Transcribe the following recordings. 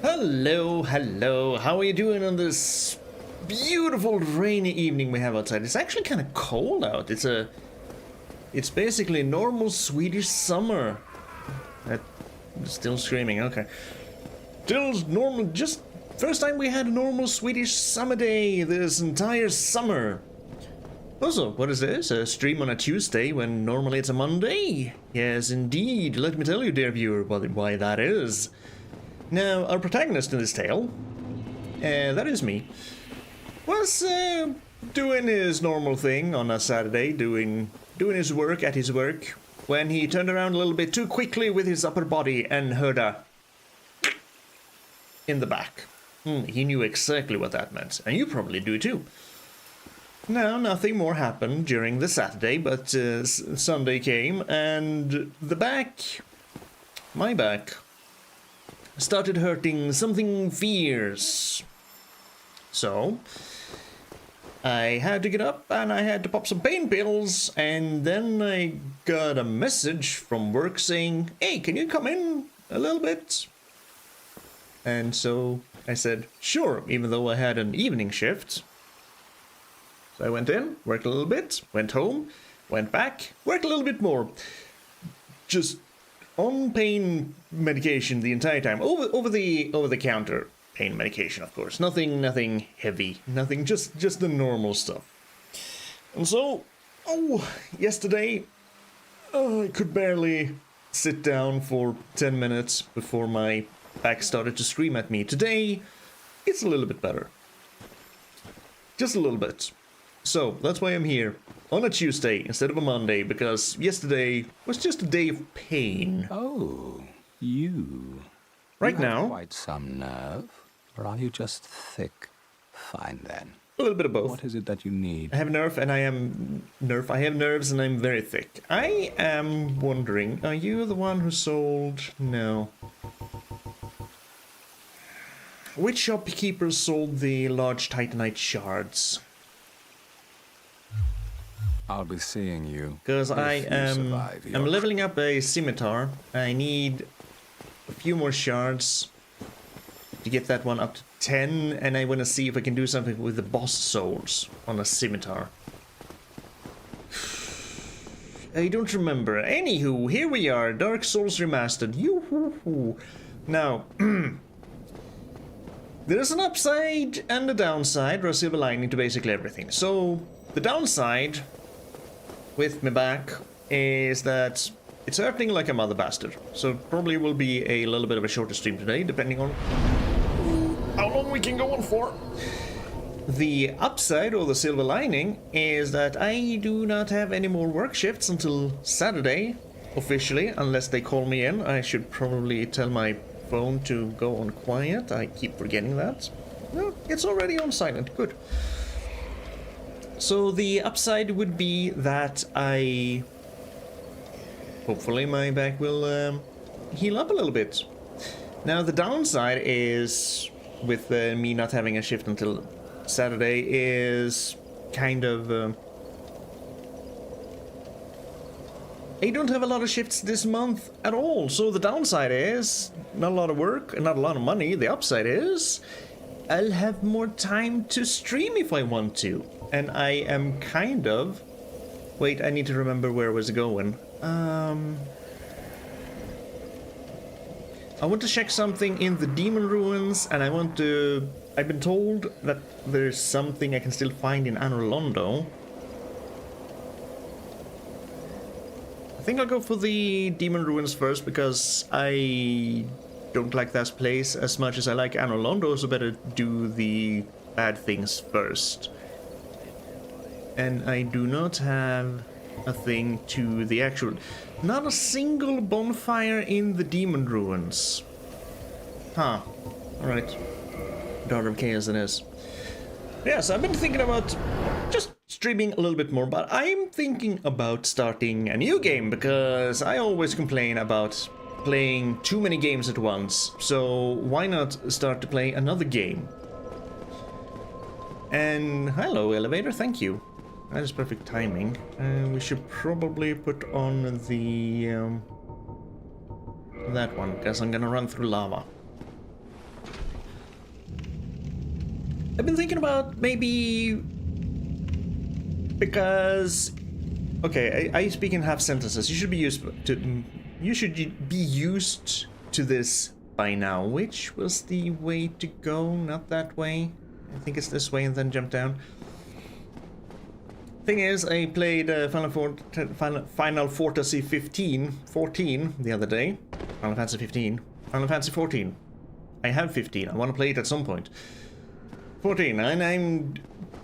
Hello, hello. How are you doing on this beautiful rainy evening we have outside? It's actually kind of cold out. It's basically normal Swedish summer. Still screaming, okay. Still normal, just first time we had a normal Swedish summer day this entire summer. Also, what is this? A stream on a Tuesday when normally it's a Monday? Yes, indeed. Let me tell you, dear viewer, why that is. Now, our protagonist in this tale, that is me, was doing his normal thing on a Saturday, doing his work at his work, when he turned around a little bit too quickly with his upper body and heard a in the back. He knew exactly what that meant, and you probably do too. Now, nothing more happened during the Saturday, but Sunday came, and my back, started hurting something fierce. So, I had to get up and I had to pop some pain pills, and then I got a message from work saying, "Hey, can you come in a little bit?" And so I said, sure, even though I had an evening shift. So I went in, worked a little bit, went home, went back, worked a little bit more. Just on pain medication the entire time, over the counter pain medication, of course. Nothing heavy, nothing, just the normal stuff. And so, yesterday, I could barely sit down for 10 minutes before my back started to scream at me. Today, it's a little bit better. Just a little bit. So, that's why I'm here on a Tuesday instead of a Monday, because yesterday was just a day of pain. Oh, you. Right you have now, quite some nerve, or are you just thick? Fine then. a little bit of both. What is it that you need? I have nerve and I have nerves and I'm very thick. I am wondering, are you the one who sold? No. Which shopkeeper sold the large titanite shards? I'll be seeing you. Because I'm your... leveling up a scimitar. I need a few more shards to get that one up to 10, and I want to see if I can do something with the boss souls on a scimitar. I don't remember. Anywho, here we are, Dark Souls Remastered. Yoo-hoo-hoo. Now, there's an upside and a downside, or a silver lining to basically everything. So, the downside with my back is that it's hurting like a mother bastard. So probably will be a little bit of a shorter stream today, depending on how long we can go on for. The upside, or the silver lining, is that I do not have any more work shifts until Saturday, officially, unless they call me in. I should probably tell my phone to go on quiet. I keep forgetting that. No, it's already on silent. Good. So the upside would be that hopefully my back will heal up a little bit. Now the downside is, with me not having a shift until Saturday, is kind of... I don't have a lot of shifts this month at all, so the downside is not a lot of work and not a lot of money. The upside is I'll have more time to stream if I want to. And I am kind of... Wait, I need to remember where I was going. I want to check something in the Demon Ruins, and I want to... I've been told that there's something I can still find in Anor Londo. I think I'll go for the Demon Ruins first, because I don't like that place as much as I like Anor Londo, so better do the bad things first. And I do not have a thing to the actual... Not a single bonfire in the Demon Ruins. Huh. Alright. Daughter of Chaos it is. Yes, I've been thinking about just streaming a little bit more, but I'm thinking about starting a new game, because I always complain about playing too many games at once. So why not start to play another game? And hello, elevator, thank you. That is perfect timing. We should probably put on the that one, because I'm gonna run through lava. I've been thinking about maybe because okay, I speak in half sentences. You should be used to this by now. Which was the way to go? Not that way. I think it's this way and then jump down. Thing is, I played Final Fantasy 14 the other day. Final Fantasy 15. Final Fantasy 14. I have 15. I want to play it at some point. 14, and I'm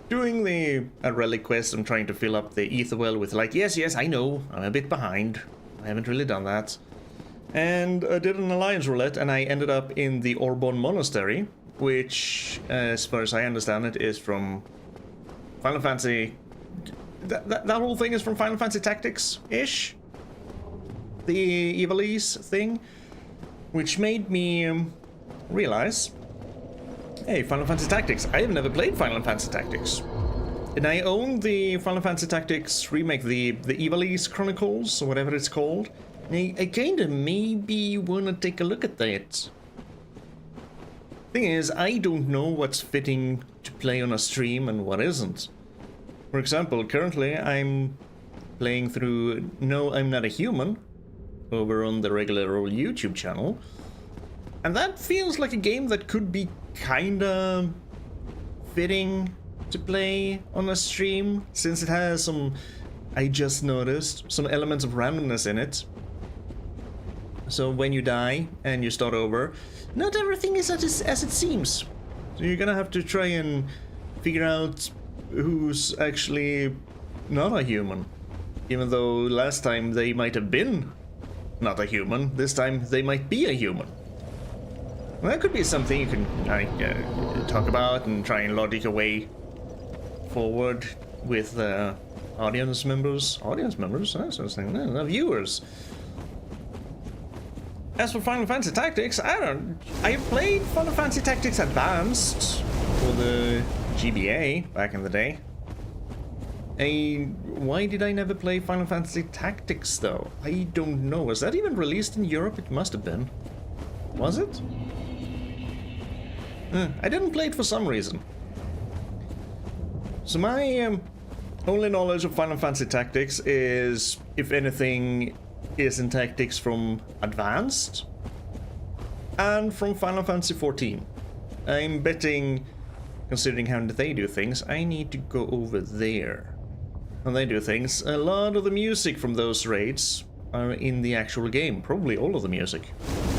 doing the relic quest. I'm trying to fill up the ether well with like, yes, I know, I'm a bit behind. I haven't really done that. And I did an alliance roulette, and I ended up in the Orbon Monastery, which, as far as I understand it, is from Final Fantasy. That whole thing is from Final Fantasy Tactics-ish? The Evilise thing? Which made me realize, hey, Final Fantasy Tactics. I have never played Final Fantasy Tactics. And I own the Final Fantasy Tactics remake, the Evilise Chronicles, or whatever it's called. And I kinda maybe wanna take a look at that. Thing is, I don't know what's fitting to play on a stream and what isn't. For example, currently I'm playing through No, I'm Not a Human over on the regular old YouTube channel. And that feels like a game that could be kinda fitting to play on a stream, since it has some, I just noticed, some elements of randomness in it. So when you die and you start over, not everything is as it seems. So you're gonna have to try and figure out who's actually not a human. Even though last time they might have been not a human, this time they might be a human. Well, that could be something you can talk about and try and logic your way forward with audience members. Audience members? That's interesting. No, viewers. As for Final Fantasy Tactics, I played Final Fantasy Tactics Advanced for the GBA back in the day. Why did I never play Final Fantasy Tactics though? I don't know. Was that even released in Europe? It must have been. Was it? I didn't play it for some reason. So my only knowledge of Final Fantasy Tactics is, if anything, is in Tactics from Advanced and from Final Fantasy 14. I'm betting, considering how they do things, I need to go over there. How they do things, a lot of the music from those raids are in the actual game. Probably all of the music.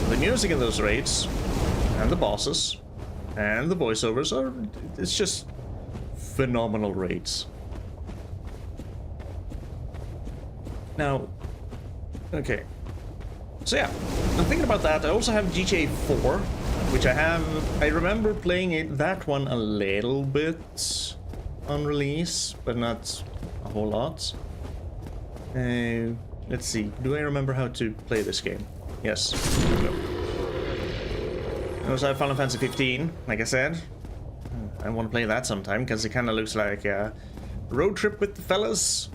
The music in those raids, and the bosses, and the voiceovers are, it's just phenomenal raids. Now, okay. So yeah, I'm thinking about that. I also have GTA 4, which I remember playing that one a little bit on release, but not a whole lot. Let's see, do I remember how to play this game? Yes. No. I also have Final Fantasy 15, like I said. I want to play that sometime, because it kind of looks like a road trip with the fellas.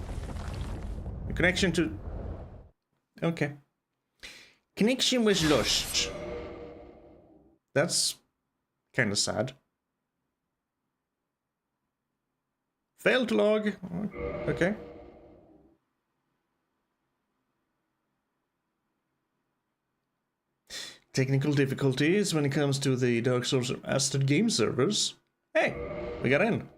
The connection to... Okay. Connection was lost. That's kind of sad. Failed to log. Okay. Technical difficulties when it comes to the Dark Souls Remastered game servers. Hey, we got in.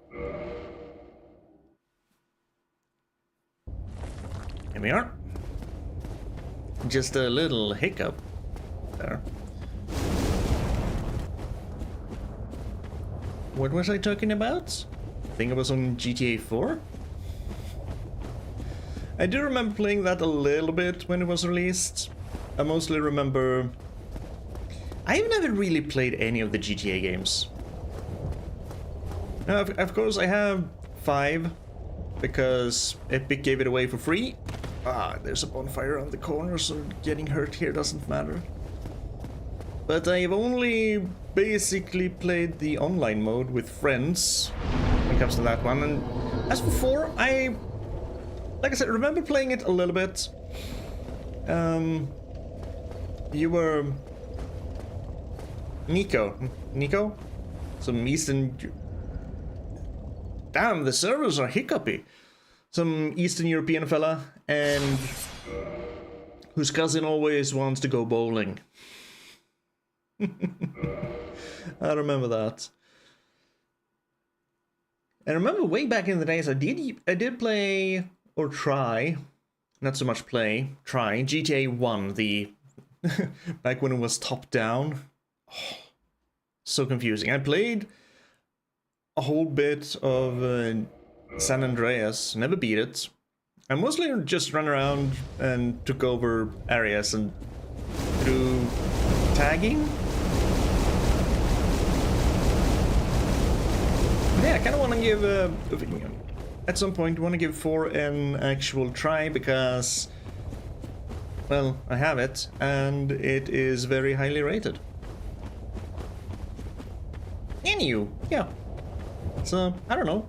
Here we are. Just a little hiccup there. What was I talking about? I think it was on GTA 4. I do remember playing that a little bit when it was released. I mostly remember... I've never really played any of the GTA games. Now, of course, I have 5, because Epic gave it away for free. Ah, there's a bonfire around the corner, so getting hurt here doesn't matter. But I've only basically played the online mode with friends when it comes to that one. And as for 4, like I said, remember playing it a little bit. You were... Nico? Some Eastern damn, the servers are hiccupy. Some Eastern European fella, and whose cousin always wants to go bowling. I remember that. I remember way back in the days I did play, or try, not so much play, try, GTA 1, the back when it was top down. Oh, so confusing. I played a whole bit of San Andreas, never beat it. I mostly just ran around and took over areas and through tagging. Yeah, I kind of want to give at some point want to give 4 an actual try because, well, I have it and it is very highly rated. Anywho, yeah. So I don't know.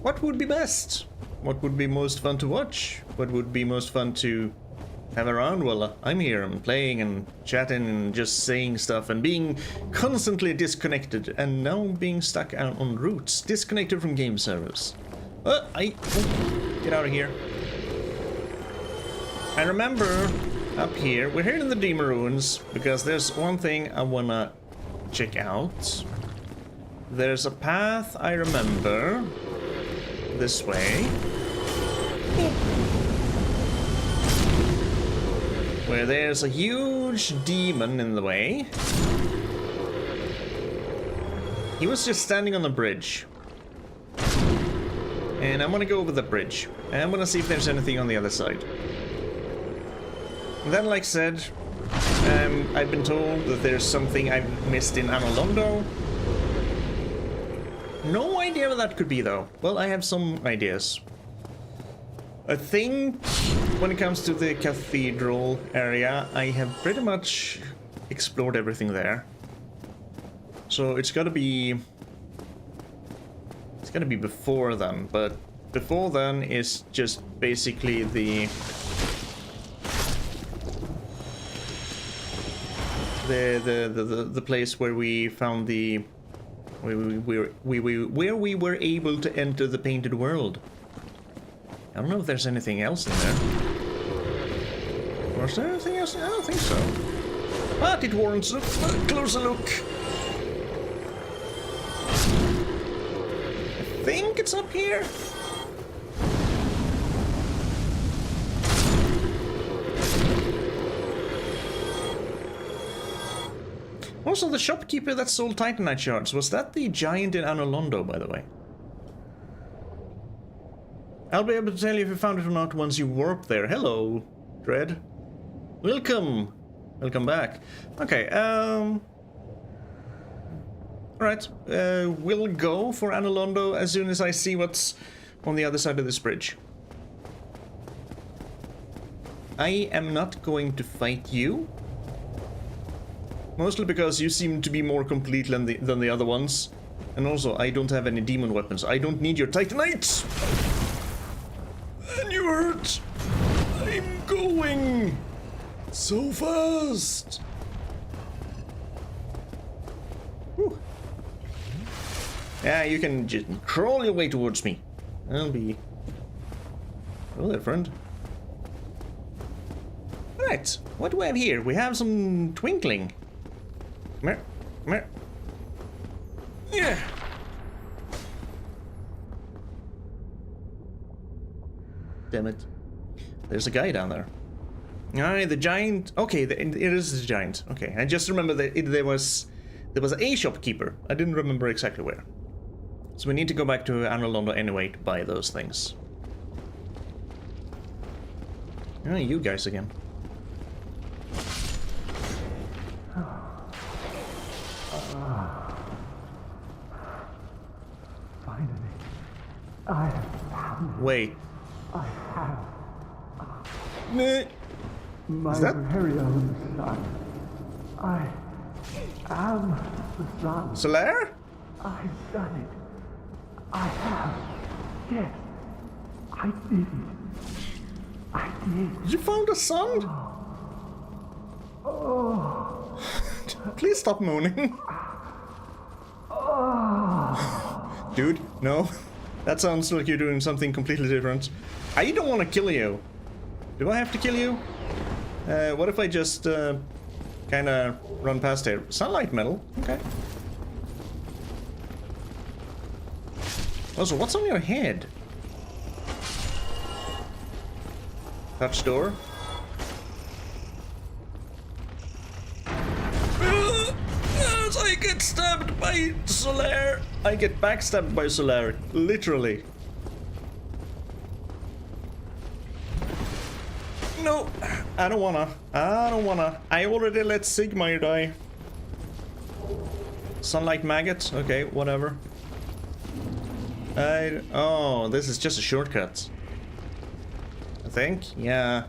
What would be best? What would be most fun to watch? What would be most fun to have around? Well, I'm here, I'm playing and chatting and just saying stuff and being constantly disconnected and now being stuck out on routes, disconnected from game servers. Get out of here. I remember up here, we're here in the Demon Ruins because there's one thing I wanna check out. There's a path I remember this way. Where there's a huge demon in the way. He was just standing on the bridge. And I'm gonna go over the bridge. And I'm gonna see if there's anything on the other side. And then, like I said, I've been told that there's something I've missed in Anor Londo. No idea what that could be, though. Well, I have some ideas. I think when it comes to the cathedral area, I have pretty much explored everything there. So it's gotta be... It's gotta be before then, but before then is just basically the place where we found the... where we were able to enter the painted world. I don't know if there's anything else in there. Was there anything else? I don't think so. But it warrants a closer look. I think it's up here. Also, the shopkeeper that sold Titanite shards, was that the giant in Anor Londo, by the way? I'll be able to tell you if you found it or not once you warp there. Hello, Dread. Welcome. Welcome back. Okay, alright, we'll go for Anor Londo as soon as I see what's on the other side of this bridge. I am not going to fight you. Mostly because you seem to be more complete than the other ones. And also, I don't have any demon weapons. I don't need your Titanite! And you hurt! I'm going! So fast! Whew. Yeah, you can just crawl your way towards me. I'll be... Hello there, friend. Right, what do we have here? We have some twinkling. Come here, come here. Yeah! Damn it. There's a guy down there. Alright, the giant... Okay, it is the giant. Okay, I just remember that there was a shopkeeper. I didn't remember exactly where. So we need to go back to Anor Londo anyway to buy those things. Ah, you guys again. Finally, I have found it. Wait. I have. Nah. My Is that... very own son. I am the son. Solaire? I've done it. I have. Yes, I did it. I did. You found a son? Oh. Please stop moaning. Oh. Dude, no. That sounds like you're doing something completely different. I don't want to kill you. Do I have to kill you? What if I just kind of run past here? Sunlight metal. Okay. Also, what's on your head? Touch door. I get stabbed by Solaire. I get backstabbed by Solaire. Literally. No, I don't wanna. I don't wanna. I already let Sigmar die. Sunlight maggot? Okay, whatever. Oh, this is just a shortcut. I think? Yeah.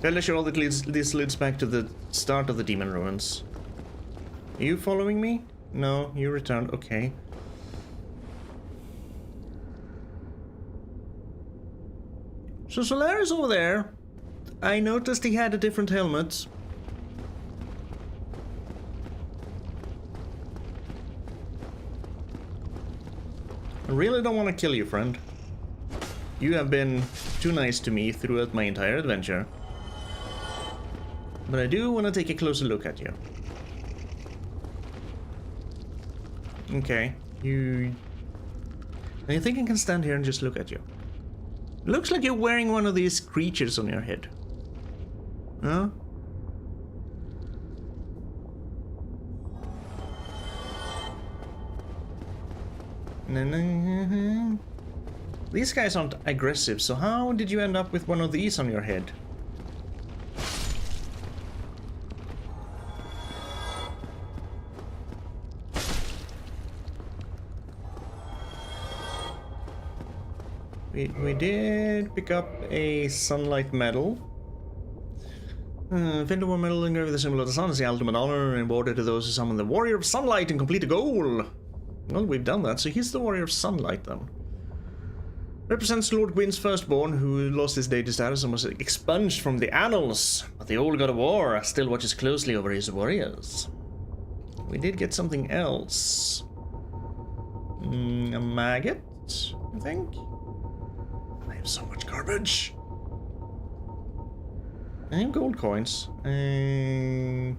Fairly sure that this leads back to the start of the Demon Ruins. Are you following me? No, you returned. Okay. So Solaire is over there. I noticed he had a different helmet. I really don't want to kill you, friend. You have been too nice to me throughout my entire adventure. But I do want to take a closer look at you. Okay, I think I can stand here and just look at you. Looks like you're wearing one of these creatures on your head. Huh? These guys aren't aggressive, so how did you end up with one of these on your head? We did pick up a sunlight medal. Fendor medal engraved with the symbol of the sun is the ultimate honor and awarded to those who summon the Warrior of Sunlight and complete a goal. Well, we've done that, so he's the Warrior of Sunlight then. Represents Lord Gwyn's firstborn, who lost his deity status and was expunged from the annals. But the old god of war still watches closely over his warriors. We did get something else. A maggot, I think? I have so much garbage. I have gold coins. I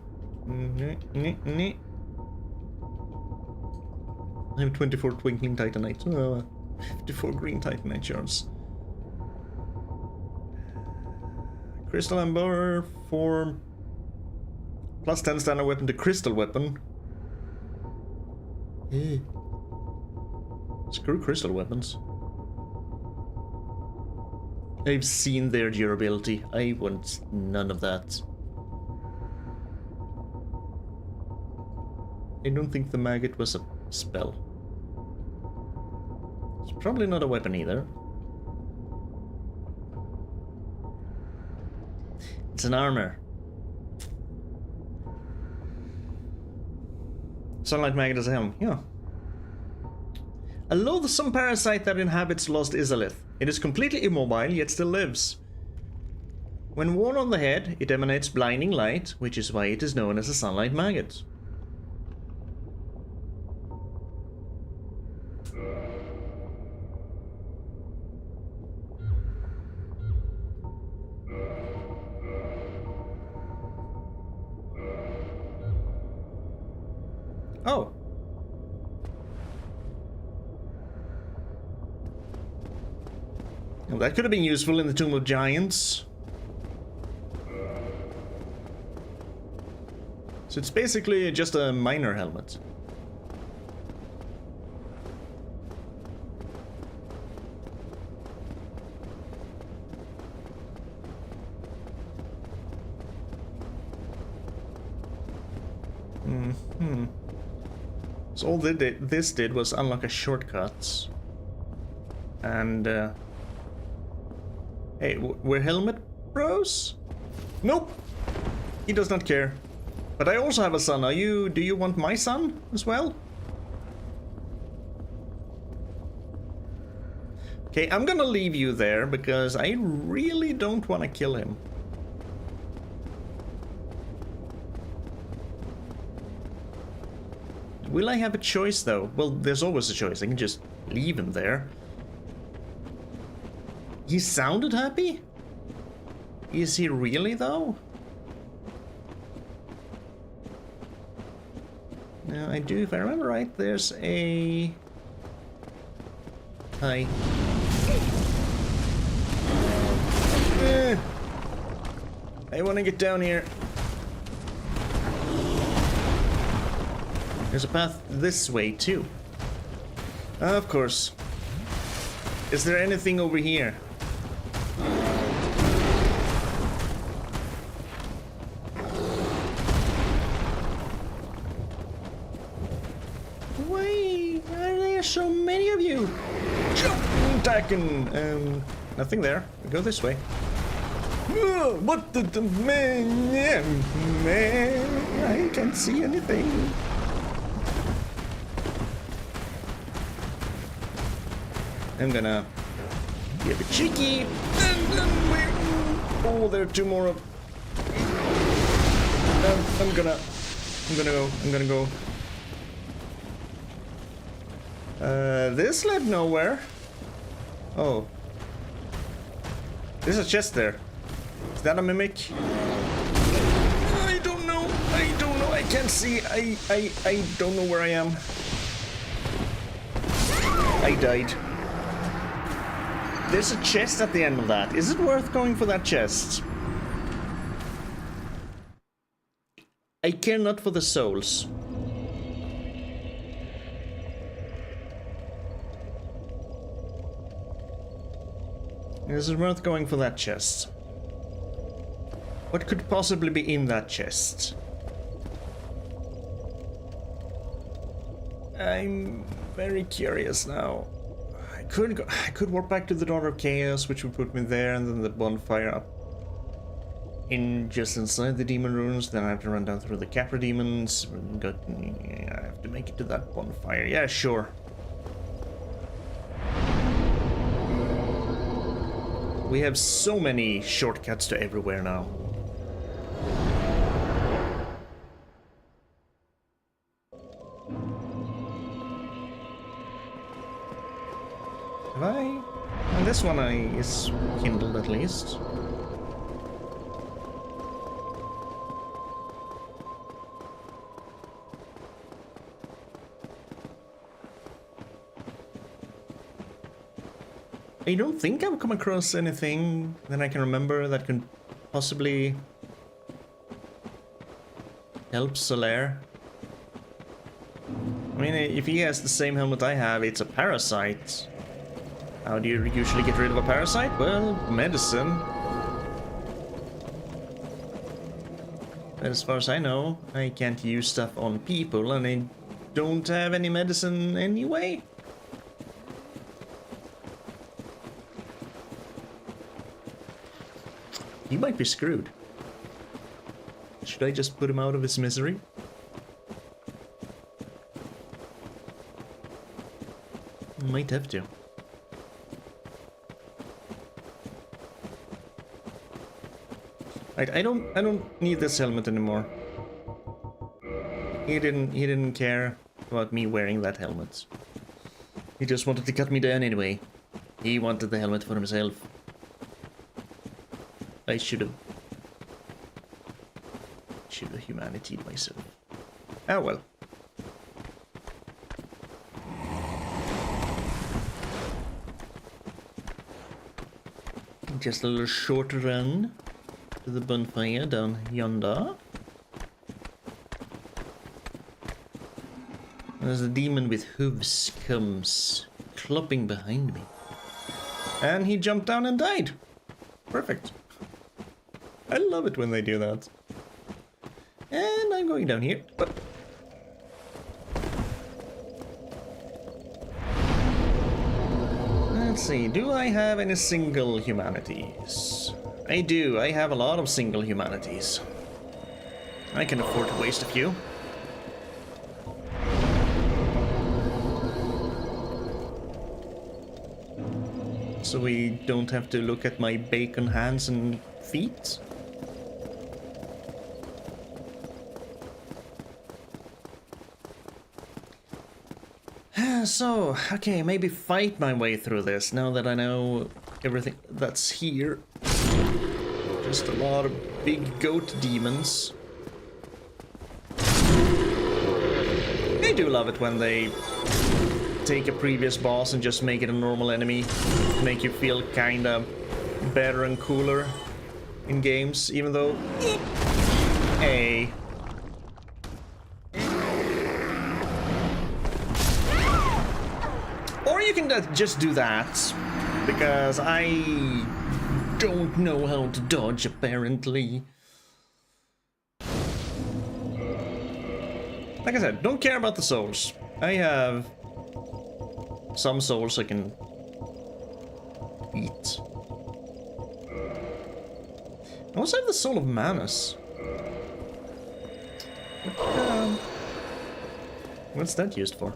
have 24 twinkling titanite. 54 green titanite shards. Crystal amber for plus 10 standard weapon to crystal weapon. Screw crystal weapons. I've seen their durability. I want none of that. I don't think the maggot was a spell. It's probably not a weapon either. It's an armor. Sunlight maggot as a helm. Yeah. A loathsome parasite that inhabits Lost Izalith. It is completely immobile, yet still lives. When worn on the head, it emanates blinding light, which is why it is known as a sunlight maggot. Oh. Well, that could have been useful in the Tomb of Giants. So it's basically just a miner helmet. So all this did was unlock a shortcut. And, hey, we're helmet bros? Nope! He does not care. But I also have a son. Do you want my son as well? Okay, I'm gonna leave you there because I really don't want to kill him. Will I have a choice though? Well, there's always a choice. I can just leave him there. He sounded happy? Is he really though? Now I do, if I remember right, there's a... Hi. I want to get down here. There's a path this way too. Of course. Is there anything over here? Why are there so many of you? Attacking. Nothing there. We go this way. What the man? I can't see anything. I'm gonna be a bit cheeky, and then oh, there are two more of. I'm gonna go. This led nowhere. Oh, there's a chest there. Is that a mimic? I don't know. I can't see. I don't know where I am. I died. There's a chest at the end of that. Is it worth going for that chest? I care not for the souls. Is it worth going for that chest? What could possibly be in that chest? I'm very curious now. I could warp back to the Daughter of Chaos, which would put me there, and then the bonfire up in just inside the demon ruins. Then I have to run down through the Capra demons. I have to make it to that bonfire. Yeah, sure. We have so many shortcuts to everywhere now. Have I? And this one is kindled at least. I don't think I've come across anything that I can remember that can possibly help Solaire. I mean, if he has the same helmet I have, it's a parasite. How do you usually get rid of a parasite? Well, medicine. But as far as I know, I can't use stuff on people, and I don't have any medicine anyway. He might be screwed. Should I just put him out of his misery? Might have to. Right, I don't need this helmet anymore. He didn't care about me wearing that helmet. He just wanted to cut me down anyway. He wanted the helmet for himself. I should have humanitied myself. Ah well. Just a little short run to the bonfire down yonder. As the demon with hooves comes clopping behind me. And he jumped down and died. Perfect. I love it when they do that. And I'm going down here. But let's see, do I have any single humanities? I do, I have a lot of single humanities. I can afford to waste a few. So we don't have to look at my bacon hands and feet. So, okay, maybe fight my way through this now that I know everything that's here. Just a lot of big goat demons. I do love it when they take a previous boss and just make it a normal enemy. Make you feel kinda better and cooler in games, even though... Hey. Or you can just do that, because I don't know how to dodge, apparently. Like I said, don't care about the souls. I have some souls I can eat. I also have the soul of Manus. What's that used for?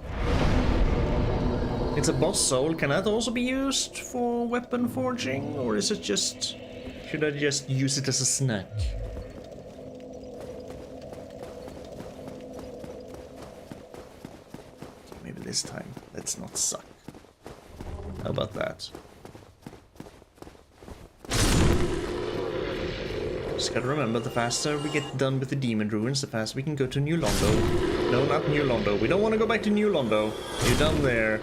It's a boss soul. Can that also be used for weapon forging? Or is it just... should I just use it as a snack? Maybe this time. Let's not suck. How about that? Just gotta remember, the faster we get done with the demon ruins, the faster we can go to New Londo. No, not New Londo. We don't want to go back to New Londo. You're done there.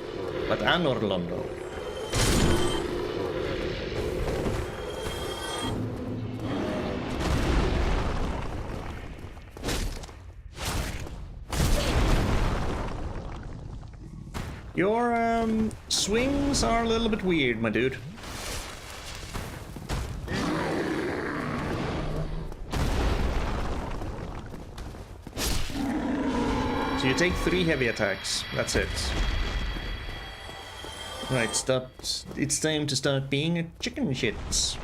But Anor Londo. Your swings are a little bit weird, my dude. So you take 3 heavy attacks. That's it. Right, stop. It's time to start being a chicken shits.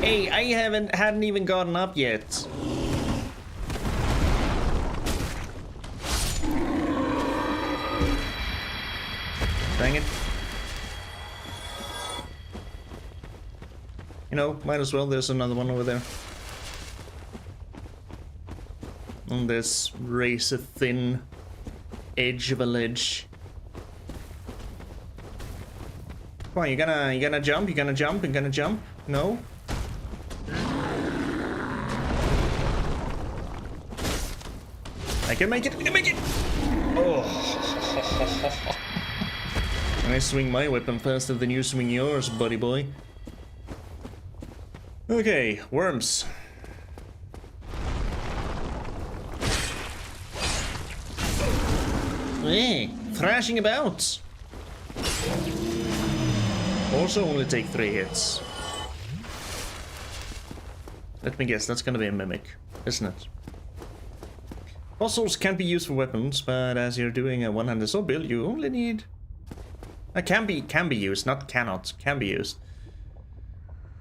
Hey, I hadn't even gotten up yet. Dang it. You know, might as well, there's another one over there. On this razor thin edge of a ledge. Come on, you gonna jump? You gonna jump? You gonna jump? No? I can make it! I can make it! Oh! I swing my weapon faster than you swing yours, buddy boy. Okay, worms. Hey, thrashing about. Also only take 3 hits. Let me guess, that's gonna be a mimic, isn't it? Fossils can't be used for weapons, but as you're doing a one-handed sword build, you only need... can be used, not cannot, can be used.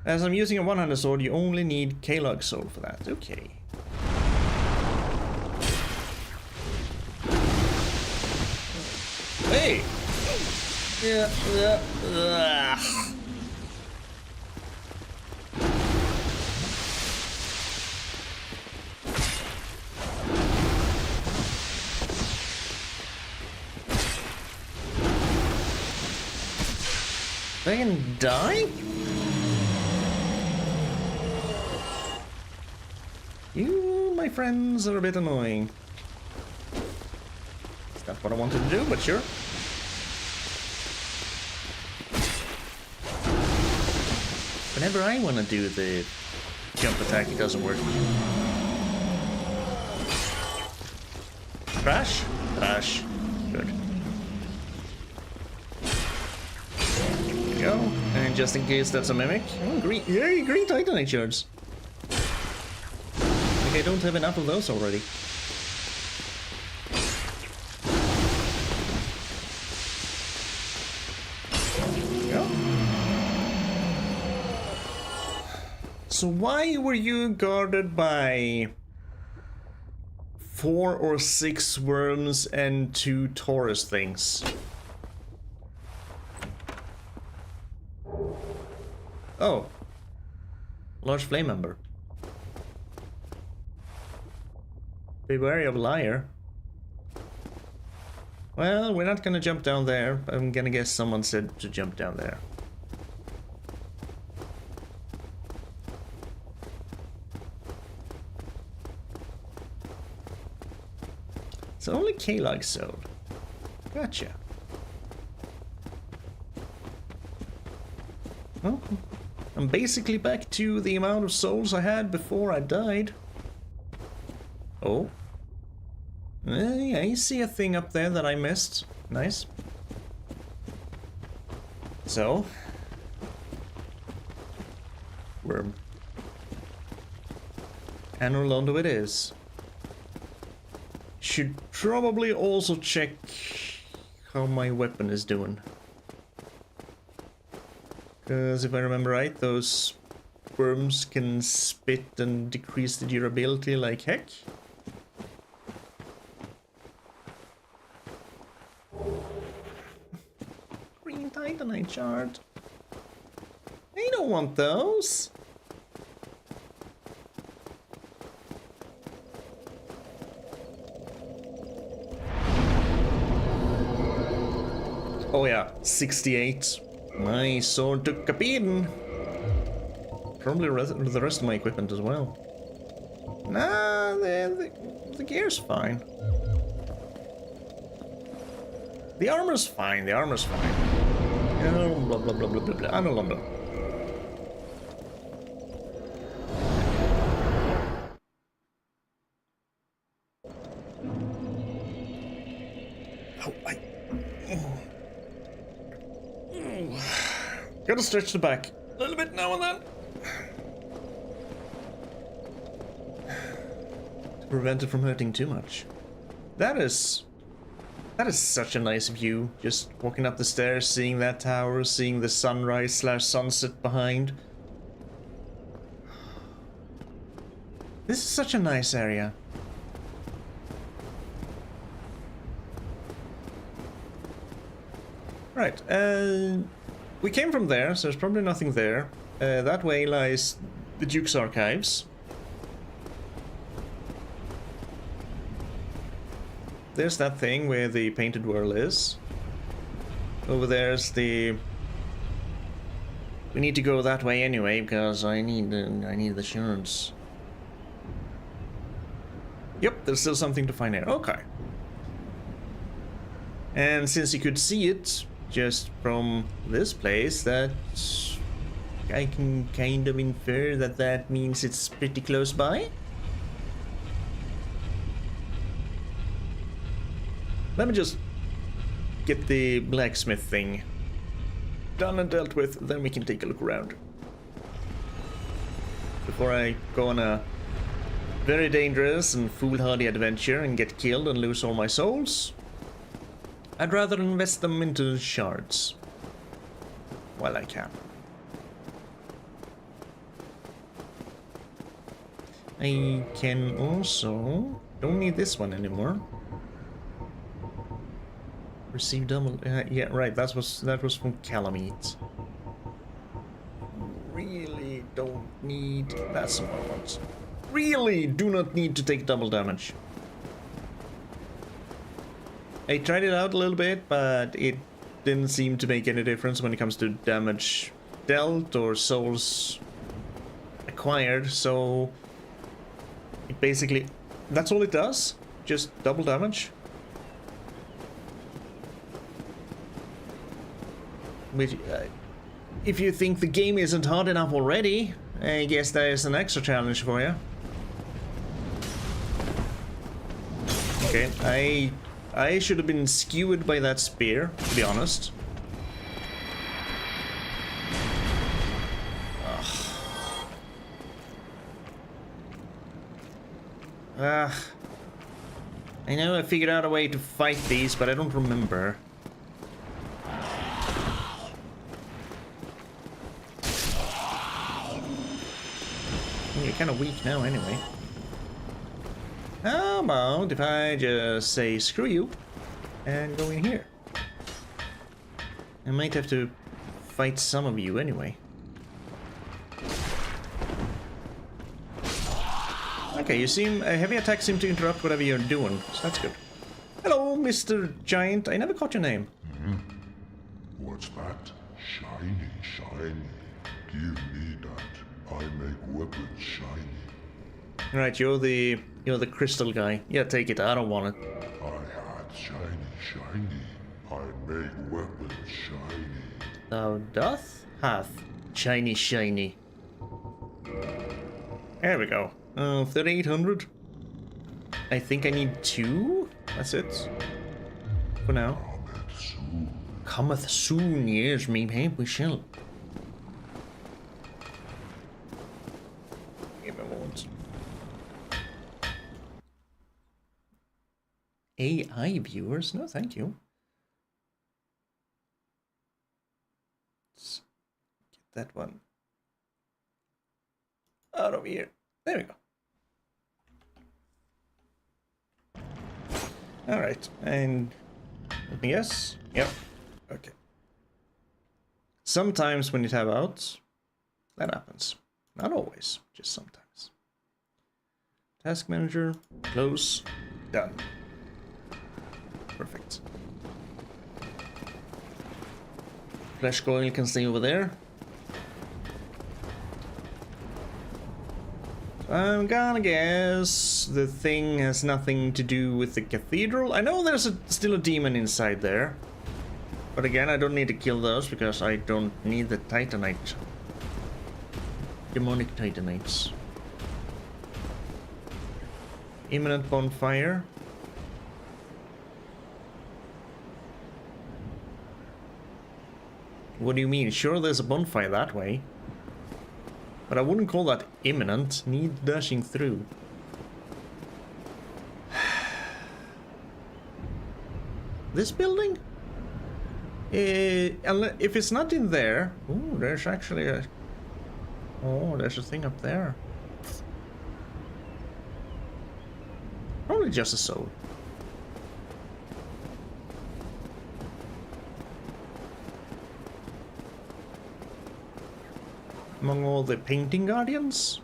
As I'm using a one-handed sword, you only need K-Log Soul for that. Okay. Hey! Yeah. They can die? You, my friends, are a bit annoying. It's not what I wanted to do, but sure. Whenever I want to do the jump attack, it doesn't work. Crash? Crash. Good. There we go. And just in case that's a mimic. Oh, green. Yay, green Titanite shards. Like I don't have enough of those already. So why were you guarded by 4 or 6 worms and 2 Taurus things. Oh. Large flame ember. Be wary of liar. Well, we're not gonna jump down there. I'm gonna guess someone said to jump down there. It's only K-Log sold. Gotcha. Well, I'm basically back to the amount of souls I had before I died. Oh. Yeah, I see a thing up there that I missed. Nice. So. Worm. Anor Londo it is. Should probably also check how my weapon is doing. Because if I remember right, those worms can spit and decrease the durability like heck. Green Titanite shard. I don't want those. Oh yeah, 68. My sword took a beating. Probably the rest of my equipment as well. Nah, the gear's fine. The armor's fine, the armor's fine. Oh, blah blah blah blah blah blah. Anor Londo. Gotta stretch the back a little bit now and then. To prevent it from hurting too much. That is such a nice view. Just walking up the stairs, seeing that tower, seeing the sunrise / sunset behind. This is such a nice area. Right, we came from there, so there's probably nothing there. That way lies the Duke's archives. There's that thing where the painted whirl is. Over there's the... We need to go that way anyway, because I need the shards. Yep, there's still something to find there. Okay. And since you could see it just from this place, that I can kind of infer that that means it's pretty close by. Let me just get the blacksmith thing done and dealt with, then we can take a look around. Before I go on a very dangerous and foolhardy adventure and get killed and lose all my souls, I'd rather invest them into shards while I can. I can also... don't need this one anymore. Receive double... yeah, right, that was from Calamite. Really don't need... that's what I want. Really do not need to take double damage. I tried it out a little bit, but it didn't seem to make any difference when it comes to damage dealt or souls acquired, so it basically, that's all it does, just double damage. Which, if you think the game isn't hard enough already, I guess there's an extra challenge for you. Okay, I should have been skewered by that spear, to be honest. Ugh. I know I figured out a way to fight these, but I don't remember. You're kind of weak now, anyway. How about if I just say screw you and go in here? I might have to fight some of you anyway. Okay, you seem... heavy attacks seem to interrupt whatever you're doing, so that's good. Hello, Mr. Giant. I never caught your name. What's that? Shiny, shiny. Give me that. I make weapons shiny. Right, you're the crystal guy. Yeah, take it. I don't want it. I had shiny, shiny. I make weapons shiny. Thou doth hath shiny, shiny. There we go. 3,800. I think I need 2. That's it. For now. Cometh soon. Cometh soon, yes, maybe we shall. Give me a moment. AI viewers? No, thank you. Let's get that one out of here. There we go. Alright, and let me guess. Yep. Okay. Sometimes when you tab out, that happens. Not always, just sometimes. Task manager, close, done. Perfect. Flash coil can stay over there. I'm gonna guess the thing has nothing to do with the cathedral. I know there's still a demon inside there. But again, I don't need to kill those because I don't need the titanite. Demonic titanites. Imminent bonfire. What do you mean? Sure, there's a bonfire that way. But I wouldn't call that imminent. Need dashing through. This building? If it's not in there... Ooh, there's actually a... Oh, there's a thing up there. Probably just a soul. Among all the painting guardians?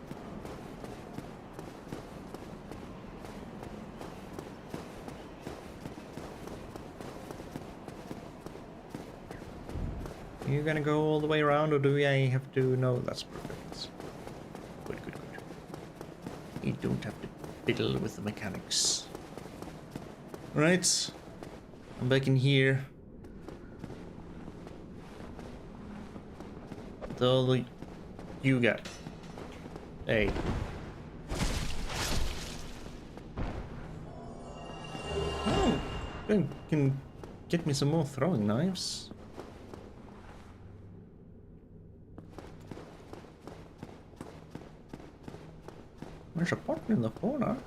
Are you gonna go all the way around, or do I have to... No, that's perfect. Good, good, good. You don't have to fiddle with the mechanics. Right. I'm back in here. With all the... You got. Hey. Oh, can get me some more throwing knives. There's a pot in the corner.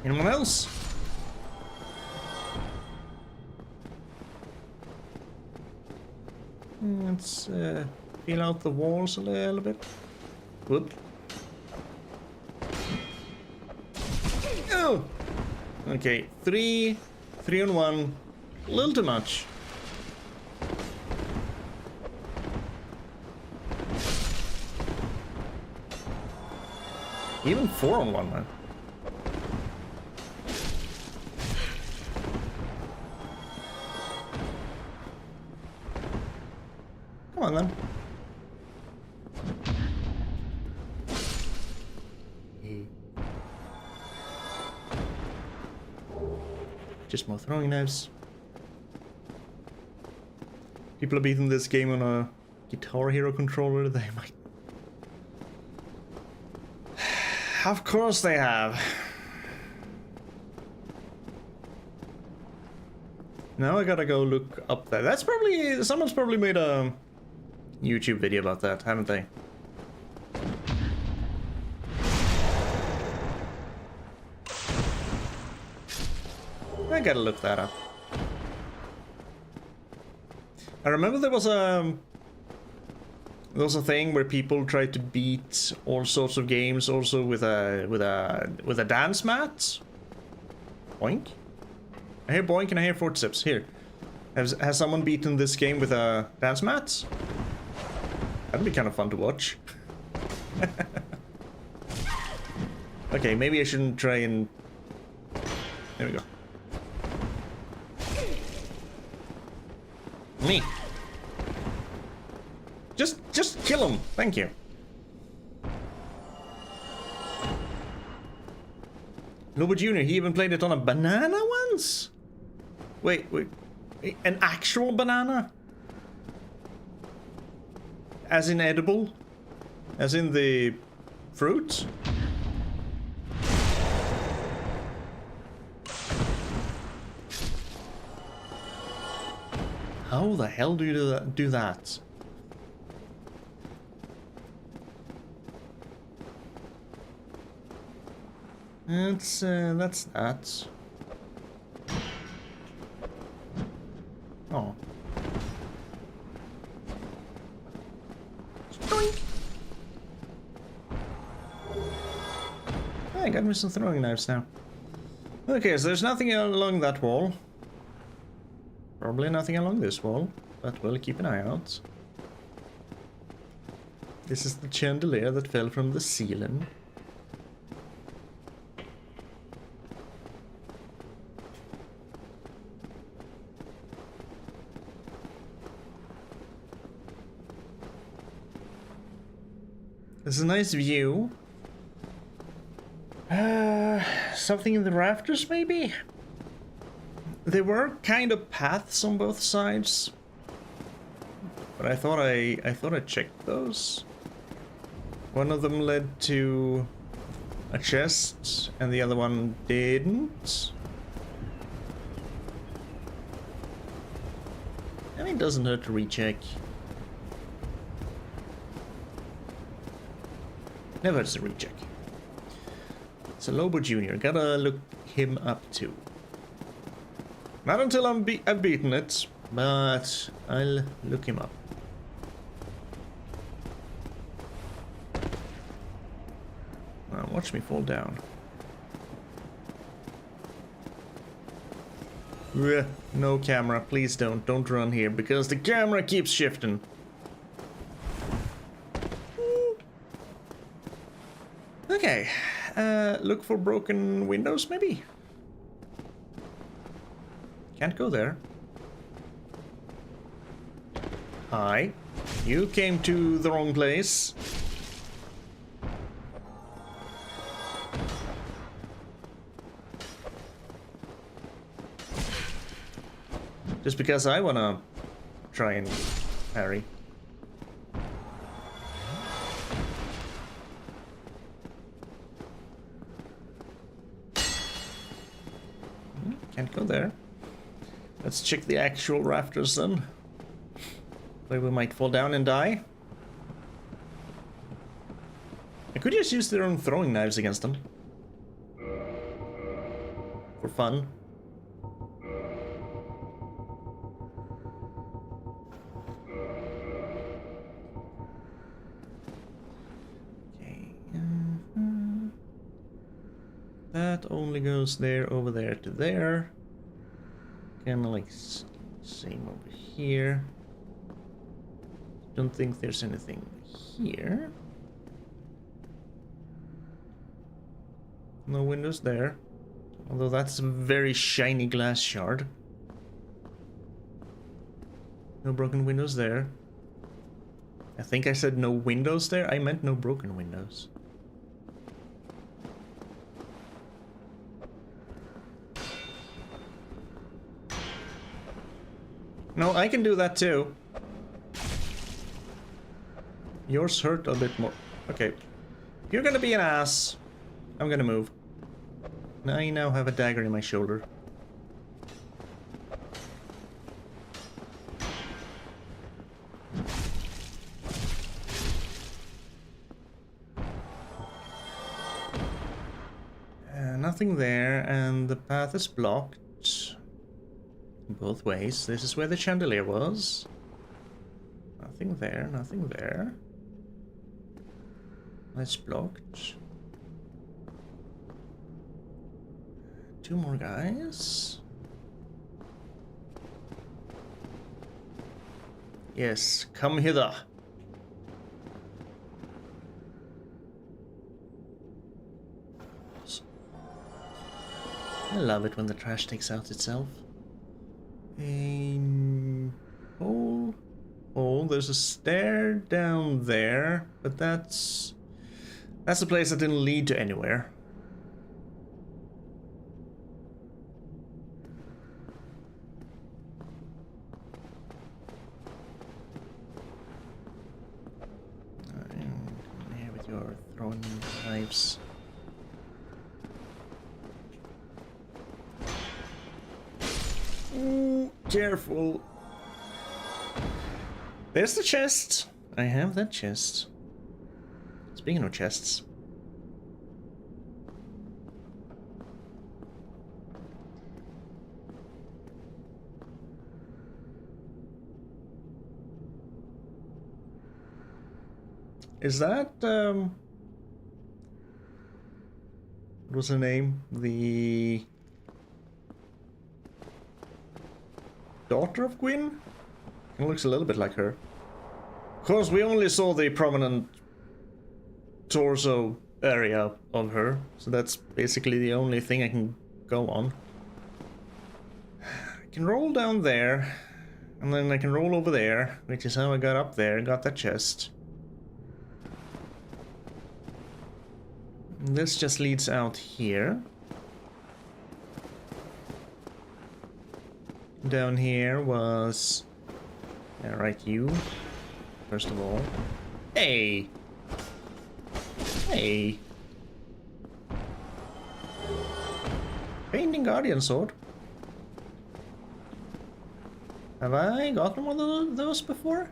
Anyone else? Let's feel out the walls a little bit. Whoop. Oh! Okay, 3 on 1. A little too much. Even 4 on 1, man. Come on, then. Just more throwing knives. People are beating this game on a Guitar Hero controller. They might... Of course they have. Now I gotta go look up that. That's probably... Someone's probably made a YouTube video about that, haven't they? I gotta look that up. I remember there was a thing where people tried to beat all sorts of games also with a dance mat. Boink. I hear boink and I hear footsteps. Here. Has someone beaten this game with a dance mat? That'd be kind of fun to watch. Okay, maybe I shouldn't try and... There we go. Me. Just kill him. Thank you. Lobo Jr., he even played it on a banana once? Wait. An actual banana? As in edible? As in the fruit? How the hell do you do that? That's that. Oh. Doink. I got me some throwing knives now. Okay, so there's nothing along that wall. Probably nothing along this wall, but we'll keep an eye out. This is the chandelier that fell from the ceiling. This is a nice view. Something in the rafters, maybe? There were kind of paths on both sides, but I thought I checked those. One of them led to a chest, and the other one didn't. And it doesn't hurt to recheck. Never hurts to recheck. So Lobo Jr., gotta look him up too. Not until I've beaten it, but I'll look him up. Now watch me fall down. No camera, please don't run here, because the camera keeps shifting. Okay, look for broken windows, maybe? Can't go there. Hi. You came to the wrong place. Just because I wanna try and parry. Can't go there. Let's check the actual rafters then. Where we might fall down and die. I could just use their own throwing knives against them. For fun. Okay. That only goes there, over there to there. Kinda like same over here. Don't think there's anything here. No windows there. Although that's a very shiny glass shard. No broken windows there. I think I said no windows there. I meant no broken windows. No, I can do that too. Yours hurt a bit more. Okay. If you're gonna be an ass, I'm gonna move. I now have a dagger in my shoulder. Nothing there, and the path is blocked. Both ways. This is where the chandelier was. Nothing there, nothing there. That's blocked. Two more guys. Yes, come hither. I love it when the trash takes out itself. Oh, there's a stair down there, but that's a place that didn't lead to anywhere. Come here with your throwing knives. Ooh, careful. There's the chest. I have that chest. Speaking of chests. Is that, what was her name? The daughter of Gwyn? It looks a little bit like her. Of course, we only saw the prominent torso area of her, so that's basically the only thing I can go on. I can roll down there, and then I can roll over there, which is how I got up there and got that chest. And this just leads out here. Down here was... yeah, right, you. First of all. Hey! Hey! Painting Guardian Sword. Have I gotten one of those before?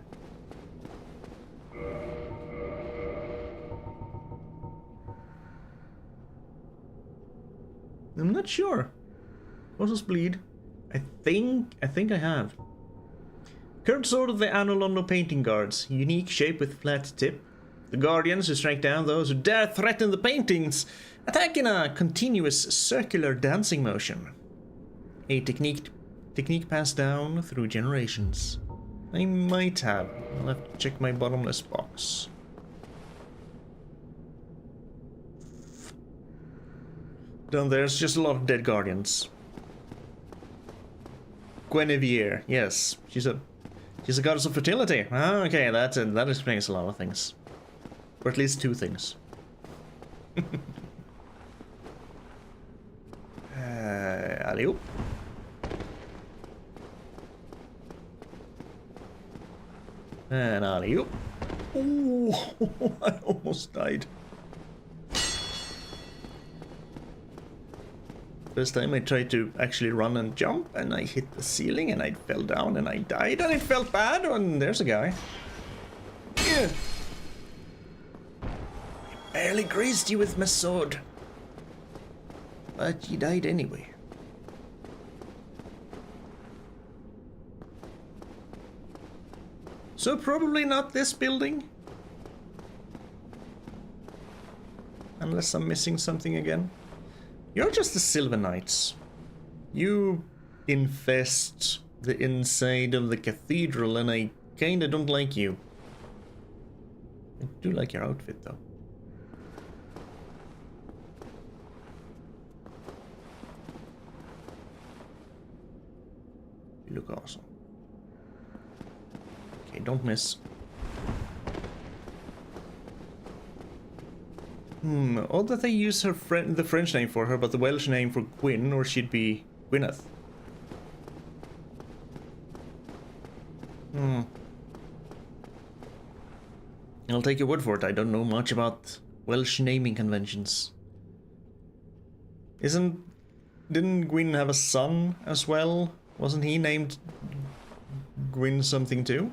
I'm not sure. Roses bleed. I think I have. Curved sword of the Anor Londo painting guards. Unique shape with flat tip. The guardians who strike down those who dare threaten the paintings. Attack in a continuous circular dancing motion. A technique passed down through generations. I might have. I'll have to check my bottomless box. Down there's just a lot of dead guardians. Guinevere, yes, she's a goddess of fertility. Ah, okay, that explains a lot of things, or at least two things. Alley-oop. And alley-oop. Oh, I almost died. First time I tried to actually run and jump, and I hit the ceiling, and I fell down, and I died, and it felt bad, and there's a guy. Yeah. I barely grazed you with my sword. But you died anyway. So probably not this building. Unless I'm missing something again. You're just the Silver Knights. You infest the inside of the cathedral, and I kinda don't like you. I do like your outfit, though. You look awesome. Okay, don't miss. Odd that they use her the French name for her, but the Welsh name for Gwyn, or she'd be Gwyneth. I'll take your word for it. I don't know much about Welsh naming conventions. Didn't Gwyn have a son as well? Wasn't he named Gwyn something too?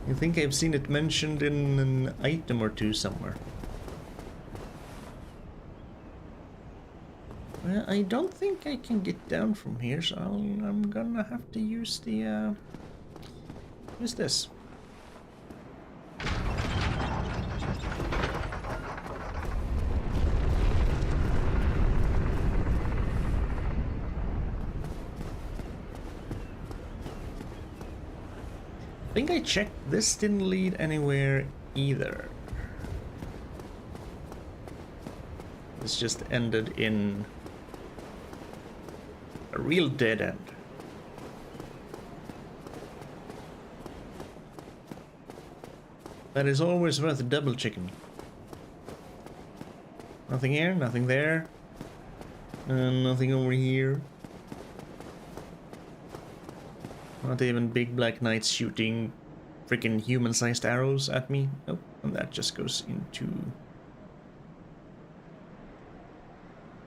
I think I've seen it mentioned in an item or two somewhere. Well, I don't think I can get down from here, so I'm gonna have to use the, use this. I think I checked, this didn't lead anywhere either. This just ended in a real dead end. That is always worth double checking. Nothing here, nothing there. Nothing over here. Not even big black knights shooting freaking human-sized arrows at me. Nope, and that just goes into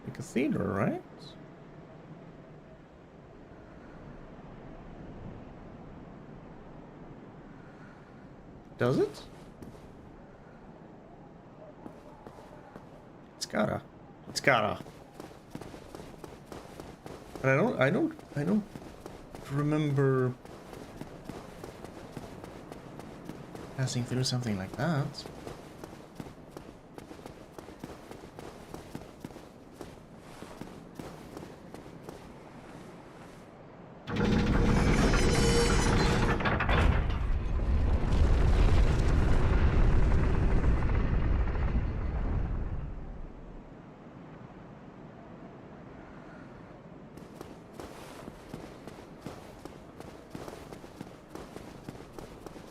the cathedral, right? Does it? It's gotta. It's gotta. But I don't remember passing through something like that.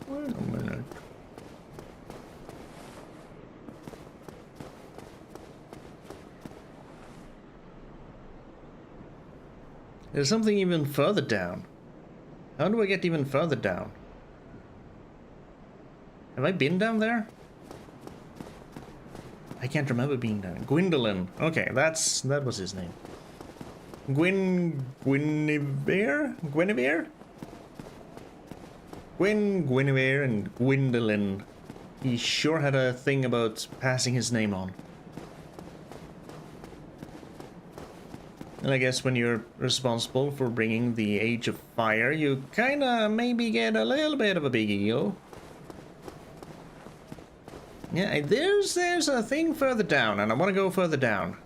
Wait a minute. There's something even further down. How do I get even further down? Have I been down there? I can't remember being down. Gwendolyn. Okay, that was his name. Guinevere? Guinevere and Gwendolyn. He sure had a thing about passing his name on. And I guess when you're responsible for bringing the Age of Fire, you kinda maybe get a little bit of a big ego. Yeah, there's a thing further down, and I want to go further down.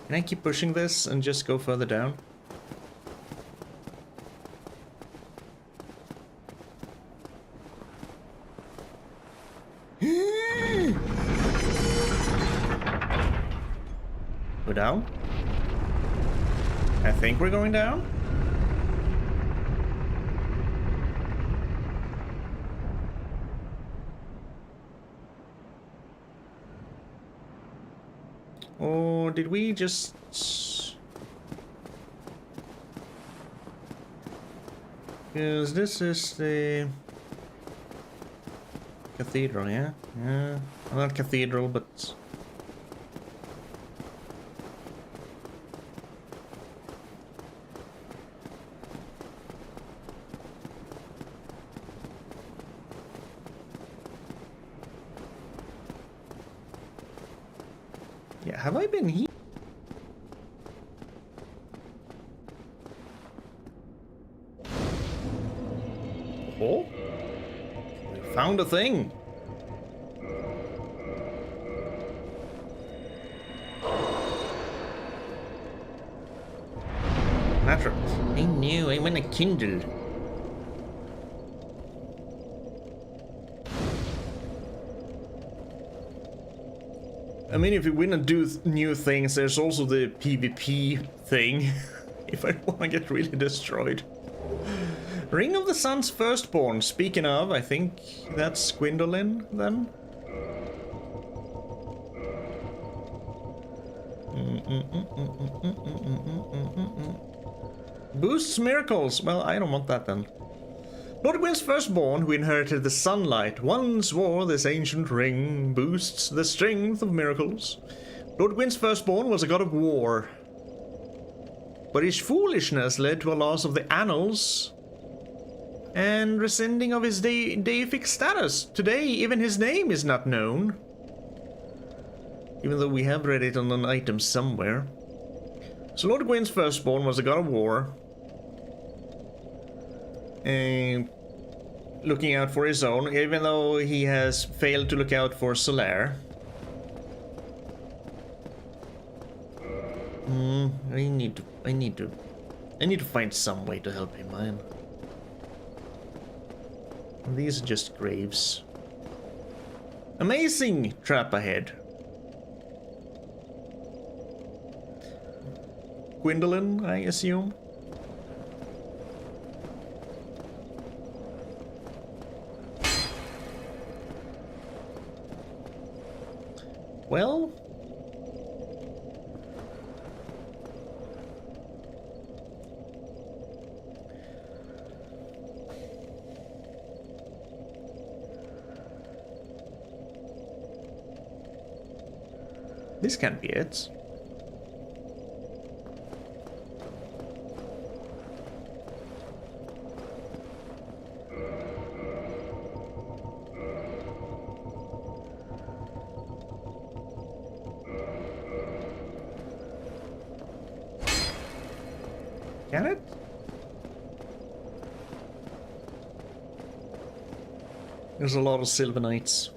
Can I keep pushing this and just go further down? Go down? I think we're going down? Or did we just... Because this is the... cathedral, yeah? Yeah. Well, not cathedral, but... Yeah, have I been here? Oh? We found a thing. Natural. I knew, I want a Kindle. I mean, if you win and do new things, there's also the PvP thing. If I want to get really destroyed. Ring of the Sun's Firstborn. Speaking of, I think that's Gwendolyn, then? Boosts miracles. Well, I don't want that, then. Lord Gwyn's firstborn, who inherited the sunlight, once wore this ancient ring, boosts the strength of miracles. Lord Gwyn's firstborn was a god of war, but his foolishness led to a loss of the annals and rescinding of his deific status. Today, even his name is not known. Even though we have read it on an item somewhere. So Lord Gwyn's firstborn was a god of war. And looking out for his own, even though he has failed to look out for Solaire. I need to find some way to help him, man. These are just graves. Amazing trap ahead. Gwendolyn, I assume. Well, this can't be it. Can it? There's a lot of Sylvanites.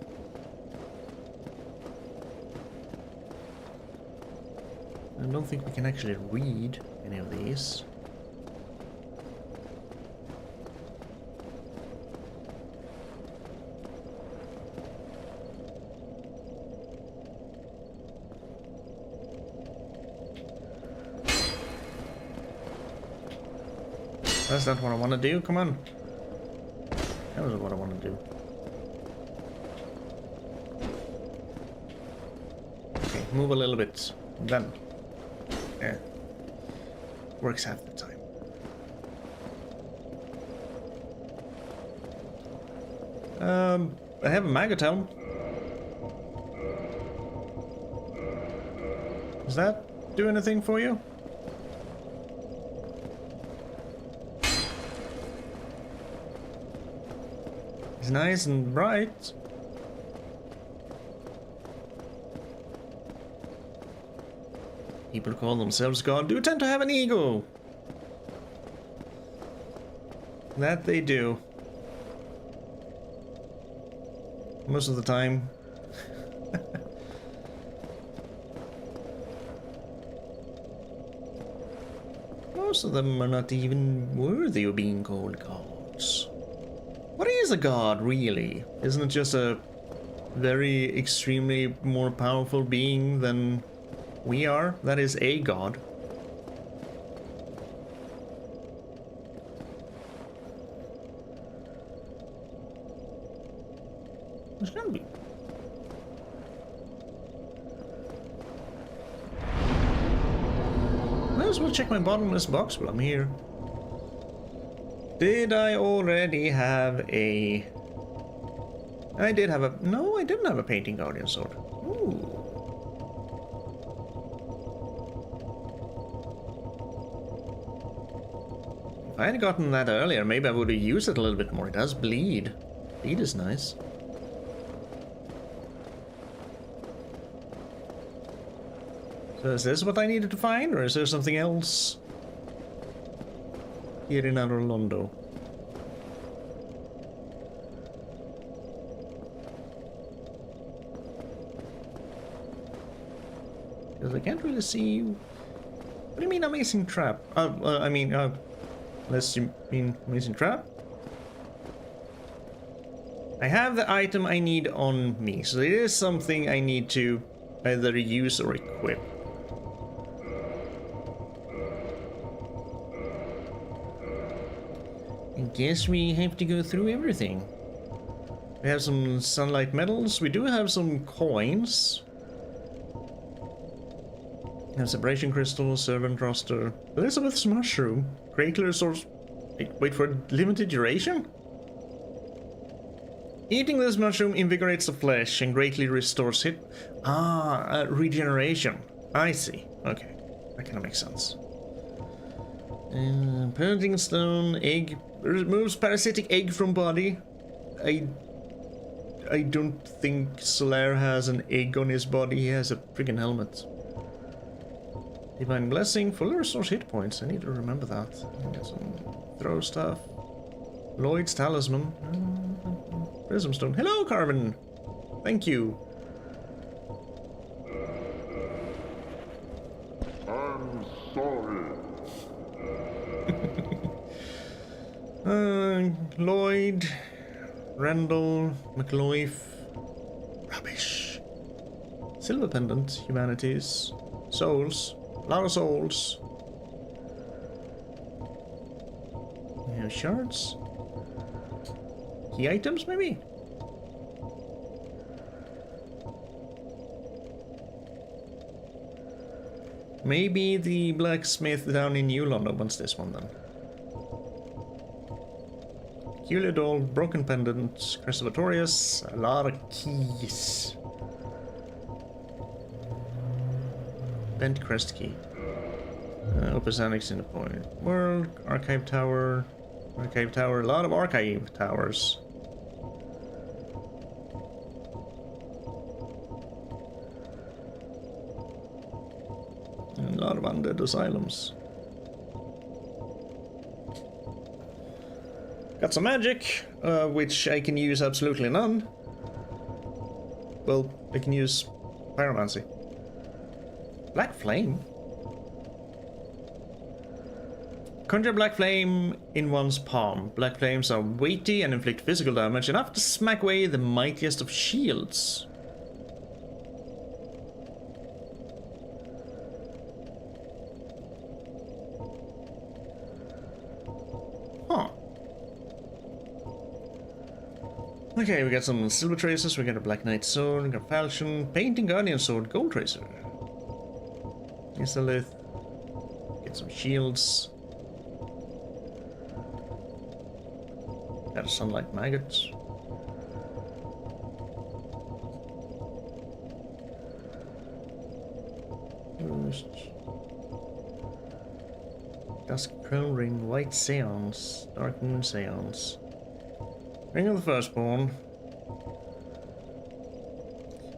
I don't think we can actually read any of these. That's not what I want to do, come on. That was what I want to do. Okay, move a little bit. Then. Yeah. Works half the time. I have a maggot helm. Does that do anything for you? It's nice and bright. People who call themselves God do tend to have an ego. That they do. Most of the time. Most of them are not even worthy of being called gods. What is a god, really? Isn't it just a very extremely more powerful being than we are? That is a god. There's gonna be. Might as well check my bottomless box while I'm here. Did I already have a... I did have a... No, I didn't have a painting guardian sword. Ooh. If I had gotten that earlier, maybe I would have used it a little bit more. It does bleed. Bleed is nice. So is this what I needed to find, or is there something else here in Anor Londo? Because I can't really see. What do you mean amazing trap? Unless you mean amazing trap? I have the item I need on me, so it is something I need to either use or equip. I guess we have to go through everything. We have some sunlight metals. We do have some coins. We have separation crystal, servant roster, Elizabeth's mushroom, Crackler source. Wait for a limited duration? Eating this mushroom invigorates the flesh and greatly restores hit. Regeneration. I see. Okay, that kind of makes sense. Parenting stone, egg, removes parasitic egg from body. I don't think Solaire has an egg on his body. He has a friggin' helmet. Divine Blessing, fully restores hit points. I need to remember that. Get some throw stuff. Lloyd's Talisman. Prism Stone. Hello, Carmen! Thank you. I'm sorry. Lloyd, Randall, McLoif. Rubbish. Silver Pendant, Humanities. Souls. A lot of souls. You have shards? Key items, maybe? Maybe the blacksmith down in New London wants this one then. Peculiar Doll, Broken Pendant, Crest of Artorias, a lot of keys. Bent Crest Key. Opus Annex in the Point World, Archive Tower, a lot of Archive Towers. And a lot of Undead Asylums. Got some magic, which I can use absolutely none. Well, I can use Pyromancy. Black Flame? Conjure Black Flame in one's palm. Black Flames are weighty and inflict physical damage, enough to smack away the mightiest of shields. Huh. Okay, we got some Silver Tracers, we got a Black Knight Sword, we got Falchion, Painting Guardian Sword, Gold Tracer. Installith. Get some shields. Got a Sunlight Maggot. Dusk Pearl Ring, White Seance, Dark Moon Seance. Ring of the Firstborn.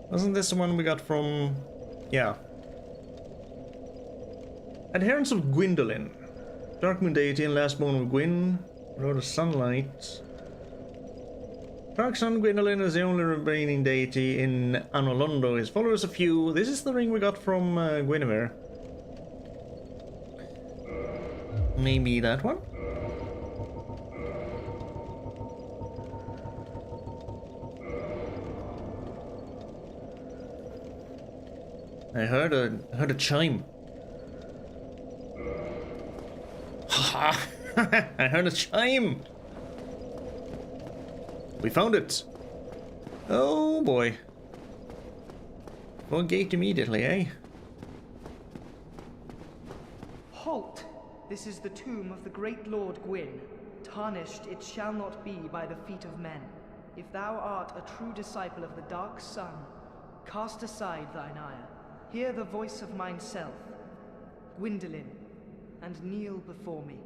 Wasn't this the one we got from... yeah. Adherents of Gwyndolin. Dark Moon Deity and Lastborn of Gwyn. Lord of Sunlight. Dark Sun Gwyndolin is the only remaining deity in Anor Londo. His followers are few. This is the ring we got from Guinevere. Maybe that one? I heard a chime. I heard a chime. We found it. Oh boy. Well, gate immediately, eh? Halt! This is the tomb of the great Lord Gwyn. Tarnished it shall not be by the feet of men. If thou art a true disciple of the Dark Sun, cast aside thine ire. Hear the voice of mine self, Gwyndolin, and kneel before me.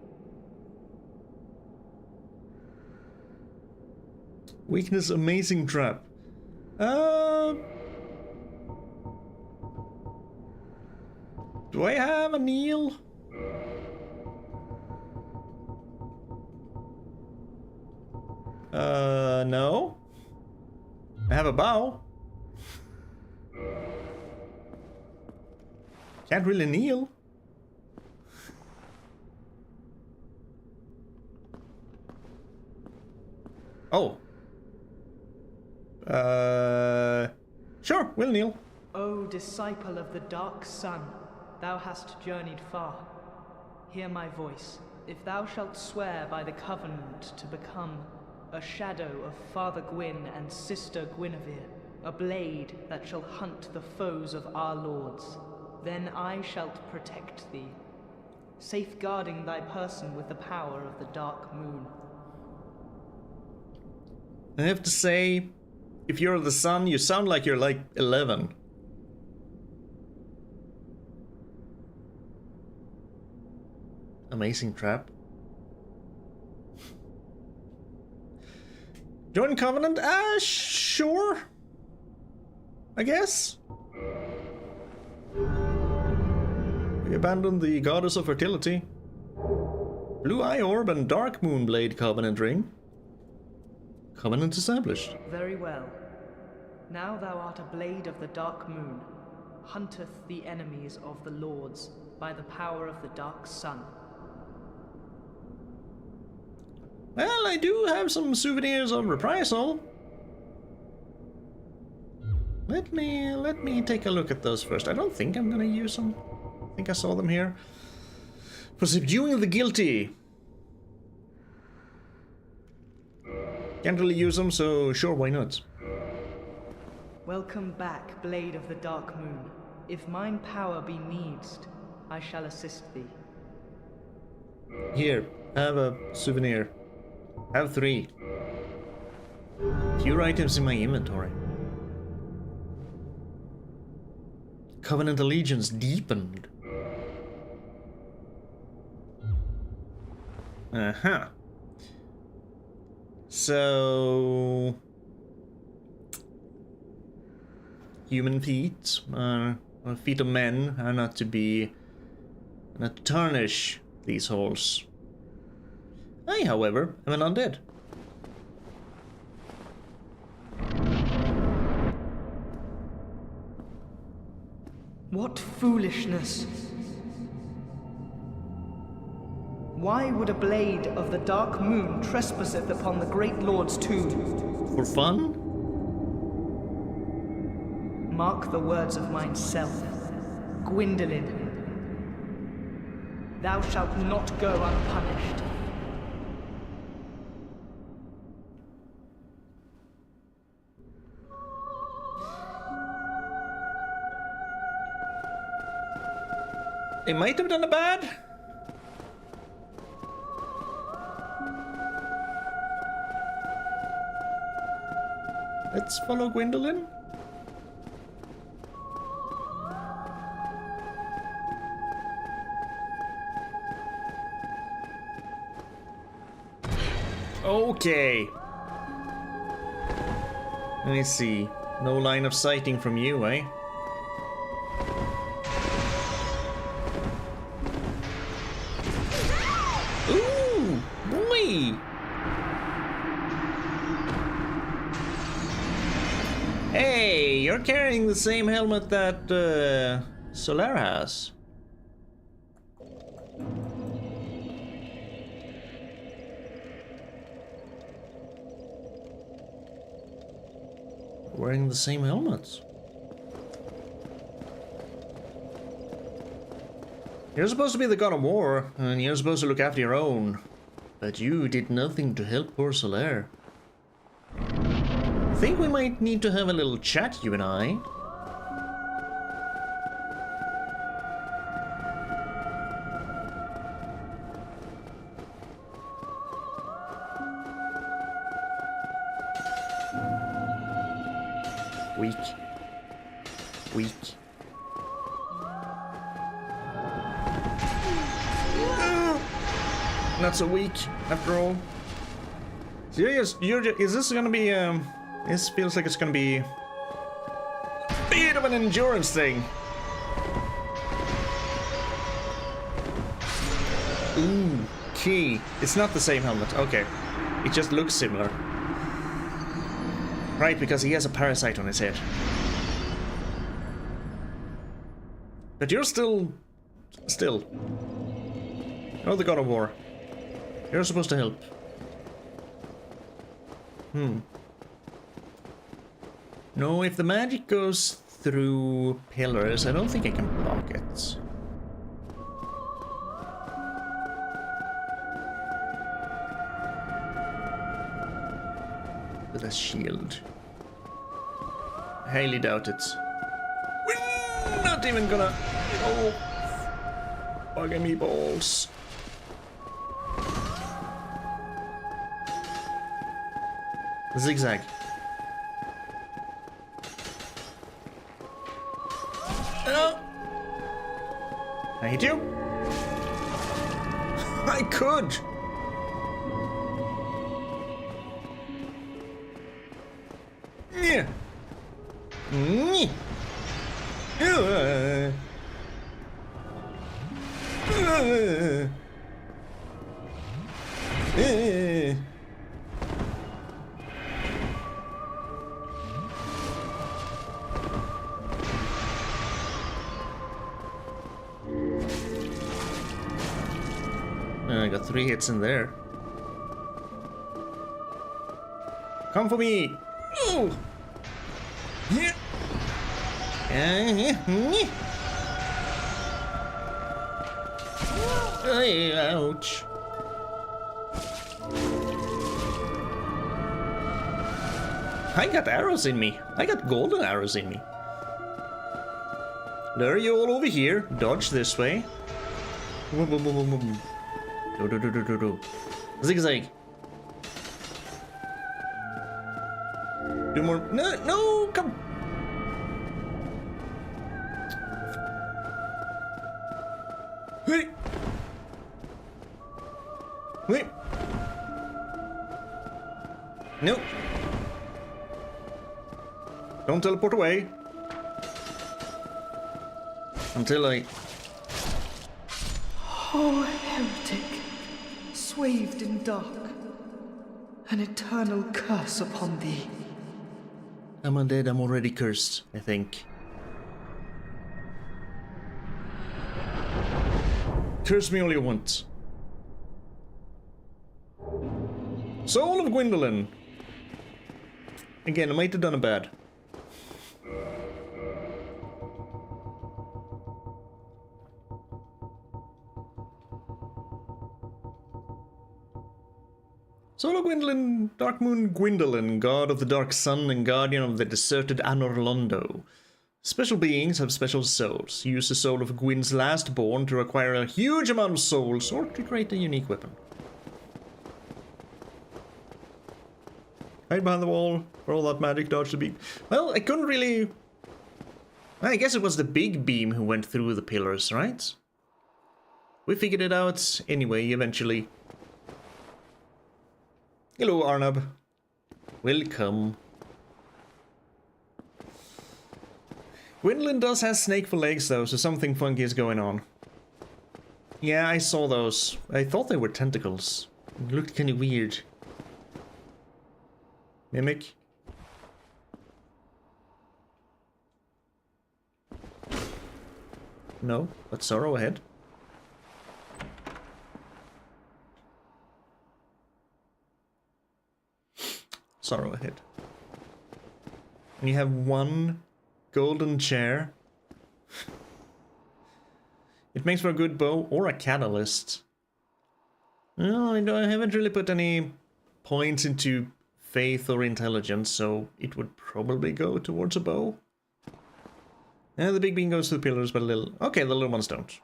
Weakness, amazing trap. Do I have a kneel? No. I have a bow. Can't really kneel. Oh. Sure, we'll kneel. O disciple of the Dark Sun, thou hast journeyed far. Hear my voice. If thou shalt swear by the covenant to become a shadow of Father Gwyn and Sister Guinevere, a blade that shall hunt the foes of our lords, then I shalt protect thee, safeguarding thy person with the power of the Dark Moon. I have to say, if you're the sun, you sound like you're like 11. Amazing trap. Join Covenant? Sure. I guess. We abandoned the goddess of fertility. Blue Eye Orb and Dark Moonblade Covenant Ring. Covenant established. Very well. Now thou art a blade of the dark moon, hunteth the enemies of the lords by the power of the dark sun. Well, I do have some souvenirs of reprisal. Let me take a look at those first. I don't think I'm gonna use them. I think I saw them here. For subduing the guilty. Can't really use them, so sure, why not? Welcome back, blade of the dark moon. If mine power be needst, I shall assist thee. Here, have a souvenir. Have 3. Few items in my inventory. Covenant allegiance deepened. Uh-huh. So... human feet, or feet of men, are not to tarnish these halls. I, however, am an undead. What foolishness! Why would a blade of the dark moon trespasseth upon the great lord's tomb? For fun? Mark the words of mine self, Gwendolyn. Thou shalt not go unpunished. It might have done a bad. Let's follow Gwendolyn. Okay. Let me see. No line of sighting from you, eh? Ooh, boy! Hey, you're carrying the same helmet that Solar has. Wearing the same helmets. You're supposed to be the god of war, and you're supposed to look after your own. But you did nothing to help poor Solar. I think we might need to have a little chat, you and I. Weak. Weak. Not so weak, after all. So is this gonna be, this feels like it's gonna be a bit of an endurance thing. Ooh, key. It's not the same helmet, okay. It just looks similar. Right, because he has a parasite on his head. But you're still... You're the god of war. You're supposed to help. No, if the magic goes through pillars, I don't think I can block it. With a shield. I highly doubt it. We're not even gonna... Oh. Bugging me balls. Zigzag. Oh. I hit you. I could. Mm. I got 3 hits in there. Come for me! Ooh. Yeah. Ouch. I got arrows in me. I got golden arrows in me. Lure you all over here. Dodge this way. Boom, boom, boom, boom, boom. Do. Zigzag. Do more. No, come. Hey. Wait. Nope. Don't teleport away. Until I... Oh, heretic, swathed in dark, an eternal curse upon thee. I'm undead, I'm already cursed, I think. Curse me all you want. Soul of Gwendolyn. Again, I might have done a bad. Soul of Gwendolyn, Dark Moon Gwendolyn, god of the dark sun and guardian of the deserted Anor Londo. Special beings have special souls. Use the soul of Gwyn's last born to acquire a huge amount of souls or to create a unique weapon. Hide behind the wall for all that magic, dodge the beam. Well, I couldn't really... I guess it was the big beam who went through the pillars, right? We figured it out anyway, eventually. Hello, Arnab. Welcome. Gwendolyn does have snake for legs, though, so something funky is going on. Yeah, I saw those. I thought they were tentacles. It looked kind of weird. Mimic. No, but sorrow ahead. Sorrow ahead. And you have one golden chair. It makes for a good bow or a catalyst. No, I haven't really put any points into faith or intelligence, so it would probably go towards a bow. And the big beam goes to the pillars, but the little... Okay, the little ones don't.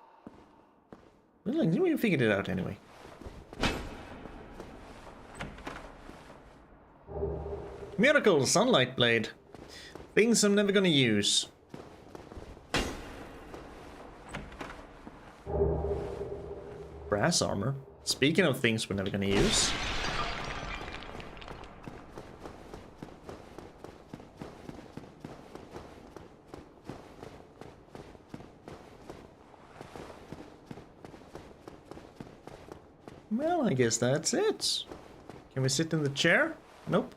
Well, we figured it out anyway. Miracle Sunlight Blade. Things I'm never gonna use. Brass armor. Speaking of things we're never gonna use. Well, I guess that's it. Can we sit in the chair? Nope.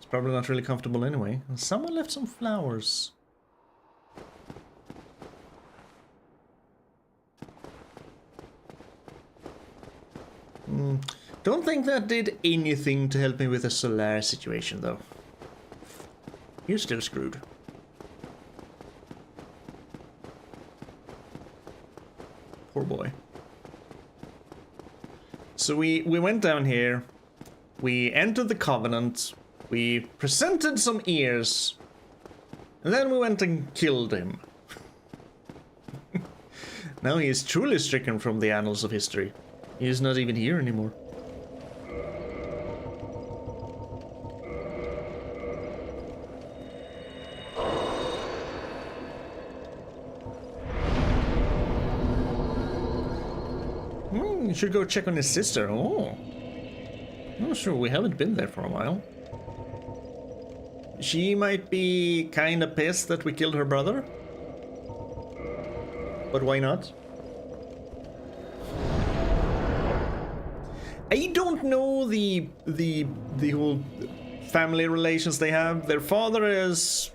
Probably not really comfortable anyway. And someone left some flowers. Don't think that did anything to help me with the Solar situation, though. You're still screwed. Poor boy. So we went down here. We entered the Covenant. We presented some ears, and then we went and killed him. Now he is truly stricken from the annals of history. He is not even here anymore. You should go check on his sister. Oh, sure, we haven't been there for a while. she might be kinda pissed that we killed her brother. But why not? I don't know the whole family relations they have. Their father is...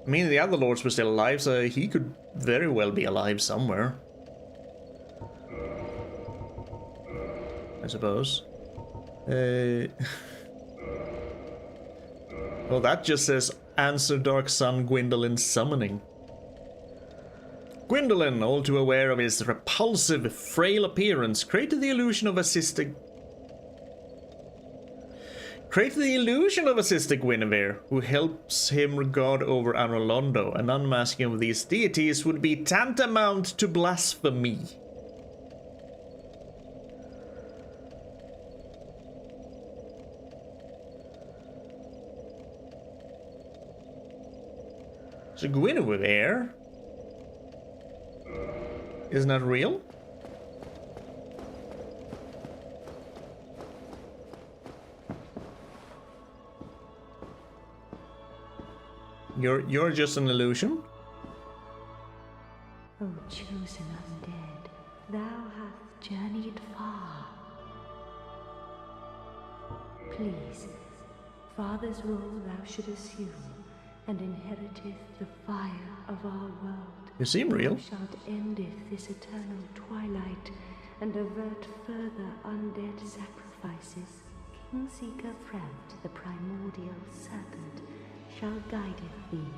I mean, the other lords were still alive, so he could very well be alive somewhere. I suppose. Well, that just says, answer Dark Sun Gwendolyn summoning. Gwendolyn, all too aware of his repulsive, frail appearance, created the illusion of assisting Guinevere, who helps him regard over Anor Londo. An unmasking of these deities would be tantamount to blasphemy. So Guinevere is not real? You're just an illusion? O chosen undead, thou hast journeyed far. Please, father's role thou should assume, and inheriteth the fire of our world. You seem real. Thou shalt endeth this eternal twilight, and avert further undead sacrifices. Kingseeker Fremd, the primordial serpent, shall guideth thee.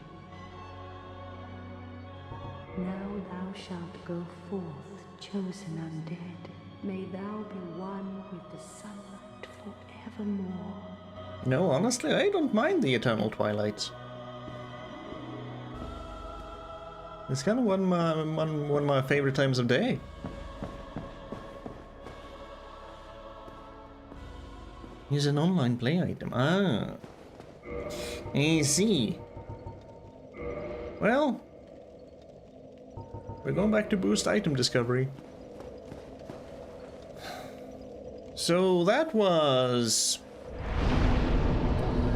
Now thou shalt go forth, chosen undead. May thou be one with the sunlight forevermore. No, honestly, I don't mind the eternal twilight. It's kind of one of my favorite times of day. Use an online play item. Ah. I see. Well, we're going back to boost item discovery. So that was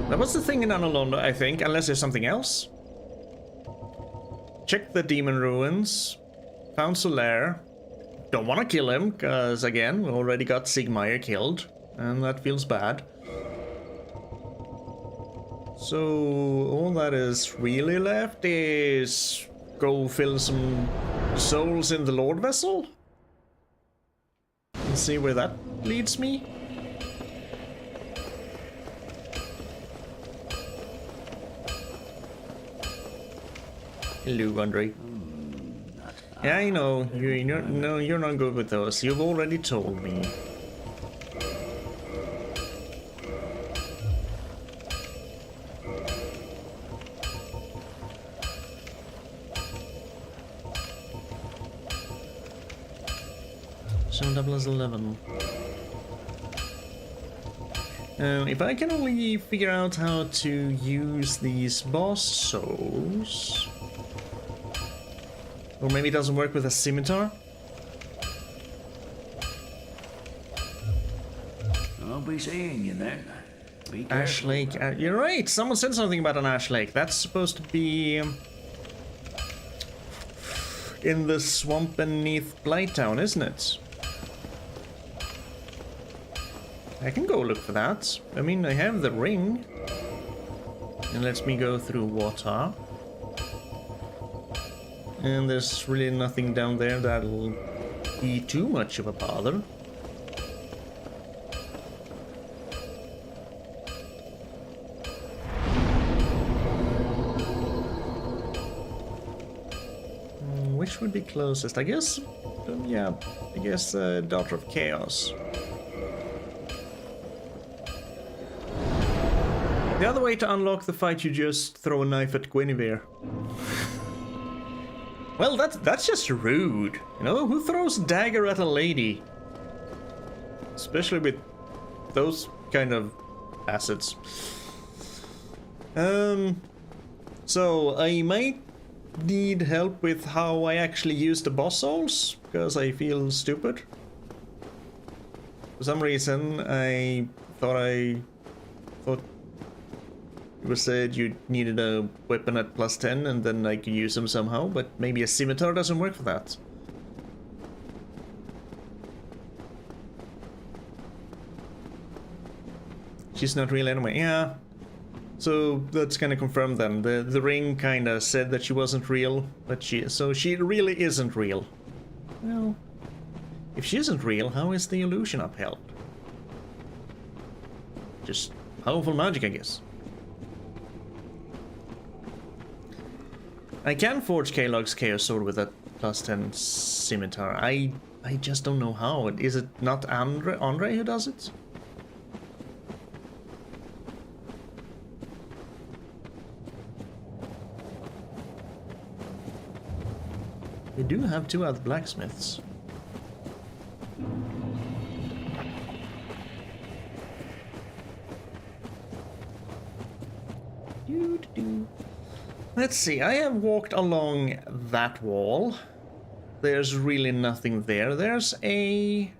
the thing in Anor Londo, I think, unless there's something else. Checked the demon ruins, found Solaire. Don't want to kill him, because again, we already got Sigmire killed, and that feels bad. So all that is really left is go fill some souls in the Lord Vessel and see where that leads me. Hello, Andre. Yeah, I know. You're not good with those. You've already told me. So double as 11. If I can only figure out how to use these boss souls. Or maybe it doesn't work with a scimitar? I'll be seeing you then. Be careful. Ash Lake. You're right. Someone said something about an Ash Lake. That's supposed to be in the swamp beneath Blighttown, isn't it? I can go look for that. I mean, I have the ring. It lets me go through water. And there's really nothing down there that'll be too much of a bother. Which would be closest? I guess, yeah, I guess Daughter of Chaos. The other way to unlock the fight, you just throw a knife at Guinevere. Well, that's just rude. You know, who throws a dagger at a lady? Especially with those kind of assets. So I might need help with how I actually use the boss souls, because I feel stupid. For some reason, I thought It was said you needed a weapon at +10 and then I could use them somehow, but maybe a scimitar doesn't work for that. She's not real anyway. Yeah. So that's kind of confirmed then. The ring kind of said that she wasn't real, but she really isn't real. Well, if she isn't real, how is the illusion upheld? Just powerful magic, I guess. I can forge Kalog's Chaos Sword with that +10 scimitar. I just don't know how. Is it not Andre who does it? We do have 2 other blacksmiths. Let's see, I have walked along that wall. There's really nothing there. There's a...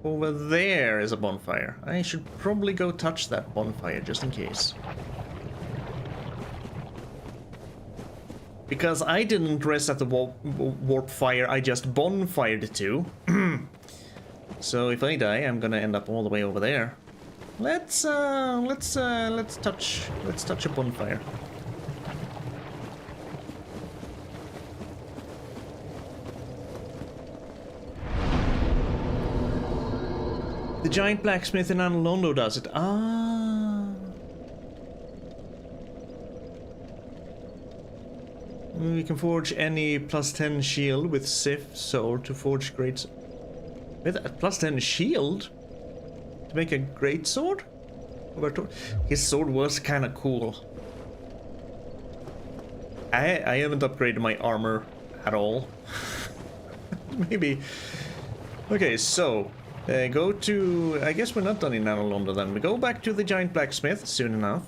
Over there is a bonfire. I should probably go touch that bonfire just in case. Because I didn't rest at the warp fire, I just bonfired it to. So if I die, I'm gonna end up all the way over there. Let's touch a bonfire. The giant blacksmith in Anor Londo does it. Ah. We can forge any +10 shield with Sif sword to forge great. With a +10 shield to make a great sword. His sword was kind of cool. I haven't upgraded my armor at all. Maybe. Okay, so go to. I guess we're not done in Anor Londo then. We go back to the giant blacksmith soon enough.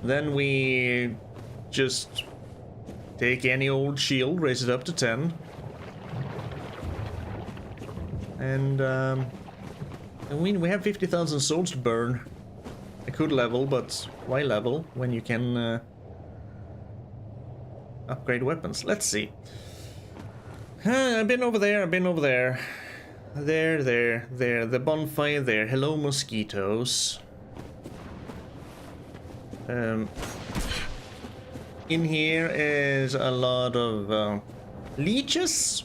Then we just take any old shield, raise it up to 10. And we have 50,000 souls to burn. I could level, but why level when you can upgrade weapons? Let's see. I've been over there, There, the bonfire there. Hello, mosquitoes. In here is a lot of leeches.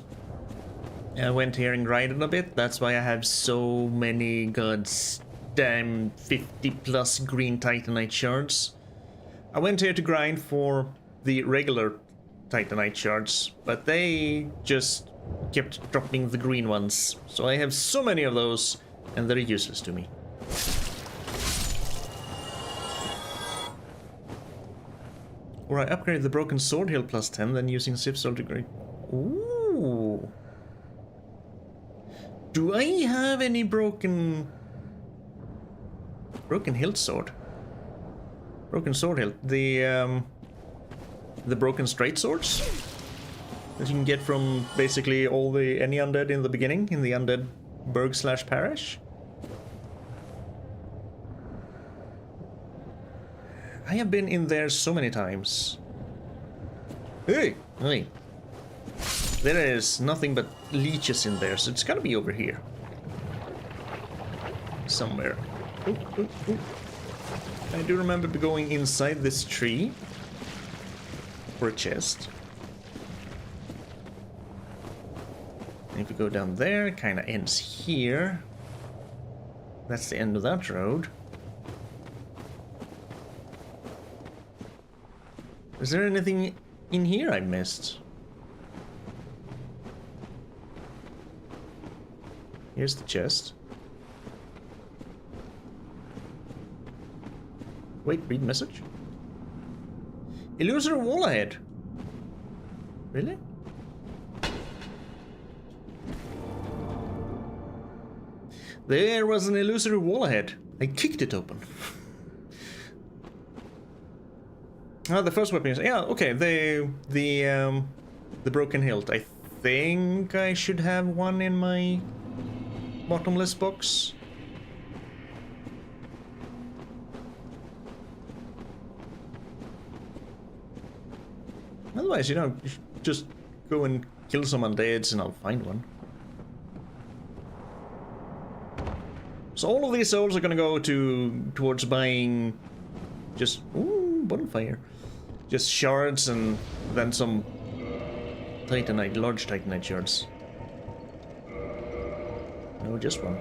I went here and grinded a bit. That's why I have so many goddamn 50+ green Titanite shards. I went here to grind for the regular Titanite shards, but they just kept dropping the green ones. So I have so many of those, and they're useless to me. Or I upgraded the broken sword hilt +10, then using Sif sword to grade. Ooh. Do I have any broken hilt sword? Broken sword hilt. The broken straight swords that you can get from basically any undead in the beginning in the undead burg/parish. I have been in there so many times. Hey! There is nothing but leeches in there, so it's gotta be over here. Somewhere. Ooh. I do remember going inside this tree for a chest. And if we go down there, it kinda ends here. That's the end of that road. Is there anything in here I missed? Here's the chest. Wait, read message? Illusory wall ahead. Really? There was an illusory wall ahead. I kicked it open. The first weapon is okay. The broken hilt. I think I should have one in my bottomless box. Otherwise, you know, you should just go and kill some undeads and I'll find one. So all of these souls are gonna go towards buying just bonfire. Just shards and then some Titanite, large Titanite shards. No, just one.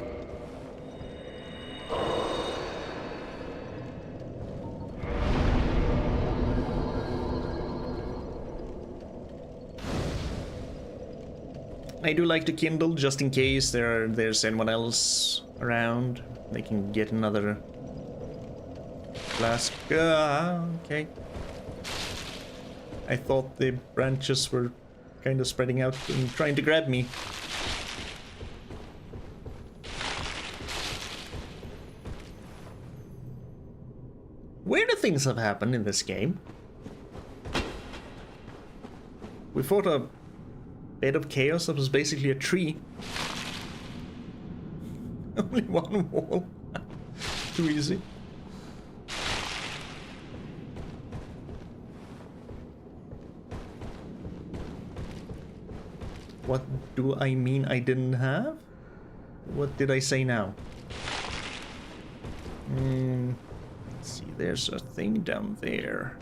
I do like to kindle just in case there's anyone else around. They can get another flask. Okay. I thought the branches were kind of spreading out and trying to grab me. Weirder things have happened in this game. We fought a bed of chaos that was basically a tree. Only one wall. Too easy. What do I mean I didn't have? What did I say now? Let's see, there's a thing down there.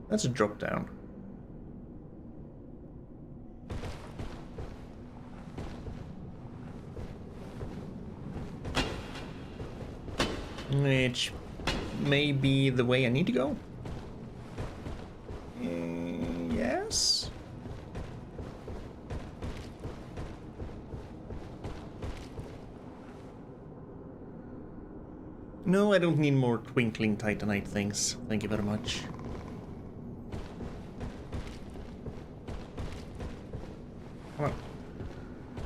That's a drop down. Which may be the way I need to go. Yes. No, I don't need more twinkling Titanite things. Thank you very much. Come on.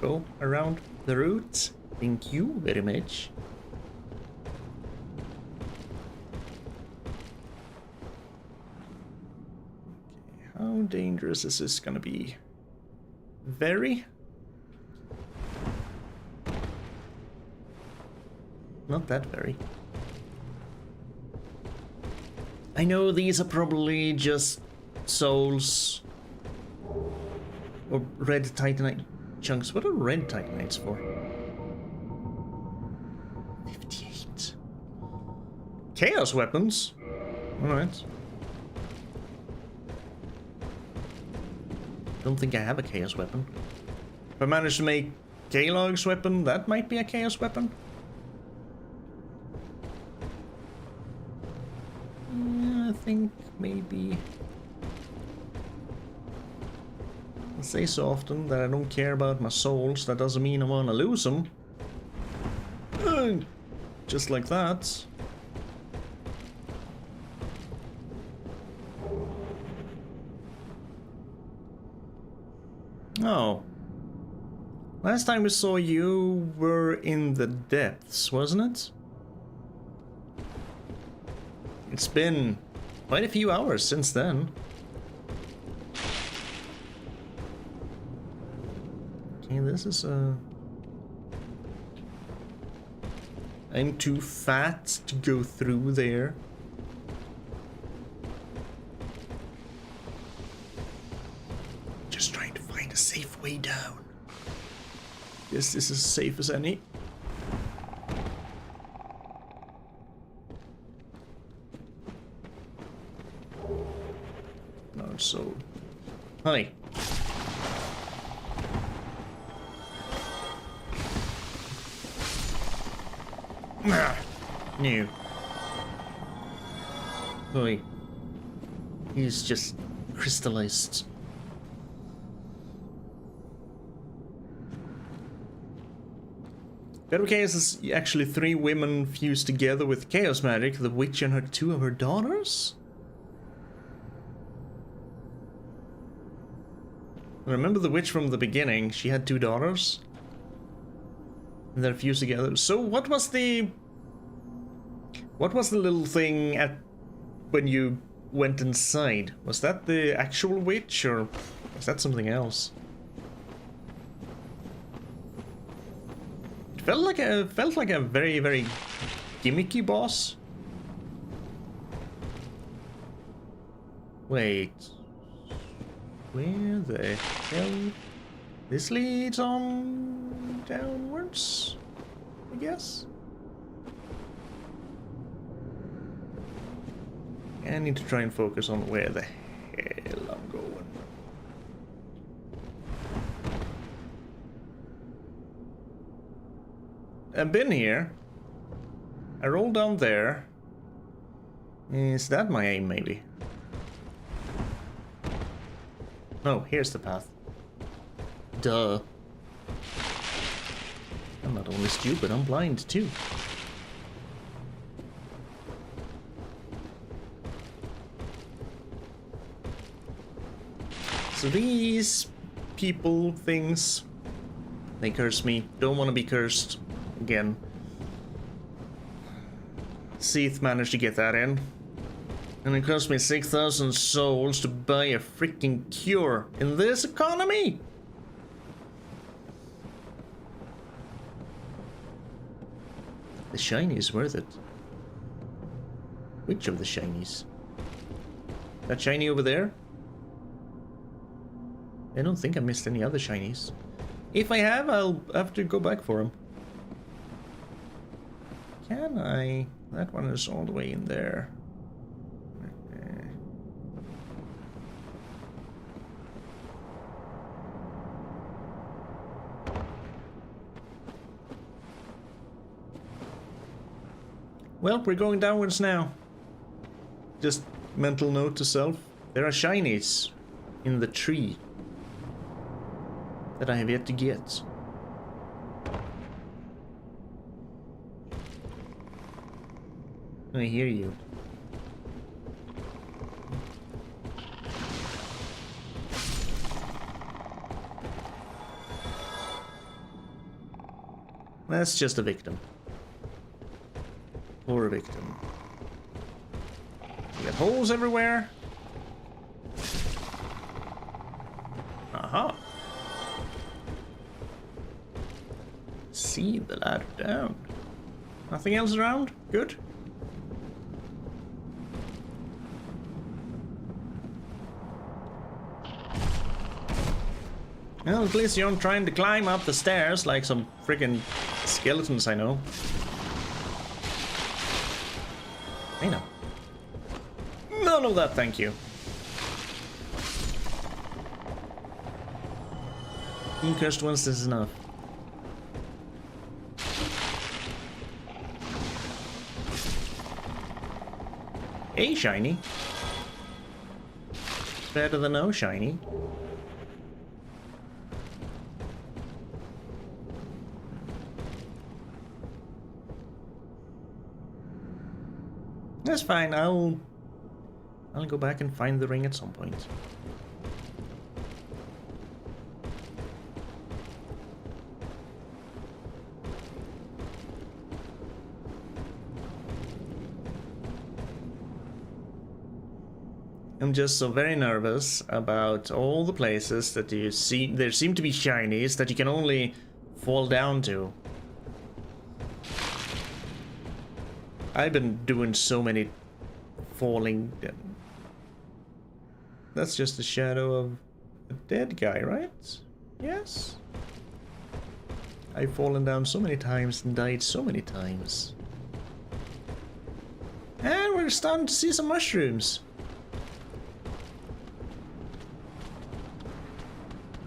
Go around the roots. Thank you very much. Okay, how dangerous is this gonna be? Very? Not that very. I know these are probably just souls or red Titanite chunks. What are red Titanites for? 58. Chaos weapons? Alright. Don't think I have a chaos weapon. If I manage to make Kalog's weapon, that might be a chaos weapon. I think maybe. I say so often that I don't care about my souls. That doesn't mean I want to lose them. Just like that. Oh. Last time we saw you were in the depths, wasn't it? It's been quite a few hours since then. Okay, this is I'm too fat to go through there. Just trying to find a safe way down. Yes, this is as safe as any. Not so. Hi. No. Oi. He's just crystallized. Better Chaos is actually 3 women fused together with chaos magic, the witch and her 2 of her daughters? Remember the witch from the beginning, she had 2 daughters? And they're fused together. So what was the little thing at when you went inside? Was that the actual witch or was that something else? It Felt like a very, very gimmicky boss. Wait. Where the hell? This leads on downwards, I guess? I need to try and focus on where the hell I'm going. I've been here. I rolled down there. Is that my aim, maybe? No, here's the path. Duh. I'm not only stupid, I'm blind too. So these people, things, they curse me. Don't want to be cursed again. Seath managed to get that in. And it cost me 6,000 souls to buy a freaking cure in this economy. The shiny is worth it. Which of the shinies? That shiny over there? I don't think I missed any other shinies. If I have, I'll have to go back for them. Can I? That one is all the way in there. Well, we're going downwards now. Just mental note to self. There are shinies in the tree that I have yet to get. I hear you. That's just a victim. Poor victim. We got holes everywhere. Aha. See the ladder down. Nothing else around? Good. Well, at least you aren't trying to climb up the stairs like some friggin' skeletons I know. Hey now. None of that, thank you. Being cursed once is enough. A shiny. It's better than no shiny. That's fine, I'll go back and find the ring at some point. I'm just so very nervous about all the places that you see. There seem to be shinies that you can only fall down to. I've been doing so many falling. That's just a shadow of a dead guy, right? Yes. I've fallen down so many times and died so many times. And we're starting to see some mushrooms.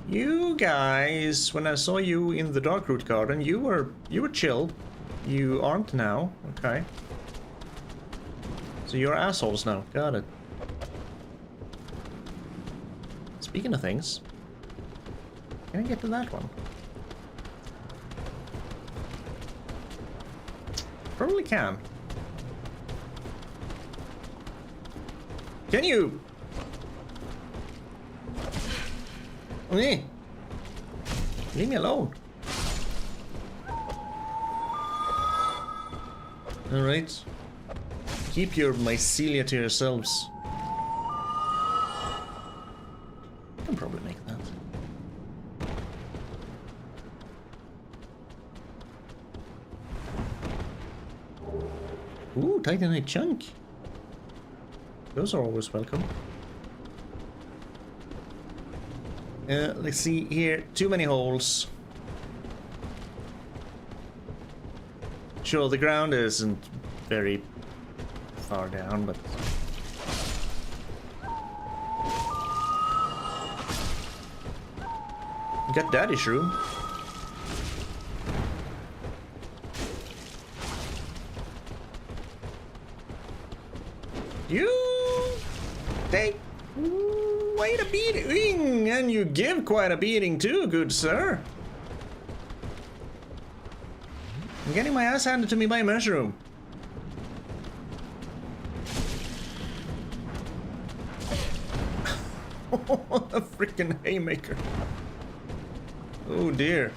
You guys, when I saw you in the Darkroot Garden, you were chill. You aren't now. Okay. So you're assholes now. Got it. Speaking of things, can I get to that one? Probably can. Can you? Leave me alone. Alright. Keep your mycelia to yourselves. I can probably make that. Ooh, Titanite chunk. Those are always welcome. Let's see here. Too many holes. Sure, the ground isn't very far down, but... Got Daddy Shroom. You take quite a beating, and you give quite a beating too, good sir. I'm getting my ass handed to me by a mushroom. A freaking haymaker. Oh dear.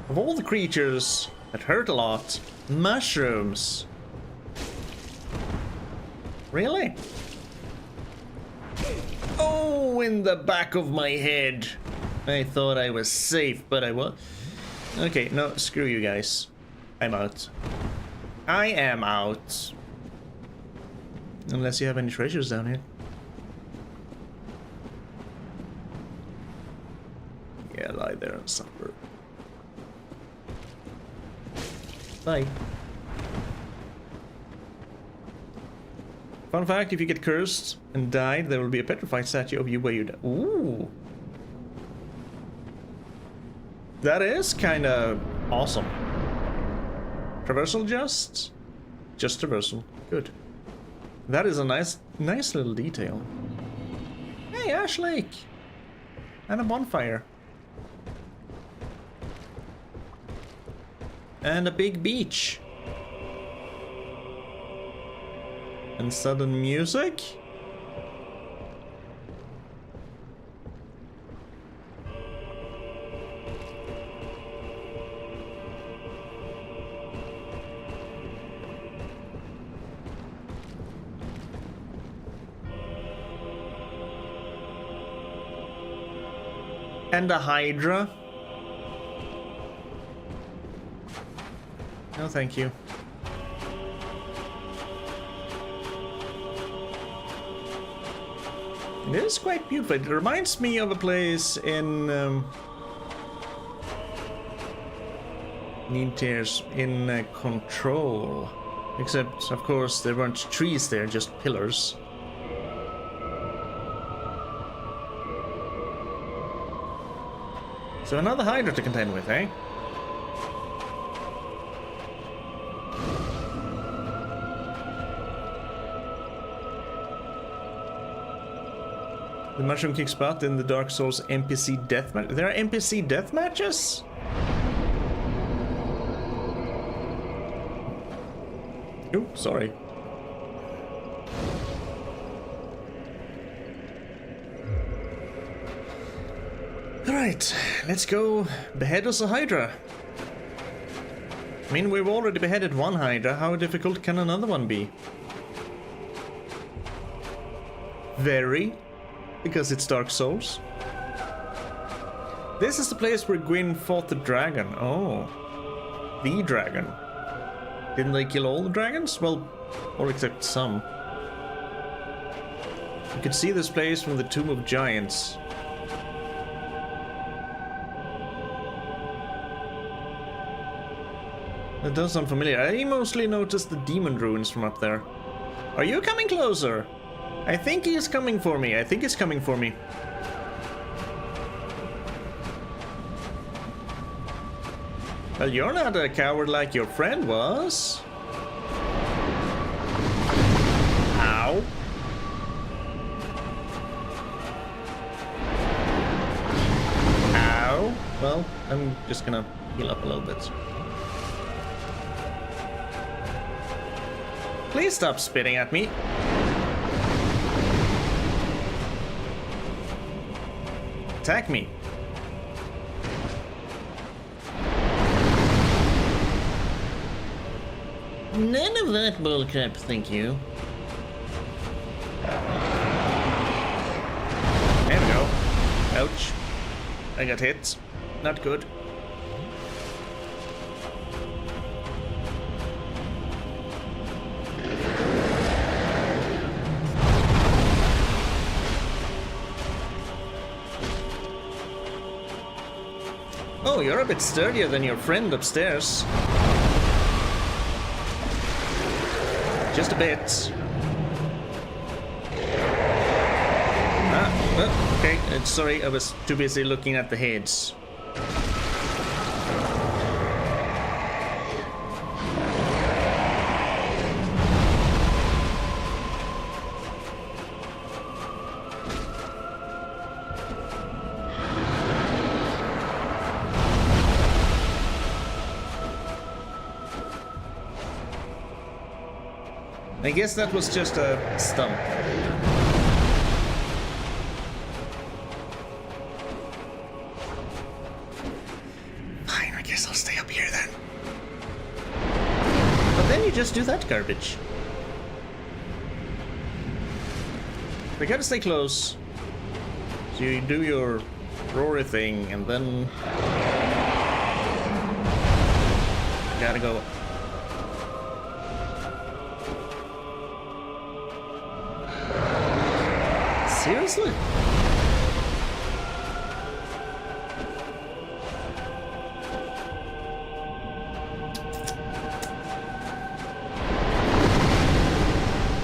Of all the creatures that hurt a lot, mushrooms. Really? Oh, in the back of my head. I thought I was safe, but I was. Okay, no, screw you guys. I'm out. I am out. Unless you have any treasures down here. Yeah, lie there and suffer. Bye. Fun fact, if you get cursed and died, there will be a petrified statue of you where you die. Ooh. That is kind of awesome. Traversal just? Just traversal. Good. That is a nice little detail. Hey, Ash Lake! And a bonfire. And a big beach. And sudden music? And a Hydra? No, thank you. It is quite beautiful. It reminds me of a place in Tears in Control. Except, of course, there weren't trees there, just pillars. So another Hydra to contend with, eh? The mushroom kicks butt in the Dark Souls NPC deathmatch. There are NPC deathmatches? Oh, sorry. Alright, let's go behead us a Hydra. I mean, we've already beheaded one Hydra. How difficult can another one be? Very. Because it's Dark Souls. This is the place where Gwyn fought the dragon. Oh. The dragon. Didn't they kill all the dragons? Well, or except some. You could see this place from the Tomb of Giants. That does sound familiar. I mostly noticed the demon ruins from up there. Are you coming closer? I think he's coming for me. I think he's coming for me. Well, you're not a coward like your friend was. Ow. Ow. Well, I'm just gonna heal up a little bit. Please stop spitting at me. Attack me. None of that bullcrap, thank you. There we go. Ouch. I got hit. Not good. Oh, you're a bit sturdier than your friend upstairs. Just a bit. Okay, sorry, I was too busy looking at the heads. I guess that was just a stump. Fine, I guess I'll stay up here then. But then you just do that garbage. We gotta stay close. So you do your Rory thing and then... gotta go. Seriously?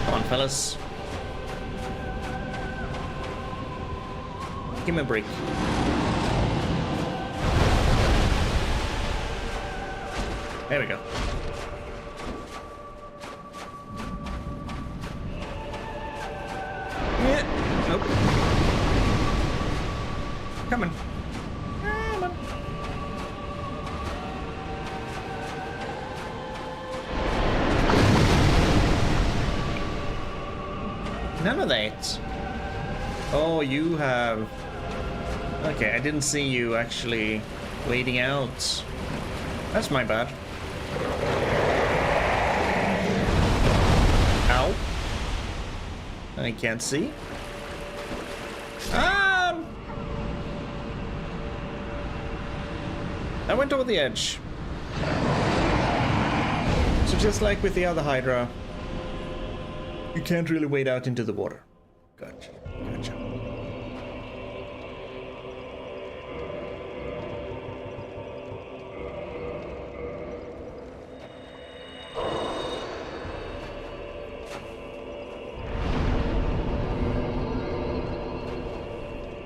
Come on, fellas. Give me a break. There we go. Nope. Come on. Come on. None of that. Oh, you have... Okay, I didn't see you actually waiting out. That's my bad. Ow. I can't see. I went over the edge. So just like with the other Hydra, you can't really wade out into the water. Gotcha. Gotcha.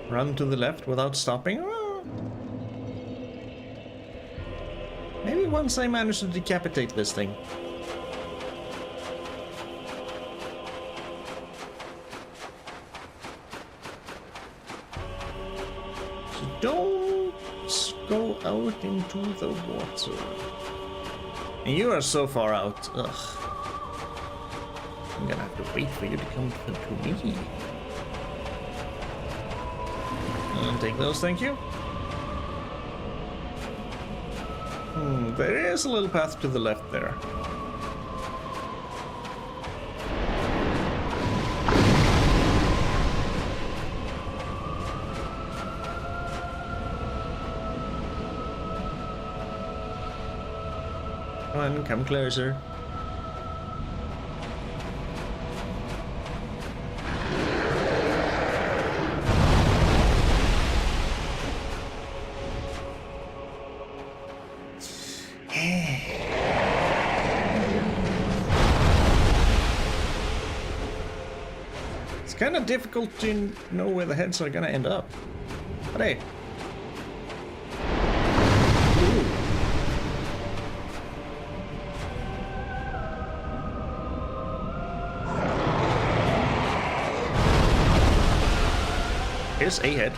Run to the left without stopping? Maybe once I manage to decapitate this thing. So don't go out into the water. And you are so far out. Ugh. I'm gonna have to wait for you to come to me. Take those, thank you. There is a little path to the left there. Come on, come closer. It's kind of difficult to know where the heads are gonna end up. But hey. Ooh. Here's a head.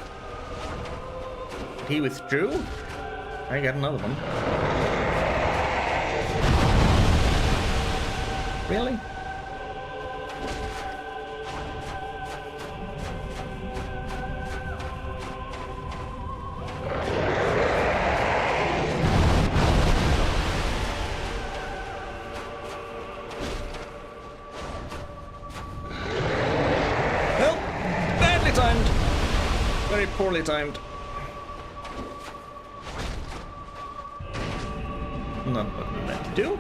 He withdrew. I got another one. Really? very poorly timed. Not what we meant to do.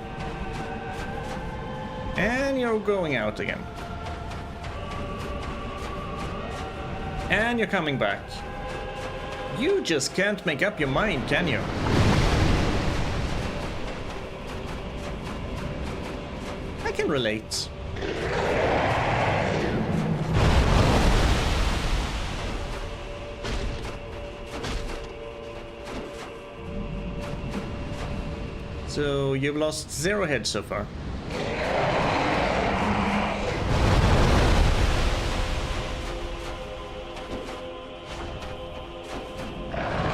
And you're going out again. And you're coming back. You just can't make up your mind, can you? I can relate. So you've lost 0 heads so far.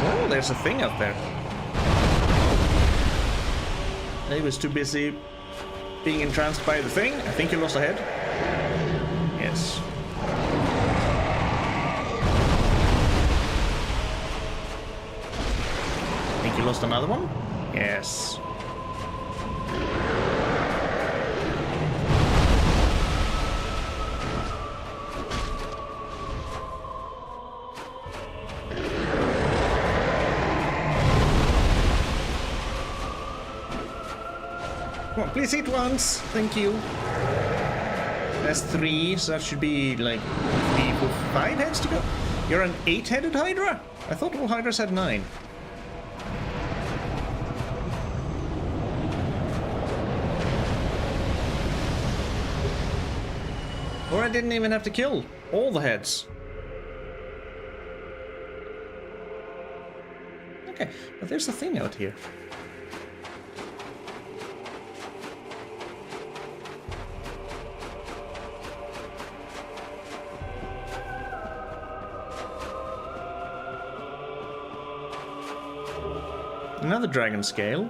Oh, there's a thing up there. I was too busy being entranced by the thing. I think you lost a head. Yes. I think you lost another one. Yes. Come on, please hit once. Thank you. That's 3, so that should be like 3, 4, 5 heads to go. You're an 8-headed Hydra? I thought all Hydras had 9. Or I didn't even have to kill all the heads. Okay, but there's a thing out here. Another dragon scale.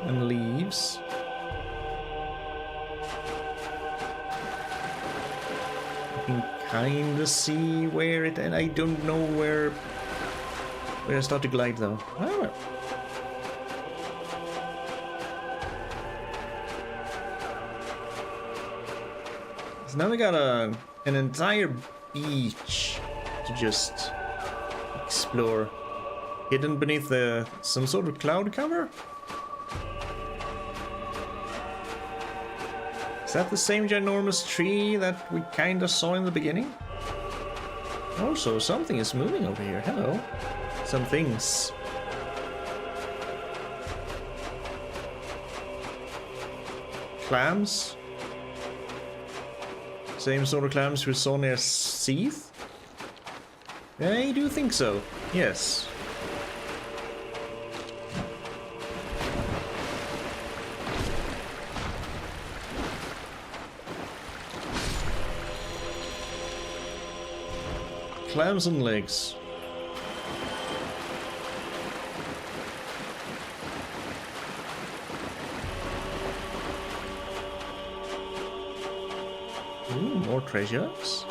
And leaves. I can kinda see where it, and I don't know where I start to glide though. Oh well. So now we got an entire beach to just explore, hidden beneath some sort of cloud cover. Is that the same ginormous tree that we kinda saw in the beginning? Also, something is moving over here. Hello. Some things. Clams. Same sort of clams we saw near Seath? I do think so, yes. Clams and legs. Ooh, more treasures.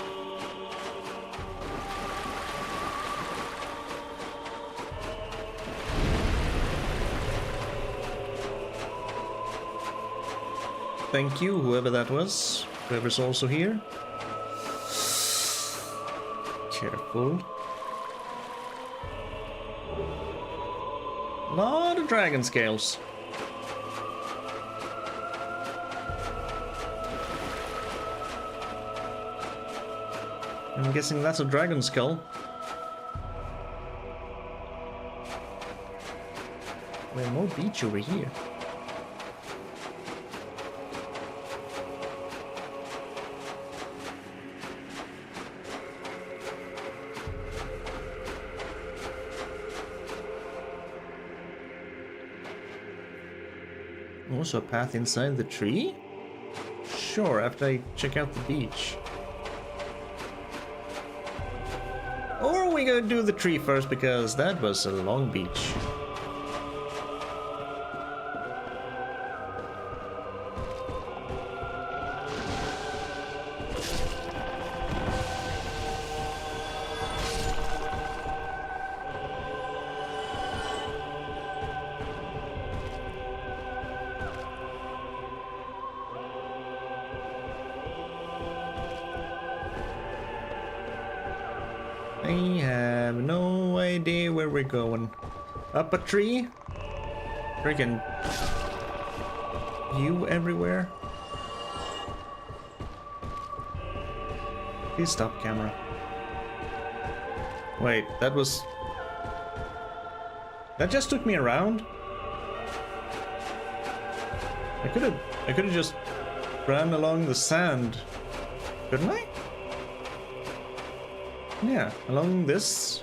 Thank you, whoever that was. Whoever's also here. Careful. A lot of dragon scales. I'm guessing that's a dragon skull. We have more beach over here. Also a path inside the tree? Sure, after I check out the beach. Or we gotta do the tree first because that was a long beach. I have no idea where we're going. Up a tree? Freaking you everywhere. Please stop, camera. Wait, that was... That just took me around? I could have just ran along the sand, couldn't I? Yeah, along this.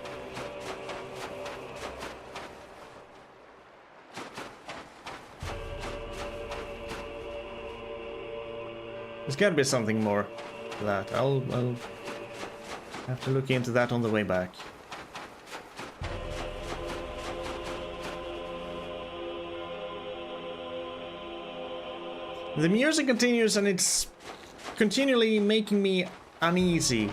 There's gotta be something more to that. I'll have to look into that on the way back. The music continues and it's continually making me uneasy.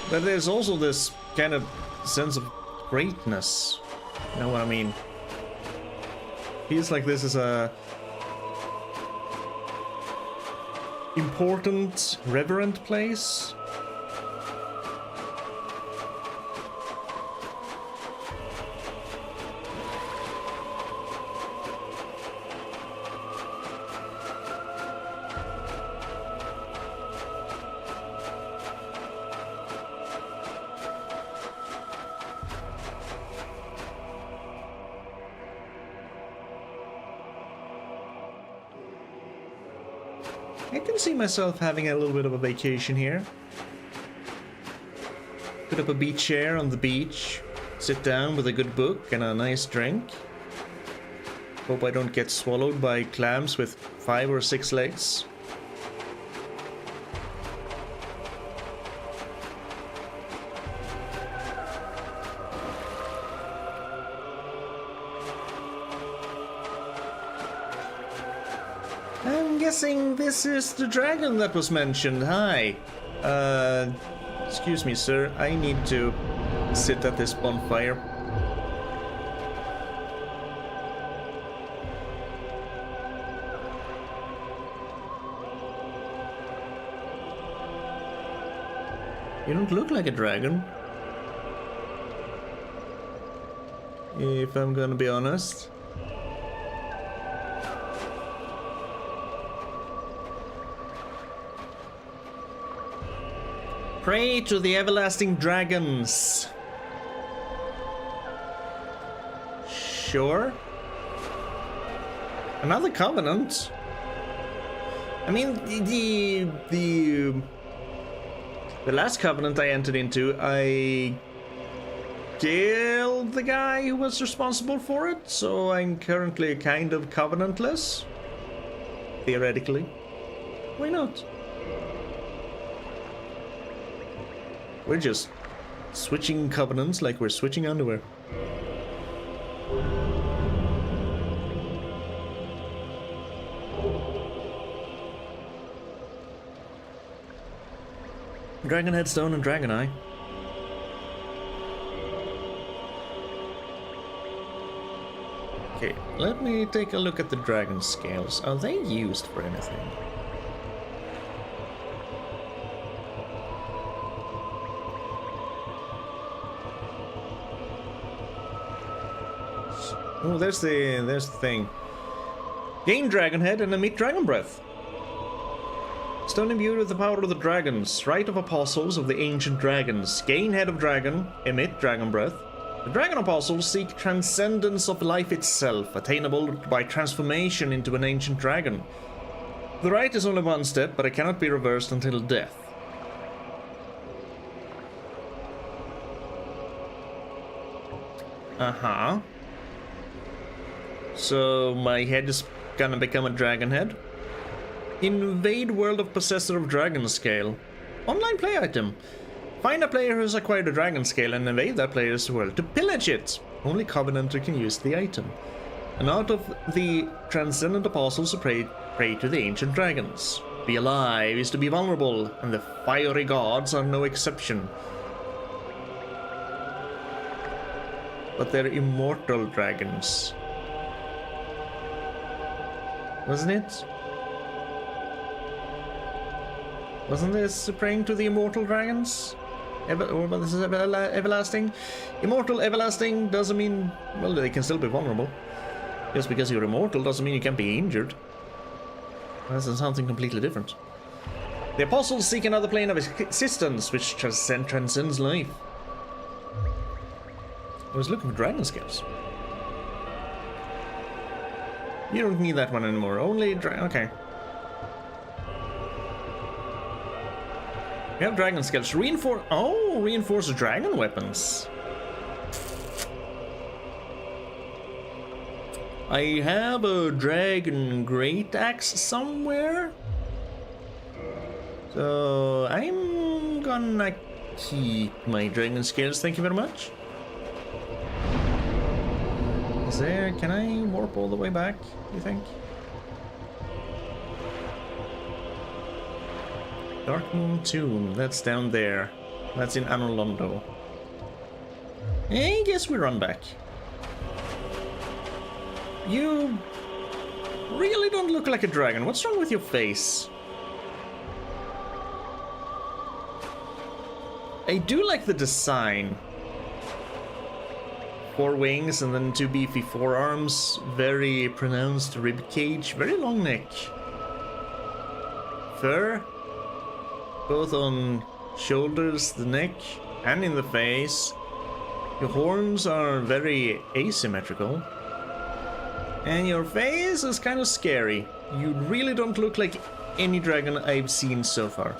But there's also this kind of sense of greatness. You know what I mean? Feels like this is a important, reverent place. I can see myself having a little bit of a vacation here. Put up a beach chair on the beach, sit down with a good book and a nice drink. Hope I don't get swallowed by clams with 5 or 6 legs. I'm guessing this is the dragon that was mentioned. Hi. Excuse me, sir. I need to sit at this bonfire. You don't look like a dragon. If I'm gonna be honest. Pray to the everlasting dragons. Sure. Another covenant. I mean, the last covenant I entered into, I killed the guy who was responsible for it, so I'm currently kind of covenantless. Theoretically. Why not? We're just switching covenants like we're switching underwear. Dragon Headstone and Dragon Eye. Okay, let me take a look at the dragon scales. Are they used for anything? Oh, there's the thing. Gain Dragon Head and emit Dragon Breath. Stone imbued with the power of the dragons, Rite of Apostles of the Ancient Dragons. Gain Head of Dragon, emit Dragon Breath. The Dragon Apostles seek transcendence of life itself, attainable by transformation into an ancient dragon. The rite is only one step, but it cannot be reversed until death. Uh-huh. So my head is gonna become a dragon head. Invade world of possessor of dragon scale. Online play item. Find a player who has acquired a dragon scale and invade that player's world to pillage it. Only Covenanter can use the item. And out of the transcendent apostles who pray to the ancient dragons. Be alive is to be vulnerable, and the fiery gods are no exception. But they're immortal dragons. Wasn't it? Wasn't this praying to the immortal dragons? Or this is everlasting? Immortal, everlasting doesn't mean, well, they can still be vulnerable. Just because you're immortal doesn't mean you can't be injured. That's something completely different. The apostles seek another plane of existence which transcends life. I was looking for dragon scales. You don't need that one anymore. Only okay. We have dragon scales. Reinforce dragon weapons. I have a dragon great axe somewhere. So I'm gonna keep my dragon scales. Thank you very much. Is there? Can I warp all the way back? You think? Dark Moon Tomb, that's down there. That's in Anor Londo. I guess we run back. You really don't look like a dragon. What's wrong with your face? I do like the design. 4 wings and then 2 beefy forearms. Very pronounced rib cage. Very long neck. Fur. Both on shoulders, the neck, and in the face. Your horns are very asymmetrical. And your face is kind of scary. You really don't look like any dragon I've seen so far.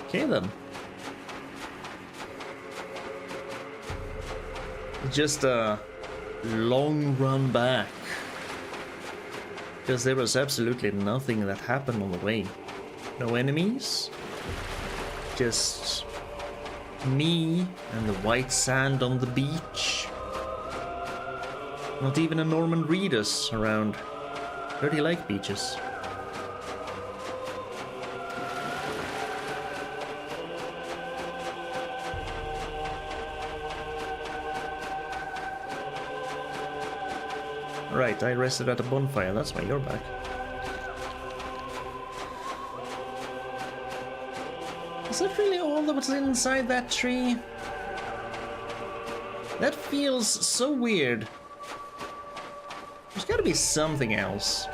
Okay then. Just a long run back. Because there was absolutely nothing that happened on the way. No enemies. Just me and the white sand on the beach. Not even a Norman Reedus around. Pretty like beaches. Right, I rested at a bonfire, that's why you're back. Is that really all that was inside that tree? That feels so weird. There's gotta be something else.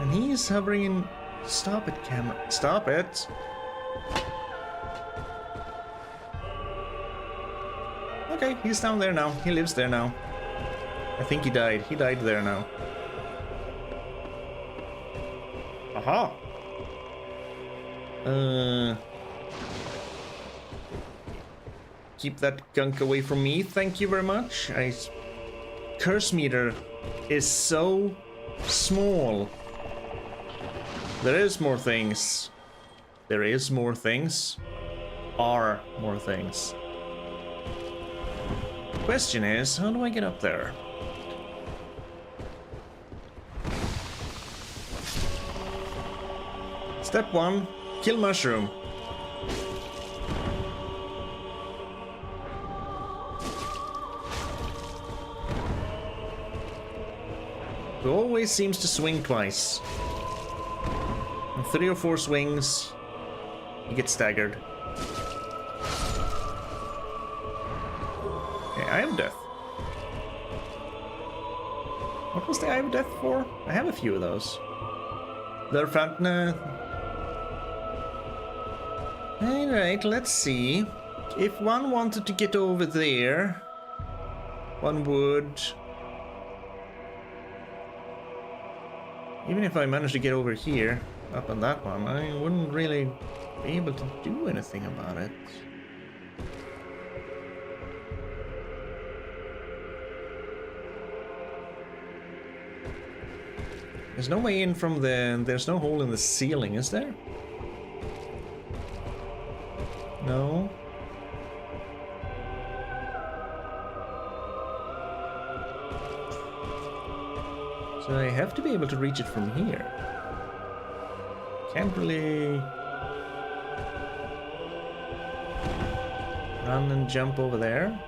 And he's hovering in... Stop it, camera. Stop it! Okay, he's down there now. He lives there now. I think he died. He died there now. Aha! Keep that gunk away from me. Thank you very much. Curse meter is so small. There is more things. There is more things. Are more things. Question is, how do I get up there? Step 1, kill mushroom. It always seems to swing twice. And 3 or 4 swings, you get staggered. Eye of Death. What was the Eye of Death for? I have a few of those. Alright, let's see. If one wanted to get over there, one would... Even if I managed to get over here, up on that one, I wouldn't really be able to do anything about it. There's no way in from the... There's no hole in the ceiling, is there? No. So I have to be able to reach it from here. Can't really run and jump over there.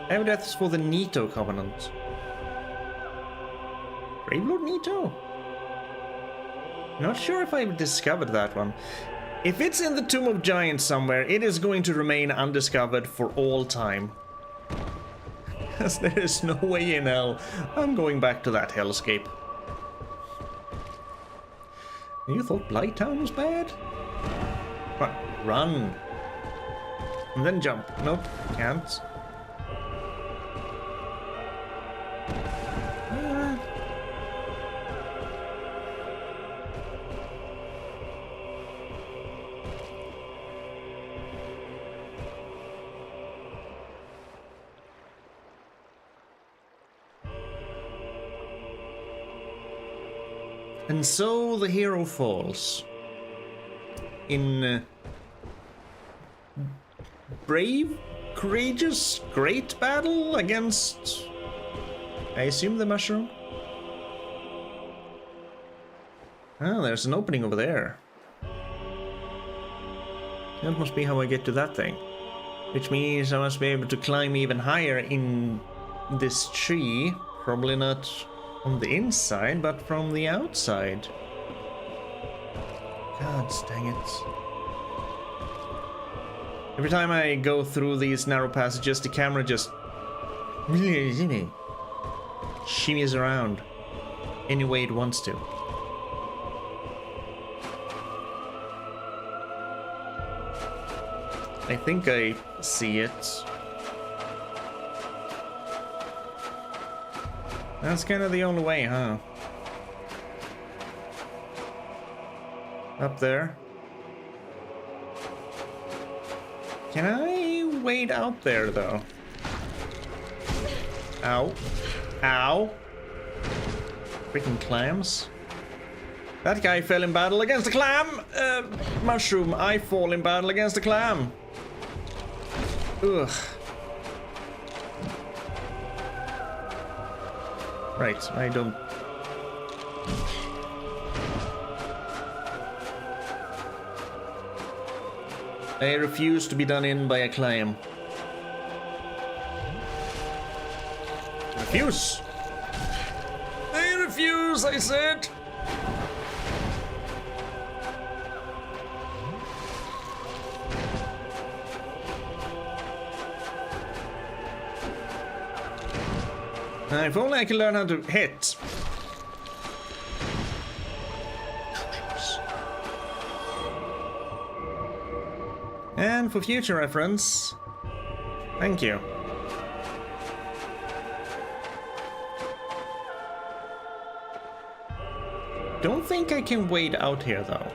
Every death is for the Nito Covenant. Gravelord Nito? Not sure if I've discovered that one. If it's in the Tomb of Giants somewhere, it is going to remain undiscovered for all time. As there is no way in hell I'm going back to that hellscape. You thought Blighttown was bad? Come on, run. And then jump. Nope, can't. And so the hero falls in brave, courageous, great battle against, I assume, the mushroom. Oh, there's an opening over there. That must be how I get to that thing. Which means I must be able to climb even higher in this tree. Probably not on the inside, but from the outside. God dang it. Every time I go through these narrow passages, the camera just shimmies around any way it wants to. I think I see it. That's kind of the only way, huh? Up there. Can I wade out there, though? Ow. Ow. Freaking clams. That guy fell in battle against a clam! Mushroom, I fall in battle against a clam. Ugh. Right, I don't... I refuse to be done in by a clam. Refuse! I refuse, I said! If only I can learn how to hit. And for future reference, thank you. Don't think I can wade out here, though.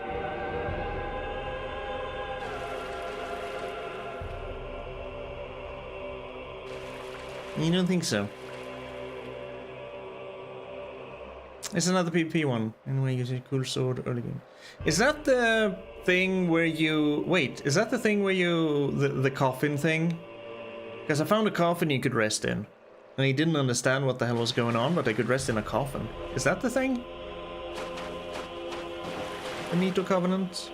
You don't think so? It's another PvP one. Anyway, you see cool sword early game. Is that the thing where you... Wait, is that the thing where you... The coffin thing? Because I found a coffin you could rest in. And I didn't understand what the hell was going on, but I could rest in a coffin. Is that the thing? The Nito Covenant?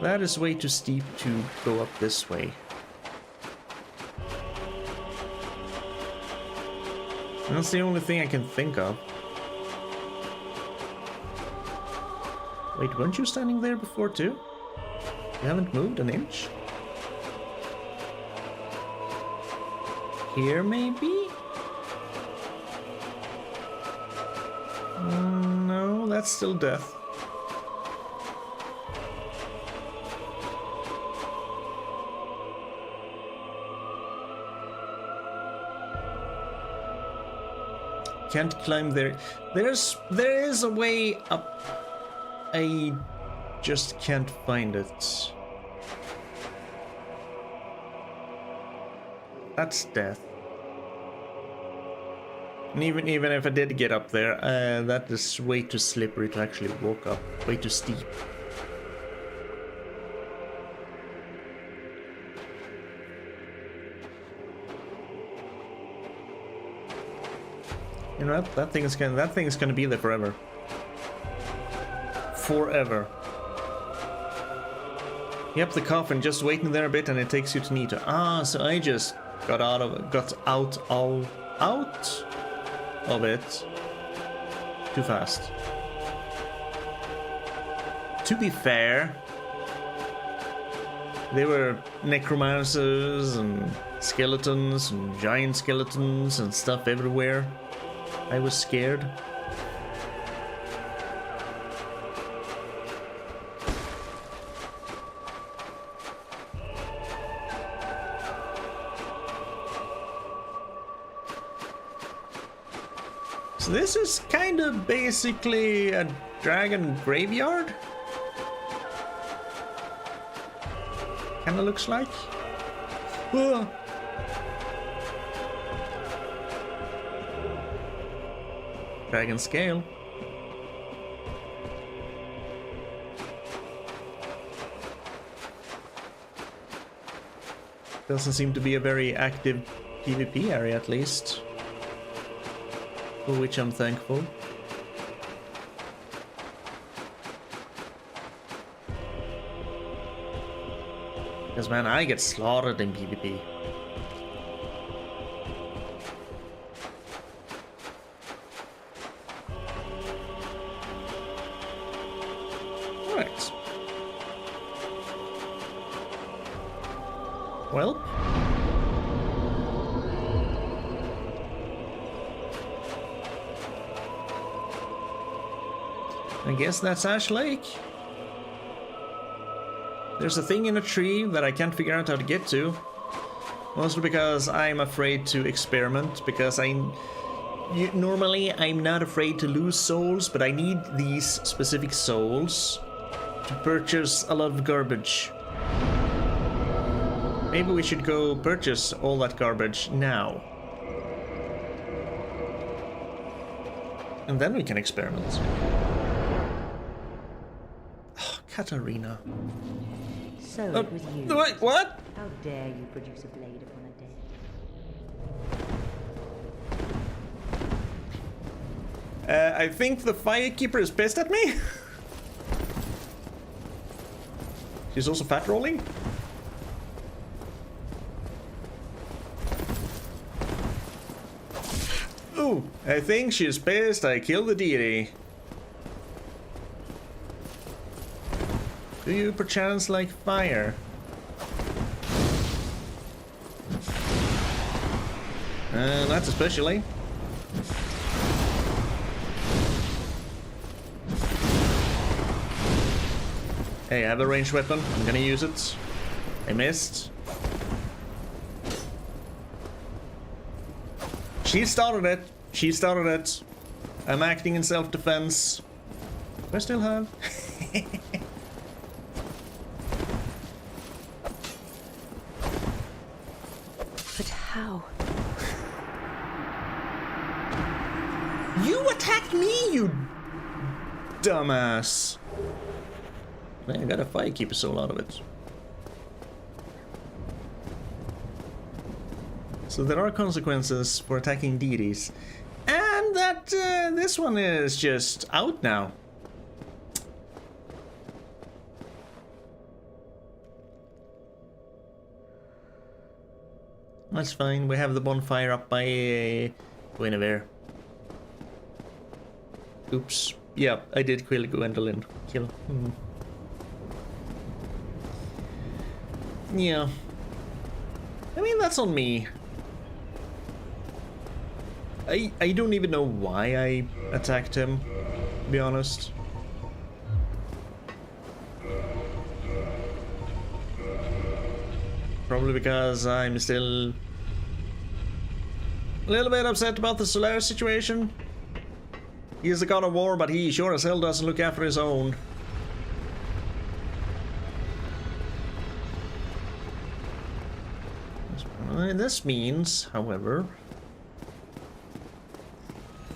That is way too steep to go up this way. That's the only thing I can think of. Wait, weren't you standing there before too? You haven't moved an inch? Here, maybe? No, that's still death. Can't climb there. There is a way up. I just can't find it. That's death. And even if I did get up there, that is way too slippery to actually walk up. Way too steep. You know what? That thing's gonna be there forever. Forever. Yep, the coffin, just waiting there a bit and it takes you to Nito. Ah, so I just got out of it too fast. To be fair, there were necromancers and skeletons and giant skeletons and stuff everywhere. I was scared. So this is kind of basically a dragon graveyard. Kinda looks like. Whoa. Dragon scale. Doesn't seem to be a very active PvP area, at least. For which I'm thankful. Because man, I get slaughtered in PvP. Alright. Well. I guess that's Ash Lake. There's a thing in a tree that I can't figure out how to get to. Mostly because I'm afraid to experiment, because normally I'm not afraid to lose souls, but I need these specific souls to purchase a lot of garbage. Maybe we should go purchase all that garbage now. And then we can experiment. Katarina. So it was you. Wait, what? How dare you produce a blade upon a dead? I think the firekeeper is pissed at me. She's also fat rolling. Ooh, I think she's pissed I killed the deity. Do you perchance like fire? That's especially. Hey, I have a ranged weapon. I'm gonna use it. I missed. She started it. She started it. I'm acting in self-defense. Do I still have? But how? You attacked me, you dumbass. Man, I got a firekeeper soul out of it. So there are consequences for attacking deities. And that this one is just out now. That's fine, we have the bonfire up by Guinevere. Oops. Yeah, I did kill Gwendolyn. Kill. Yeah. I mean, that's on me. I don't even know why I attacked him, to be honest. Probably because I'm still a little bit upset about the Solaris situation. He's the god of war, but he sure as hell doesn't look after his own. This means, however...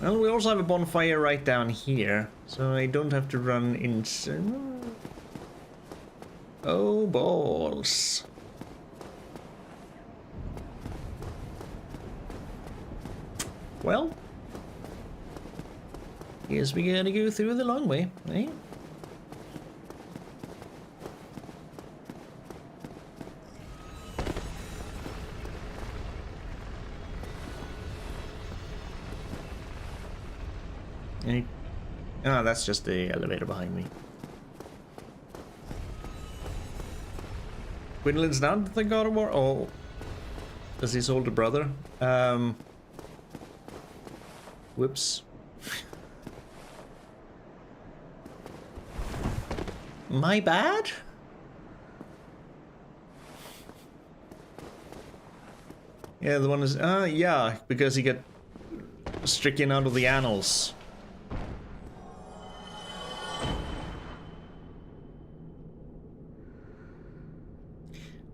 Well, we also have a bonfire right down here, so I don't have to run into... Oh, balls. Well... Guess we gotta go through the long way, eh? Ah, that's just the elevator behind me. Gwendolyn's not the God of War? Oh. As his older brother? Whoops. My bad? Yeah, the one is... yeah, because he got stricken out of the annals.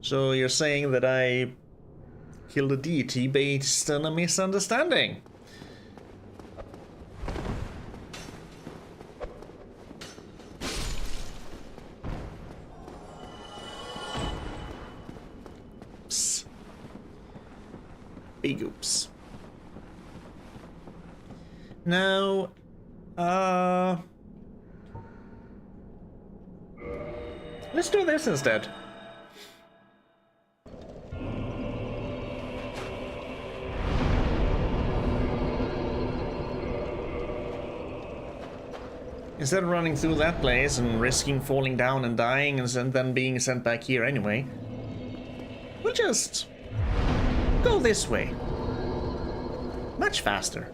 So you're saying that I killed a deity based on a misunderstanding? Oops. Big oops. Now, let's do this instead. Instead of running through that place and risking falling down and dying and then being sent back here anyway, we'll just go this way. Much faster.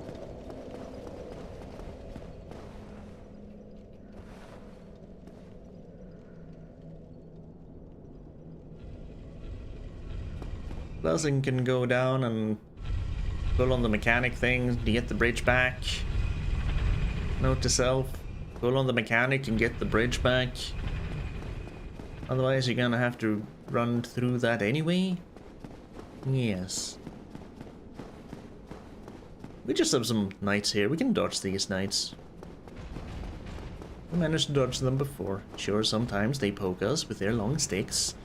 Plus I can go down and pull on the mechanic thing to get the bridge back. Note to self. Pull on the mechanic and get the bridge back. Otherwise, you're gonna have to run through that anyway. Yes. We just have some knights here. We can dodge these knights. We managed to dodge them before. Sure, sometimes they poke us with their long sticks,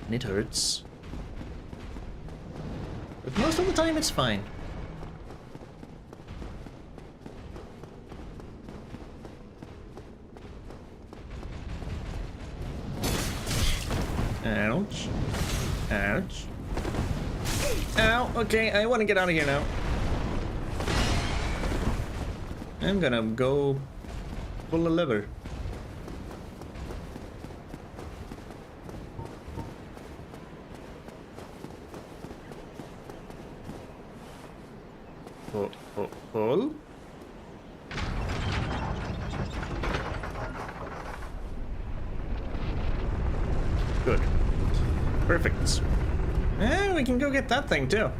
and it hurts. But most of the time, it's fine. Ouch. Ouch. Ow, okay, I want to get out of here now. I'm gonna go pull a lever. Pull. Good. Perfect. And we can go get that thing too.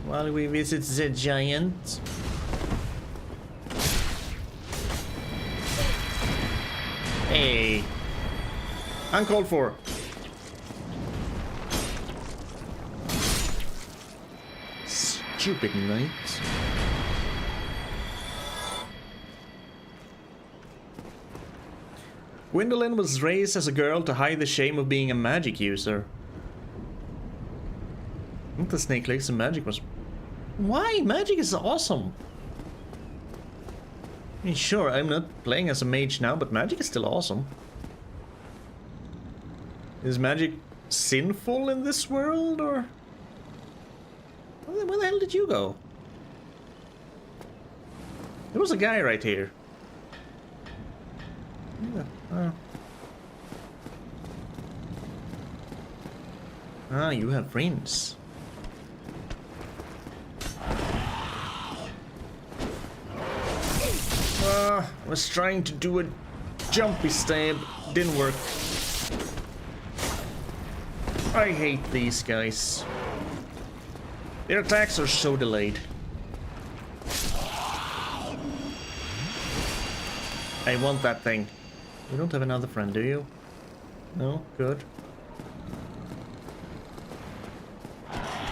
While we visit the giant. Hey. Uncalled for. Stupid knight. Gwendolyn was raised as a girl to hide the shame of being a magic user. I think the snake legs and magic was... Why? Magic is awesome. I mean, sure, I'm not playing as a mage now, but magic is still awesome. Is magic sinful in this world, or... Where the hell did you go? There was a guy right here. Yeah. Ah, you have friends. I was trying to do a jumpy stab, didn't work. I hate these guys. Their attacks are so delayed. I want that thing. You don't have another friend, do you? No? Good.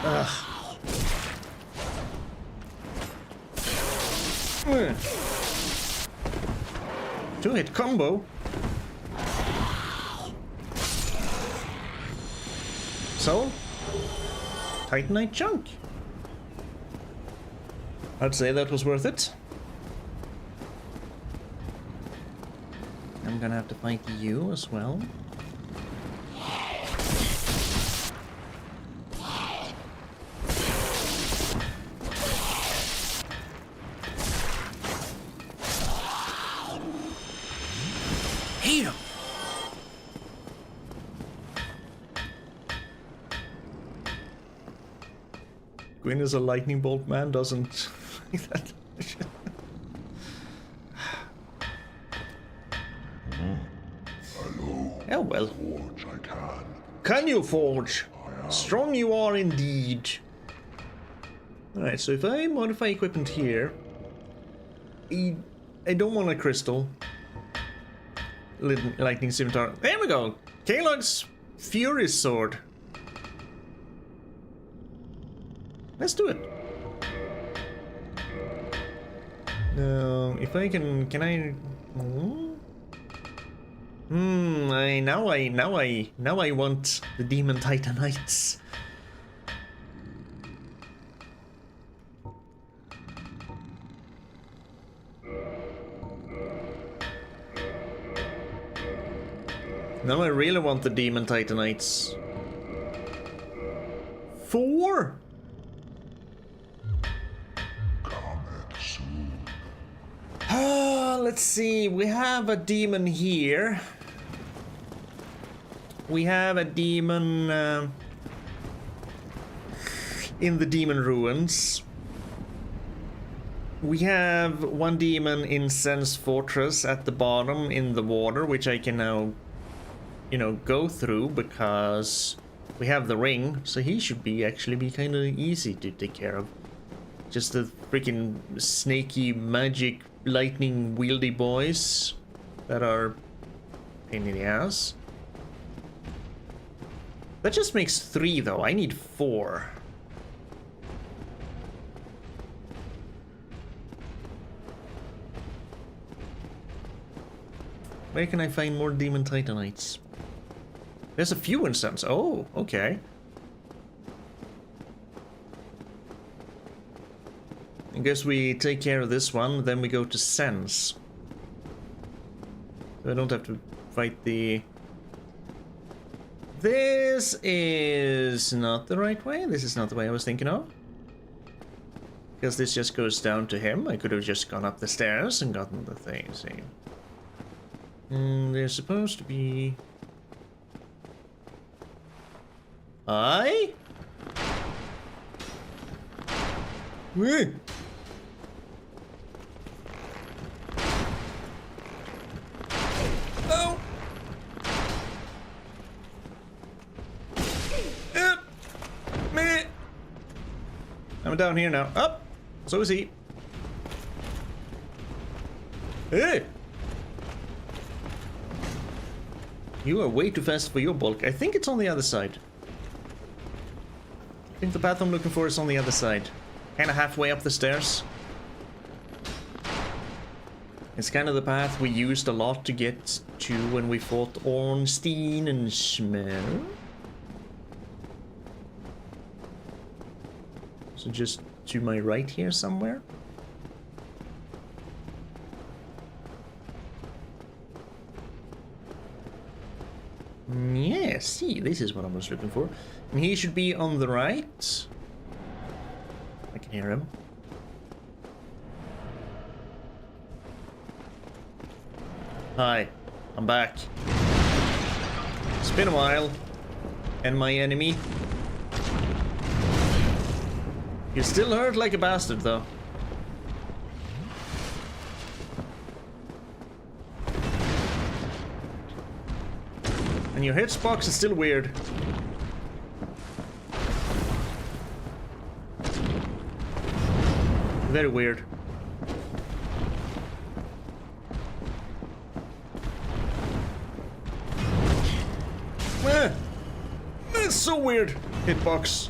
Ugh. Two-hit combo. asshole. Titanite chunk. I'd say that was worth it. I'm gonna have to fight you as well. Hate him! Gwyn is a lightning bolt man, doesn't like that. Hello. Oh well. Forge, I can. Can you forge? I am. Strong you are indeed. Alright, so if I modify equipment here, I don't want a crystal. Lightning scimitar. There we go! Kalog's Fury Sword. Let's do it. Now, if I can I? Now I want the Demon Titanites. Now I really want the Demon Titanites. 4? Comment soon. Let's see. We have a demon here. We have a demon in the demon ruins. We have one demon in Sen's Fortress at the bottom in the water, which I can now, you know, go through because we have the ring. So he should actually be kind of easy to take care of. Just the freaking snaky magic lightning wieldy boys that are pain in the ass. That just makes 3 though. I need 4. Where can I find more Demon Titanites? There's a few instances. Oh, okay. I guess we take care of this one, then we go to Sense. So I don't have to fight the... This is not the right way. This is not the way I was thinking of. Because this just goes down to him. I could have just gone up the stairs and gotten the thing, see. There's supposed to be... Wait. Oh! Meh. I'm down here now. Up! So is he. Hey! You are way too fast for your bulk. I think it's on the other side. I think the path I'm looking for is on the other side. Kind of halfway up the stairs. It's kind of the path we used a lot to get to when we fought Ornstein and Schmel. So just to my right here somewhere. Yeah, see, this is what I was looking for. And he should be on the right. I can hear him. Hi, I'm back. It's been a while. And my enemy. You still hurt like a bastard, though. And your hitbox is still weird. Very weird. It's so weird. Hitbox.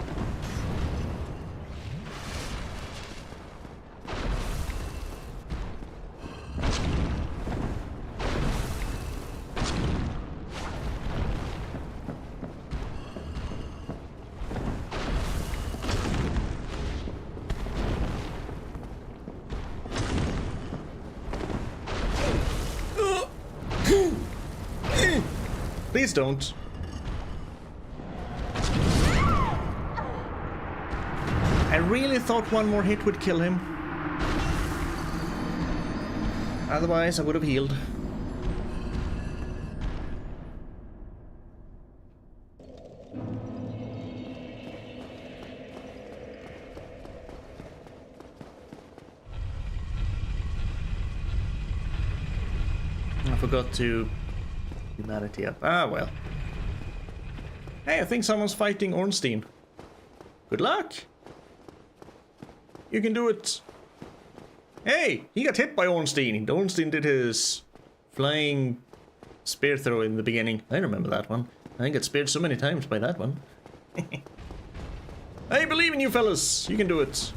Please don't. I really thought one more hit would kill him. Otherwise, I would have healed. I forgot to humanity up. Ah, well. Hey, I think someone's fighting Ornstein. Good luck. You can do it. Hey, he got hit by Ornstein. Ornstein did his flying spear throw in the beginning. I remember that one. I got speared so many times by that one. I believe in you fellas. You can do it.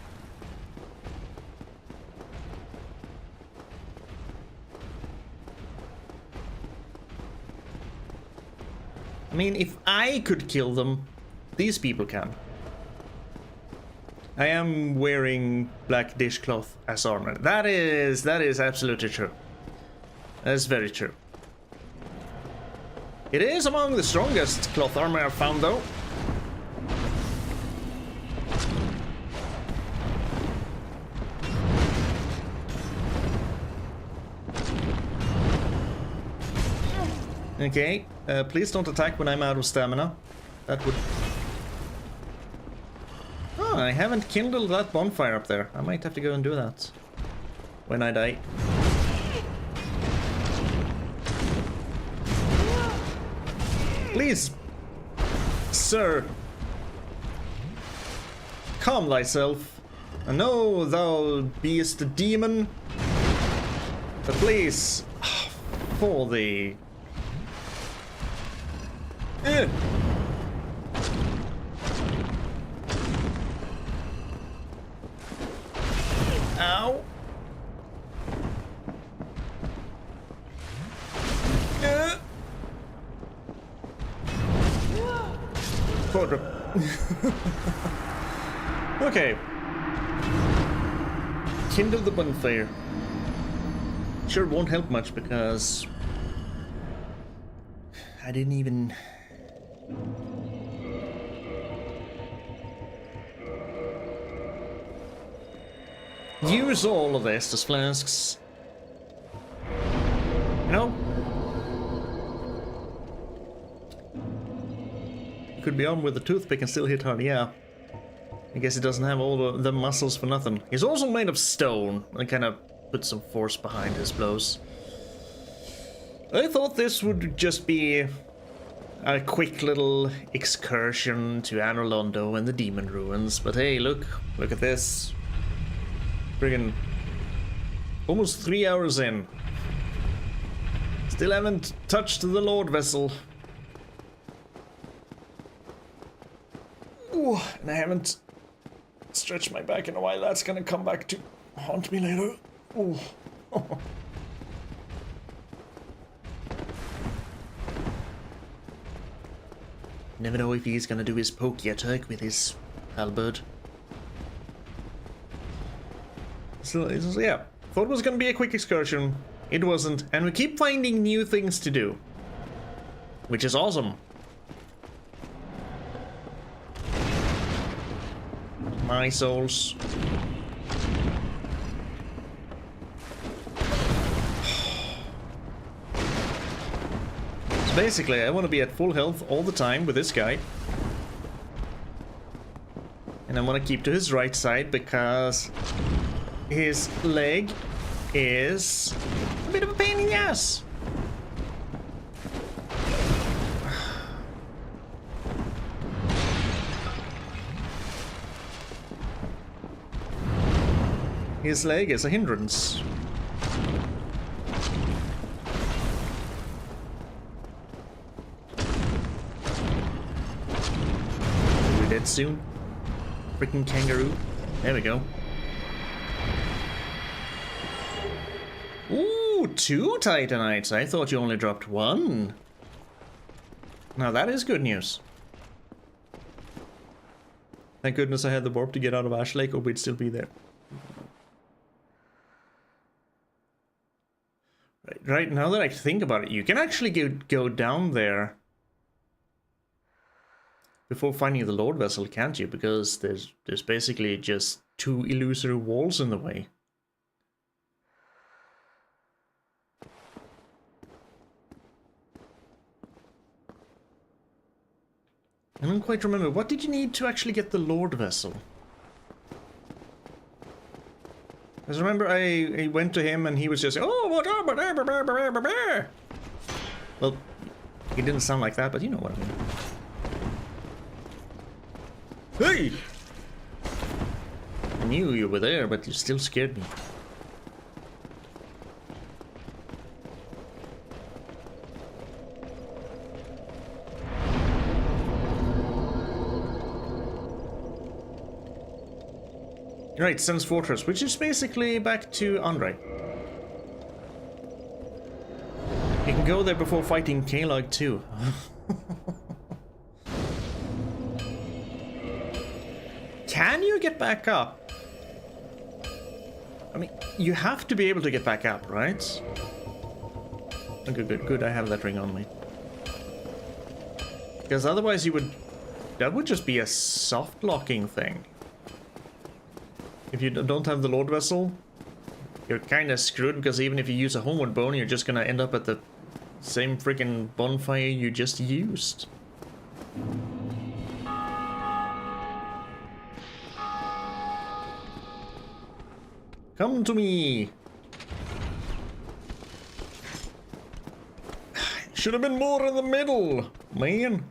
I mean, if I could kill them, these people can. I am wearing black dishcloth as armor. That is absolutely true. That is very true. It is among the strongest cloth armor I've found, though. Okay, please don't attack when I'm out of stamina. That would... Oh, I haven't kindled that bonfire up there. I might have to go and do that when I die. Please, sir, calm thyself. I know thou beest a demon, but please, for thee. Ow. Okay. Kindle the bonfire. Sure won't help much because I didn't even... use all of this as flasks. You know? Could be armed with a toothpick and still hit hard, yeah. I guess he doesn't have all the muscles for nothing. He's also made of stone and kind of put some force behind his blows. I thought this would just be a quick little excursion to Anor Londo and the demon ruins, but hey, look at this. Friggin' almost 3 hours in. Still haven't touched the Lord vessel. Ooh, and I haven't stretched my back in a while. That's gonna come back to haunt me later. Ooh. Never know if he's gonna do his pokey attack with his halberd. So yeah, thought it was gonna be a quick excursion. It wasn't, and we keep finding new things to do, which is awesome. My souls. So basically, I want to be at full health all the time with this guy. And I want to keep to his right side because his leg is a bit of a pain in the ass. His leg is a hindrance. We're dead soon. Freaking kangaroo. There we go. Ooh, 2 Titanites. I thought you only dropped 1. Now that is good news. Thank goodness I had the warp to get out of Ash Lake, or we'd still be there. Right, now that I think about it, you can actually go down there before finding the Lord Vessel, can't you? Because there's basically just 2 illusory walls in the way. I don't quite remember. What did you need to actually get the Lord Vessel? Because remember, I went to him and he was just, oh, what? Well, he didn't sound like that, but you know what I mean. Hey! I knew you were there, but you still scared me. Right, Sun's Fortress, which is basically back to Andre. You can go there before fighting Kalog too. Can you get back up? I mean, you have to be able to get back up, right? Okay, good, I have that ring on me. Because otherwise you would... That would just be a soft locking thing. If you don't have the Lord Vessel, you're kinda screwed, because even if you use a Homeward Bone, you're just gonna end up at the same freaking bonfire you just used. Come to me! Should have been more in the middle, man.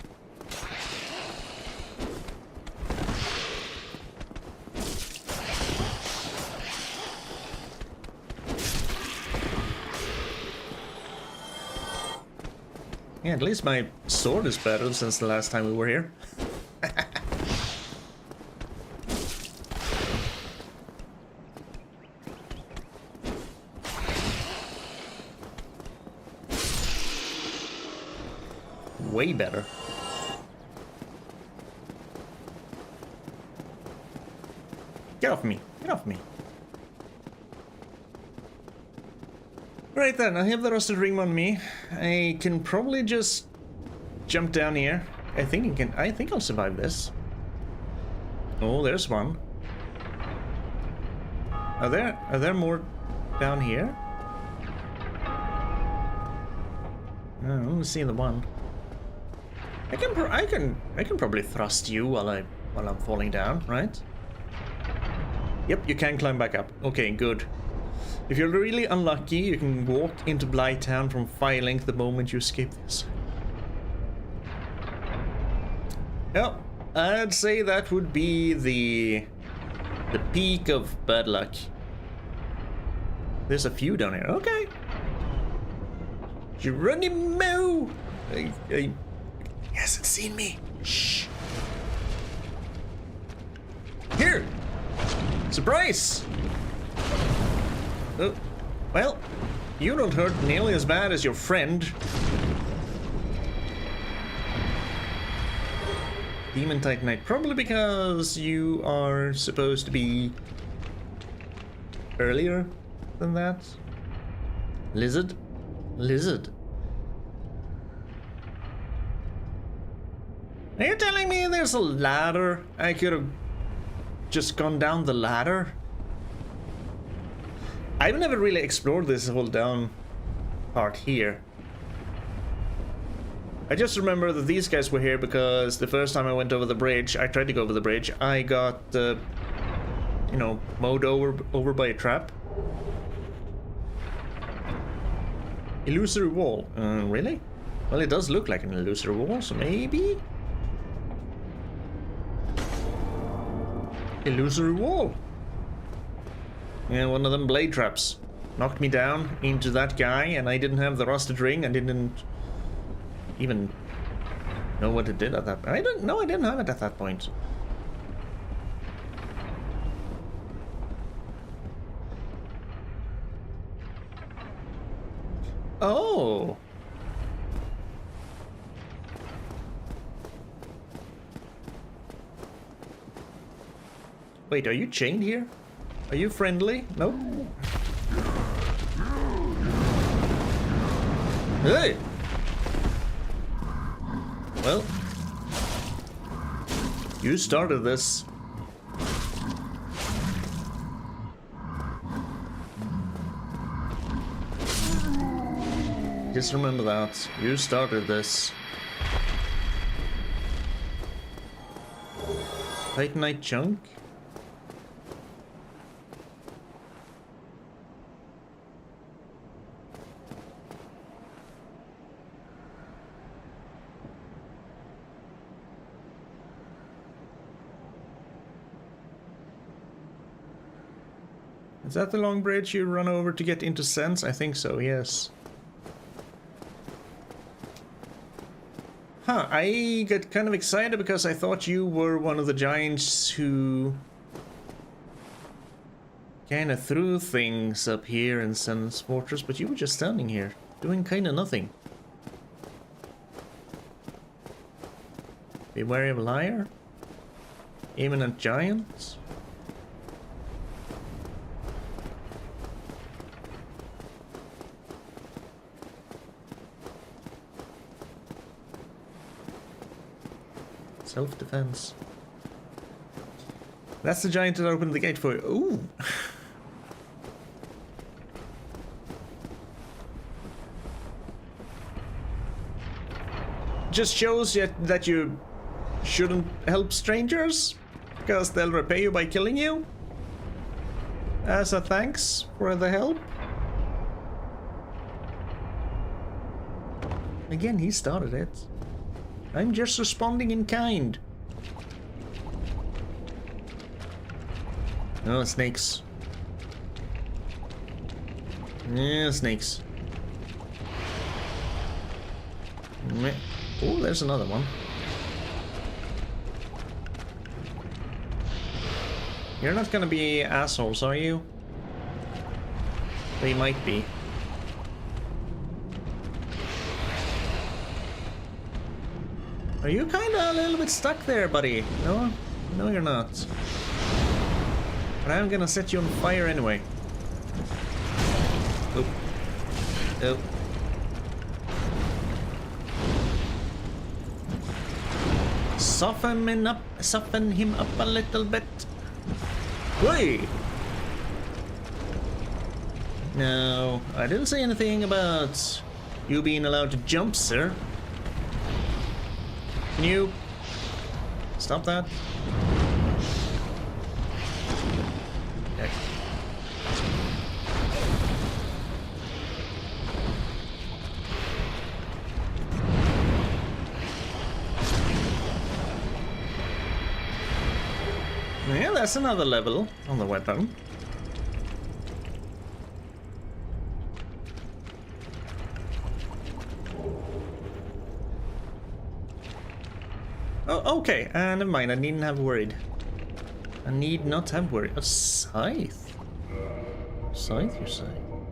Yeah, at least my sword is better since the last time we were here. Way better. Get off me. Get off me. Right then, I have the rusted ring on me. I can probably just jump down here. I think I'll survive this. Oh, there's one. Are there more down here? No, I'm only seeing the one. I can probably thrust you while I'm falling down, right? Yep, you can climb back up. Okay, good. If you're really unlucky, you can walk into Blighttown from Firelink the moment you escape this. Yep, I'd say that would be the peak of bad luck. There's a few down here. Okay. Geronimo! He hasn't seen me. Shh. Here! Surprise! Oh, well, you don't hurt nearly as bad as your friend. Demon Titanite, probably because you are supposed to be earlier than that. Lizard? Lizard. Are you telling me there's a ladder? I could have just gone down the ladder? I've never really explored this whole down part here. I just remember that these guys were here because the first time I went over the bridge, I tried to go over the bridge, I got, you know, mowed over by a trap. Illusory wall. Really? Well, it does look like an illusory wall, so maybe? Illusory wall. Yeah, one of them blade traps knocked me down into that guy, and I didn't have the rusted ring. I didn't even know what it did at that point. I didn't have it at that point. Oh. Wait, are you chained here? Are you friendly? Nope. Hey! Well. You started this. Just remember that. You started this. Titanite chunk? Is that the long bridge you run over to get into Sense? I think so, yes. Huh, I got kind of excited because I thought you were one of the giants who kind of threw things up here in Sense Fortress, but you were just standing here, doing kind of nothing. Be wary of a liar? Aiming at giants? Self-defense. That's the giant that opened the gate for you. Ooh! Just shows you that you shouldn't help strangers, because they'll repay you by killing you. As a thanks for the help. Again, he started it. I'm just responding in kind. Oh, snakes. Yeah, snakes. Oh, there's another one. You're not gonna be assholes, are you? They might be. Are you kinda a little bit stuck there, buddy? No? No, you're not. But I'm gonna set you on fire anyway. Oop. Oop. Soften him up a little bit. Whey! No, I didn't say anything about you being allowed to jump, sir. Can you stop that? Okay. Yeah, that's another level on the weapon. Oh, okay. Never mind. I needn't have worried. I need not have worried. A scythe? Scythe, you're saying?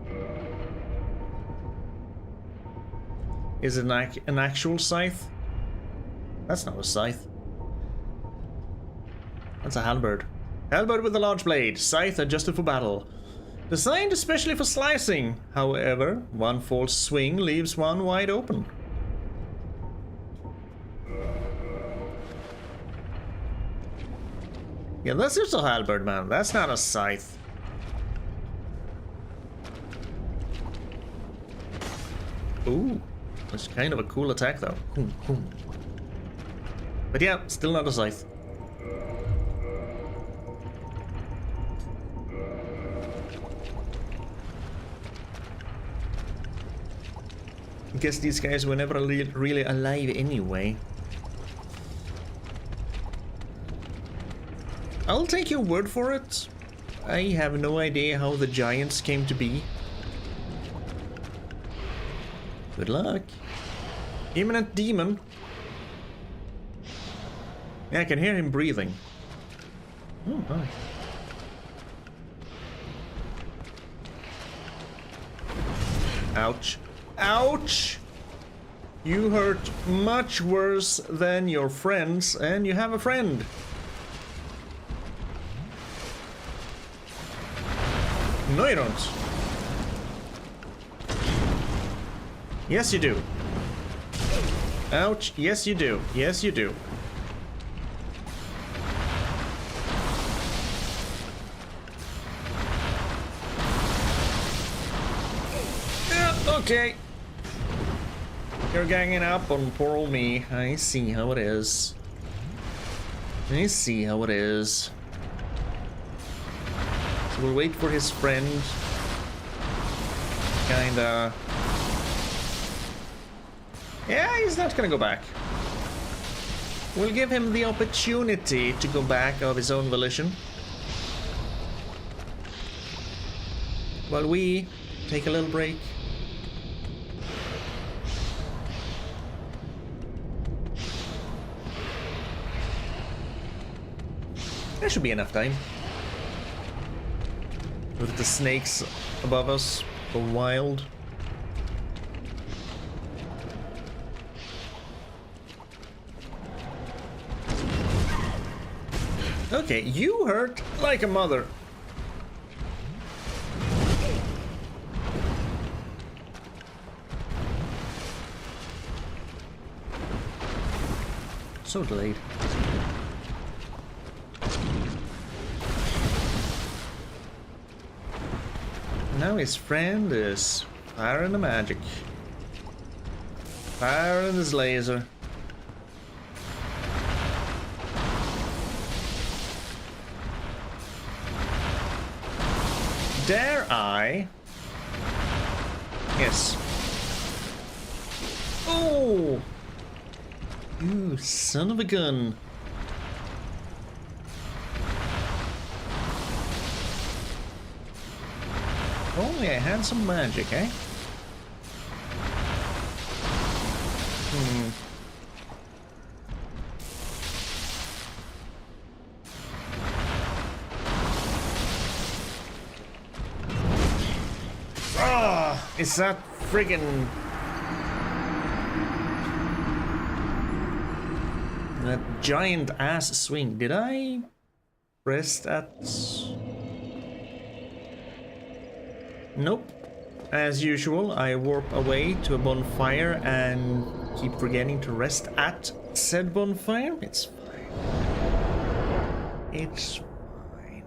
Is it an actual scythe? That's not a scythe. That's a halberd. Halberd with a large blade. Scythe adjusted for battle. Designed especially for slicing. However, one false swing leaves one wide open. Yeah, that's just a halberd, man. That's not a scythe. Ooh, that's kind of a cool attack, though. But yeah, still not a scythe. I guess these guys were never really alive anyway. I'll take your word for it. I have no idea how the giants came to be. Good luck. Imminent demon. Yeah, I can hear him breathing. Oh, hi. Ouch. Ouch! You hurt much worse than your friends, and you have a friend. No, you don't. Yes, you do. Ouch. Yes, you do. Yes, you do. Okay. You're ganging up on poor old me. I see how it is. I see how it is. So we'll wait for his friend. Kinda... Yeah, he's not gonna go back. We'll give him the opportunity to go back of his own volition. While we take a little break. There should be enough time. With the snakes above us go wild. Okay, you hurt like a mother. So delayed. Now his friend is firing the magic. Firing his laser. Dare I? Yes. Oh! You son of a gun. Only I had some magic, eh? Ah, it's that friggin' that giant ass swing. Did I press that? Nope. As usual, I warp away to a bonfire and keep forgetting to rest at said bonfire. It's fine. It's fine.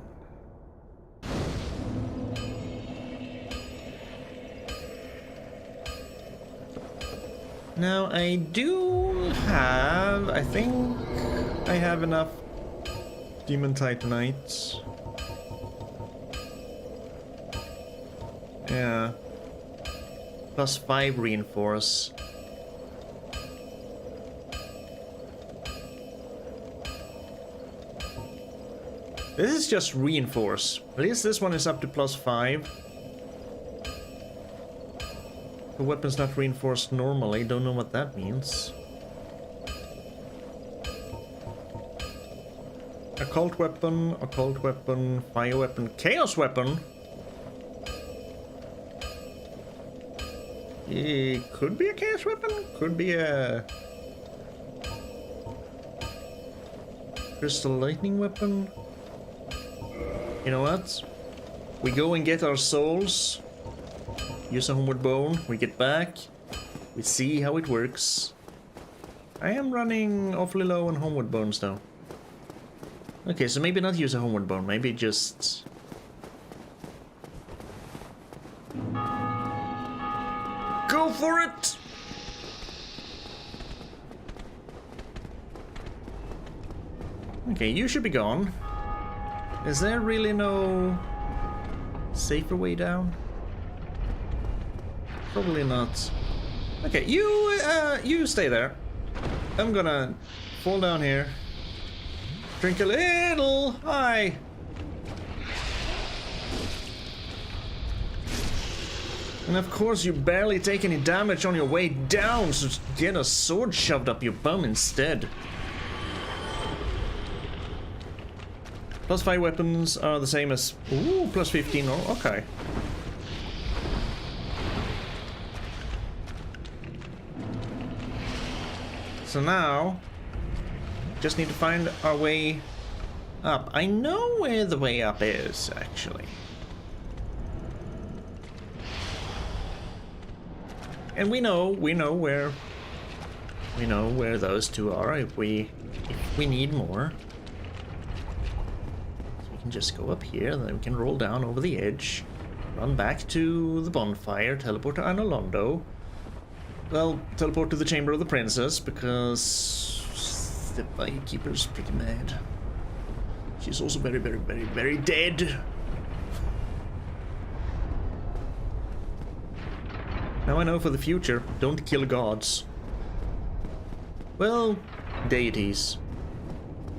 Now I do have, I think I have enough Demon Titanites. Yeah. +5 reinforce. This is just reinforce. At least this one is up to +5. The weapon's not reinforced normally. Don't know what that means. Occult weapon, fire weapon, chaos weapon. It could be a chaos weapon, could be a crystal lightning weapon. You know what? We go and get our souls, use a homeward bone, we get back, we see how it works. I am running awfully low on homeward bones though. Okay, so maybe not use a homeward bone, maybe just... Go for it! Okay, you should be gone. Is there really no safer way down? Probably not. Okay, you stay there. I'm gonna fall down here. Drink a little. Hi. And of course you barely take any damage on your way down, so get a sword shoved up your bum instead. +5 weapons are the same as... Ooh, +15, oh, okay. So now, just need to find our way up. I know where the way up is, actually. And we know where those two are if we need more. So we can just go up here, then we can roll down over the edge. run back to the bonfire, teleport to Anor Londo. Well, teleport to the Chamber of the Princess, because the Bykeeper's pretty mad. She's also very, very, very, very dead. Now I know for the future, don't kill gods. Well, deities.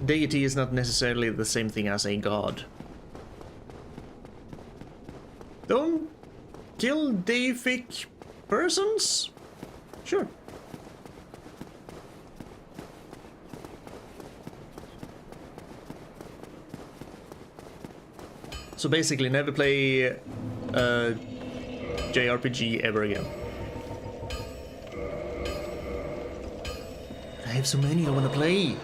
Deity is not necessarily the same thing as a god. Don't kill deific persons? Sure. So basically, never play JRPG ever again. I have so many I want to play.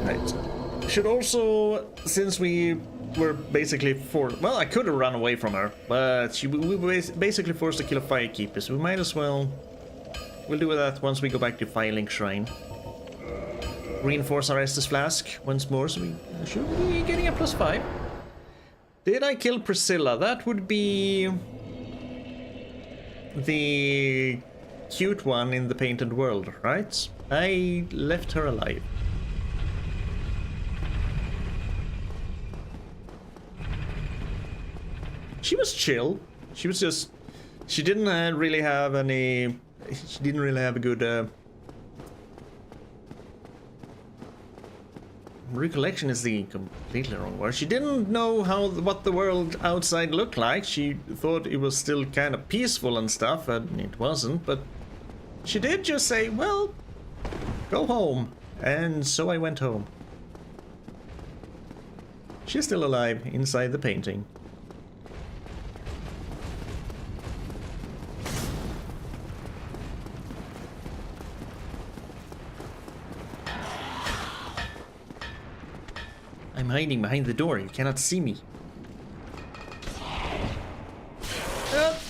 Right. Should also, since we were basically forced... Well, I could have run away from her, but we were basically forced to kill a firekeeper, so we might as well... We'll do that once we go back to Firelink Shrine. Reinforce our Estus Flask once more, so we should be getting a +5. Did I kill Priscilla? That would be... the cute one in the Painted World, right? I left her alive. She was chill. She was just... She didn't really have any... She didn't really have a good... recollection is the completely wrong word. She didn't know what the world outside looked like. She thought it was still kind of peaceful and stuff, and it wasn't. But she did just say, well, go home. And so I went home. She's still alive inside the painting. I'm hiding behind the door. You cannot see me.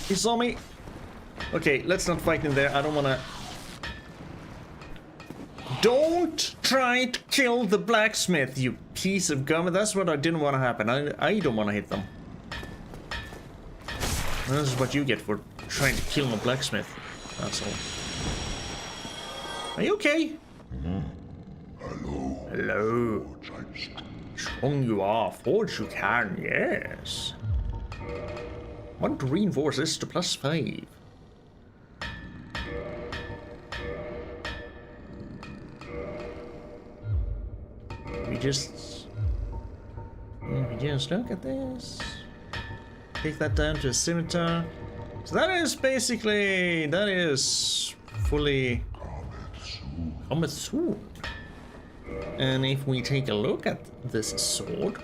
He saw me. Okay, let's not fight in there. I don't want to... Don't try to kill the blacksmith, you piece of gum. That's what I didn't want to happen. I don't want to hit them. This is what you get for trying to kill my blacksmith. That's all. Are you okay? Hello. Hello. Forge, Strong you are. Forge you can, yes. Want to reinforce this to +5. We just look at this. Take that down to a scimitar. So that is basically, that is fully cometh soon. And if we take a look at this sword,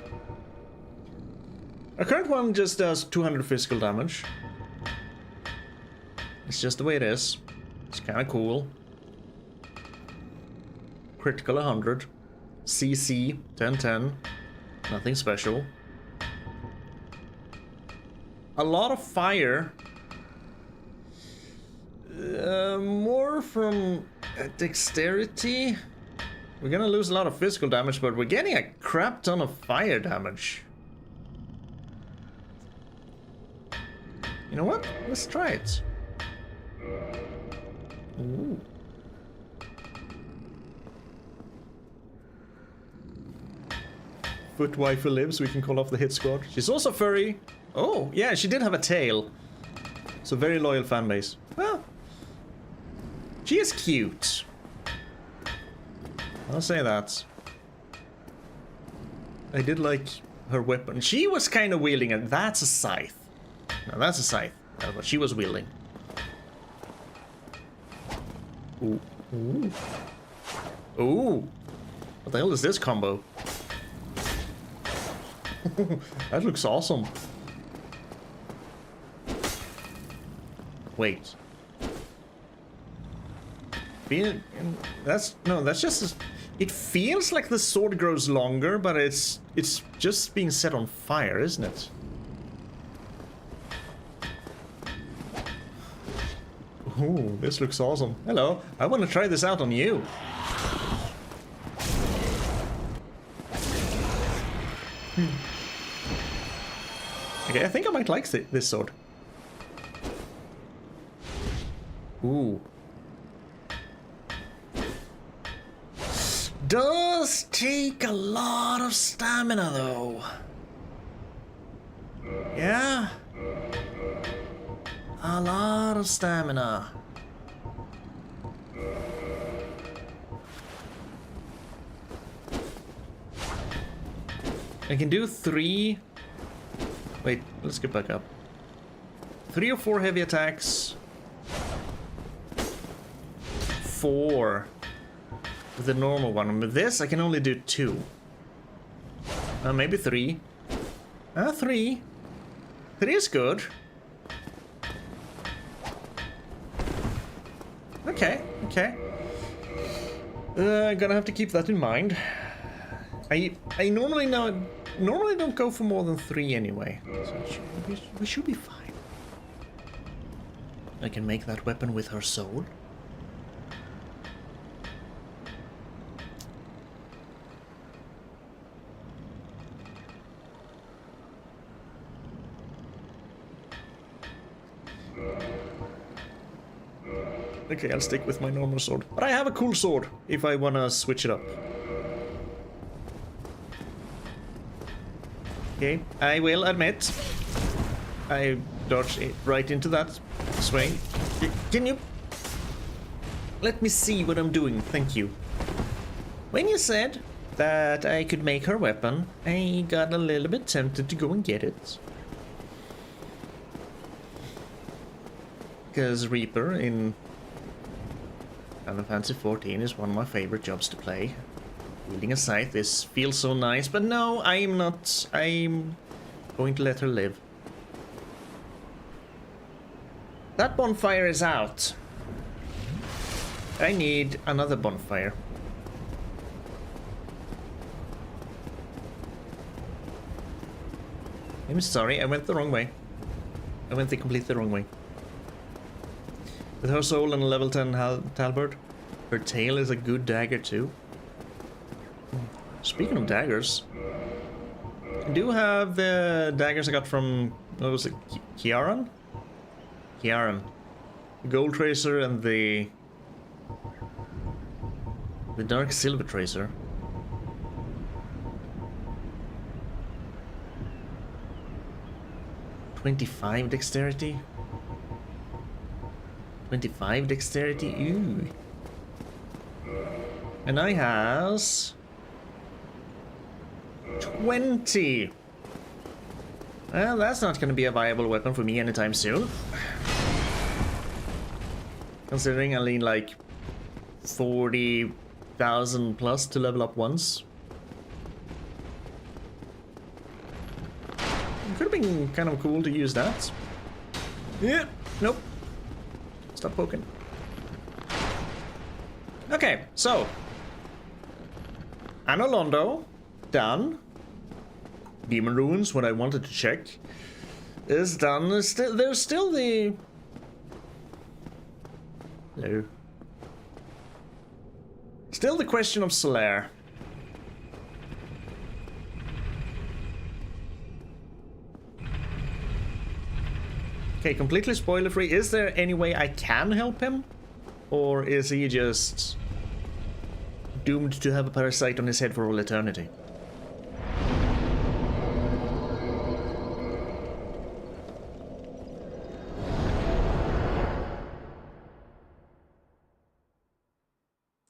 our current one just does 200 physical damage. It's just the way it is. It's kind of cool. Critical 100. CC 1010. Nothing special. A lot of fire. More from dexterity. We're gonna lose a lot of physical damage, but we're getting a crap ton of fire damage. You know what? Let's try it. Ooh. Footwife who lives, we can call off the hit squad. She's also furry. Oh, yeah, she did have a tail. So very loyal fan base. Well, she is cute. I'll say that. I did like her weapon. She was kind of wielding it. That's a scythe. No, that's a scythe. That's what she was wielding. Ooh. Ooh. Ooh. What the hell is this combo? That looks awesome. Wait. That's just... It feels like the sword grows longer, but it's just being set on fire, isn't it? Ooh, this looks awesome. Hello, I want to try this out on you. Okay, I think I might like this sword. Ooh. Does take a lot of stamina though. Yeah. A lot of stamina. I can do 3. Wait, let's get back up. 3 or 4 heavy attacks. 4 with the normal one. With this, I can only do 2. Maybe 3. 3. 3 is good. Okay, okay. Gonna have to keep that in mind. I normally don't go for more than 3 anyway. So we should be fine. I can make that weapon with her soul. Okay, I'll stick with my normal sword. But I have a cool sword if I wanna switch it up. Okay, I will admit, I dodged right into that swing. Can you let me see what I'm doing? Thank you. When you said that I could make her weapon, I got a little bit tempted to go and get it. Because Reaper in Final Fantasy XIV is one of my favorite jobs to play. Wielding a scythe, this feels so nice, but no, I'm not. I'm going to let her live. That bonfire is out. I need another bonfire. I'm sorry, I went the wrong way. I went the completely wrong way. With her soul and a level 10 halberd, her tail is a good dagger too. Speaking of daggers, I do have the daggers I got from, what was it, Kiaran? Kiaran. The Gold Tracer and the Dark Silver Tracer. $25 dexterity? 25 dexterity? Ooh. And I has 20. Well, that's not going to be a viable weapon for me anytime soon. Considering I need like 40,000 plus to level up once. It could have been kind of cool to use that. Yeah, nope. Stop poking. Okay, so Anor Londo done. Demon Ruins, what I wanted to check, is done. There's still the... Hello. Still the question of Solaire. Okay, completely spoiler free. Is there any way I can help him? Or is he just doomed to have a parasite on his head for all eternity?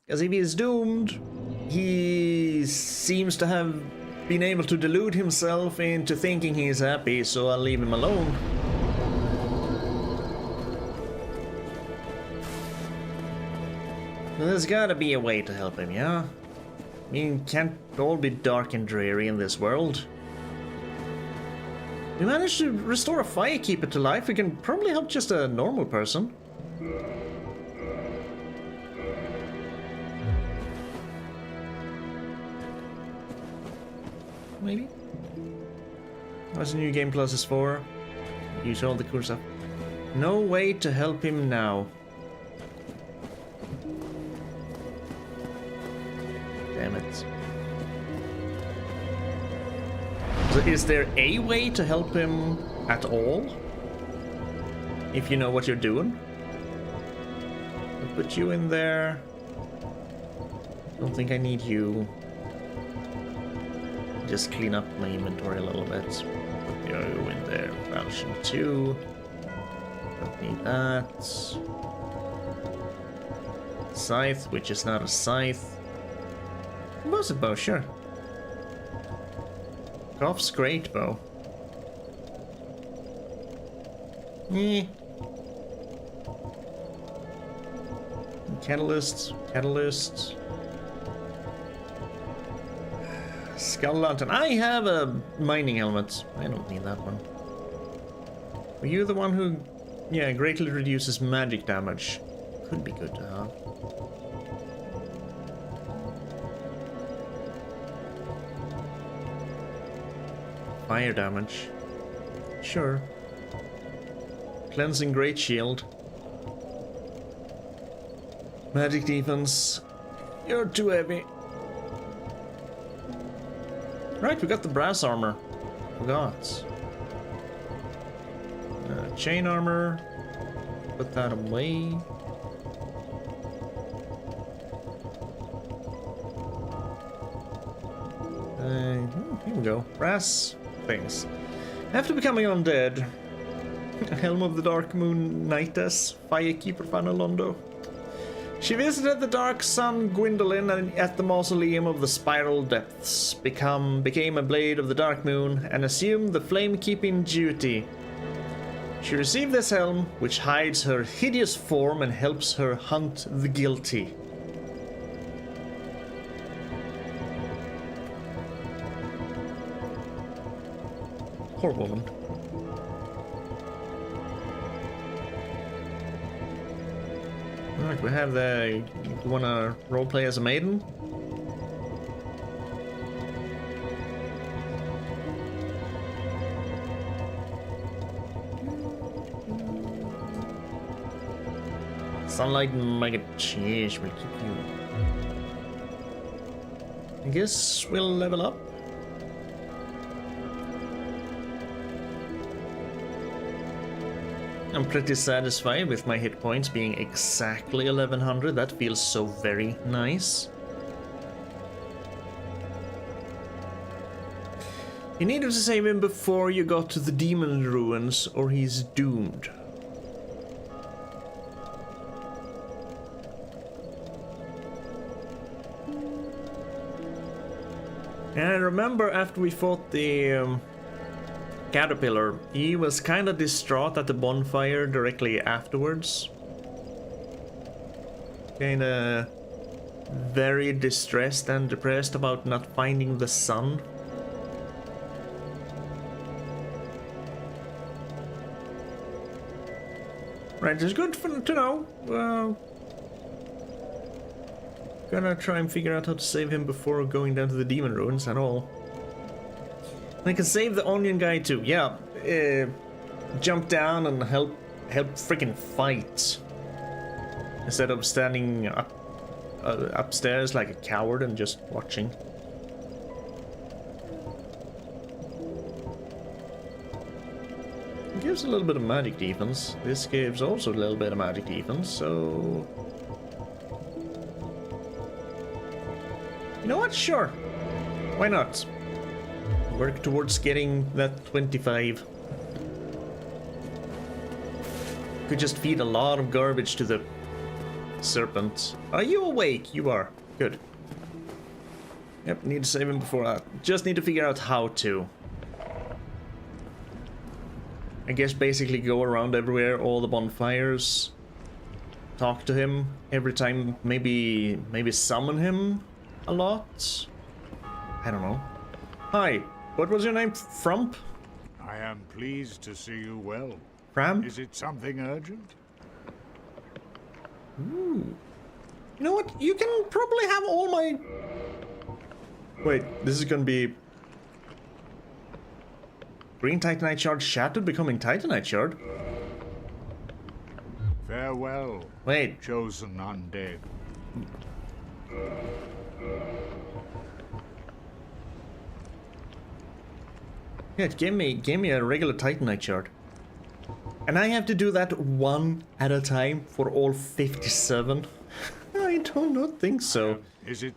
Because if he is doomed, he seems to have been able to delude himself into thinking he is happy, so I'll leave him alone. There's gotta be a way to help him, yeah? I mean, can't all be dark and dreary in this world. We managed to restore a firekeeper to life. We can probably help just a normal person. Maybe? What's the new game plus is for? Use all the cool stuff. No way to help him now. Damn it. So is there a way to help him at all? If you know what you're doing? I'll put you in there. Don't think I need you. Just clean up my inventory a little bit. Put you in there. Falchion 2. Don't need that. Scythe, which is not a scythe. Was it bow? Sure. Goff's great bow. Eh. Catalyst. Skull Lantern. I have a mining helmet. I don't need that one. Were you the one who, yeah, greatly reduces magic damage? Could be good to have. Fire damage. Sure. Cleansing Great Shield. Magic defense. You're too heavy. Right, we got the brass armor. Forgot. Chain armor. Put that away. Here we go. Brass things. After becoming undead, Helm of the Dark Moon Knightess, Firekeeper of Anor Londo. She visited the Dark Sun Gwyndolin at the Mausoleum of the Spiral Depths, became a Blade of the Dark Moon, and assumed the flame-keeping duty. She received this helm, which hides her hideous form and helps her hunt the guilty. Poor woman. Alright, we have the... You wanna roleplay as a maiden? Sunlight maggot. Yes, we'll keep you. I guess we'll level up. I'm pretty satisfied with my hit points being exactly 1100. That feels so very nice. You needed to save him before you got to the demon ruins, or he's doomed. And I remember after we fought the caterpillar, he was kind of distraught at the bonfire directly afterwards. Kind of very distressed and depressed about not finding the sun. Right, it's good to know. Gonna try and figure out how to save him before going down to the demon ruins at all. I can save the onion guy too. Yeah, jump down and help freaking fight instead of standing up upstairs like a coward and just watching. It gives a little bit of magic defense. This gives also a little bit of magic defense, so... You know what? Sure. Why not? Work towards getting that 25. Could just feed a lot of garbage to the serpent. Are you awake? You are. Good. Yep, need to save him before that. Just need to figure out how to. I guess basically go around everywhere, all the bonfires. Talk to him every time, maybe summon him a lot? I don't know. Hi, what was your name? Frump? I am pleased to see you well. Fram? Is it something urgent? Ooh. You know what? You can probably have all my... Wait, this is gonna be... Green Titanite Shard shattered, becoming Titanite Shard? Farewell, Wait. chosen undead. Yeah, it gave me a regular Titanite shard. And I have to do that one at a time for all 57? I do not think so. Is it?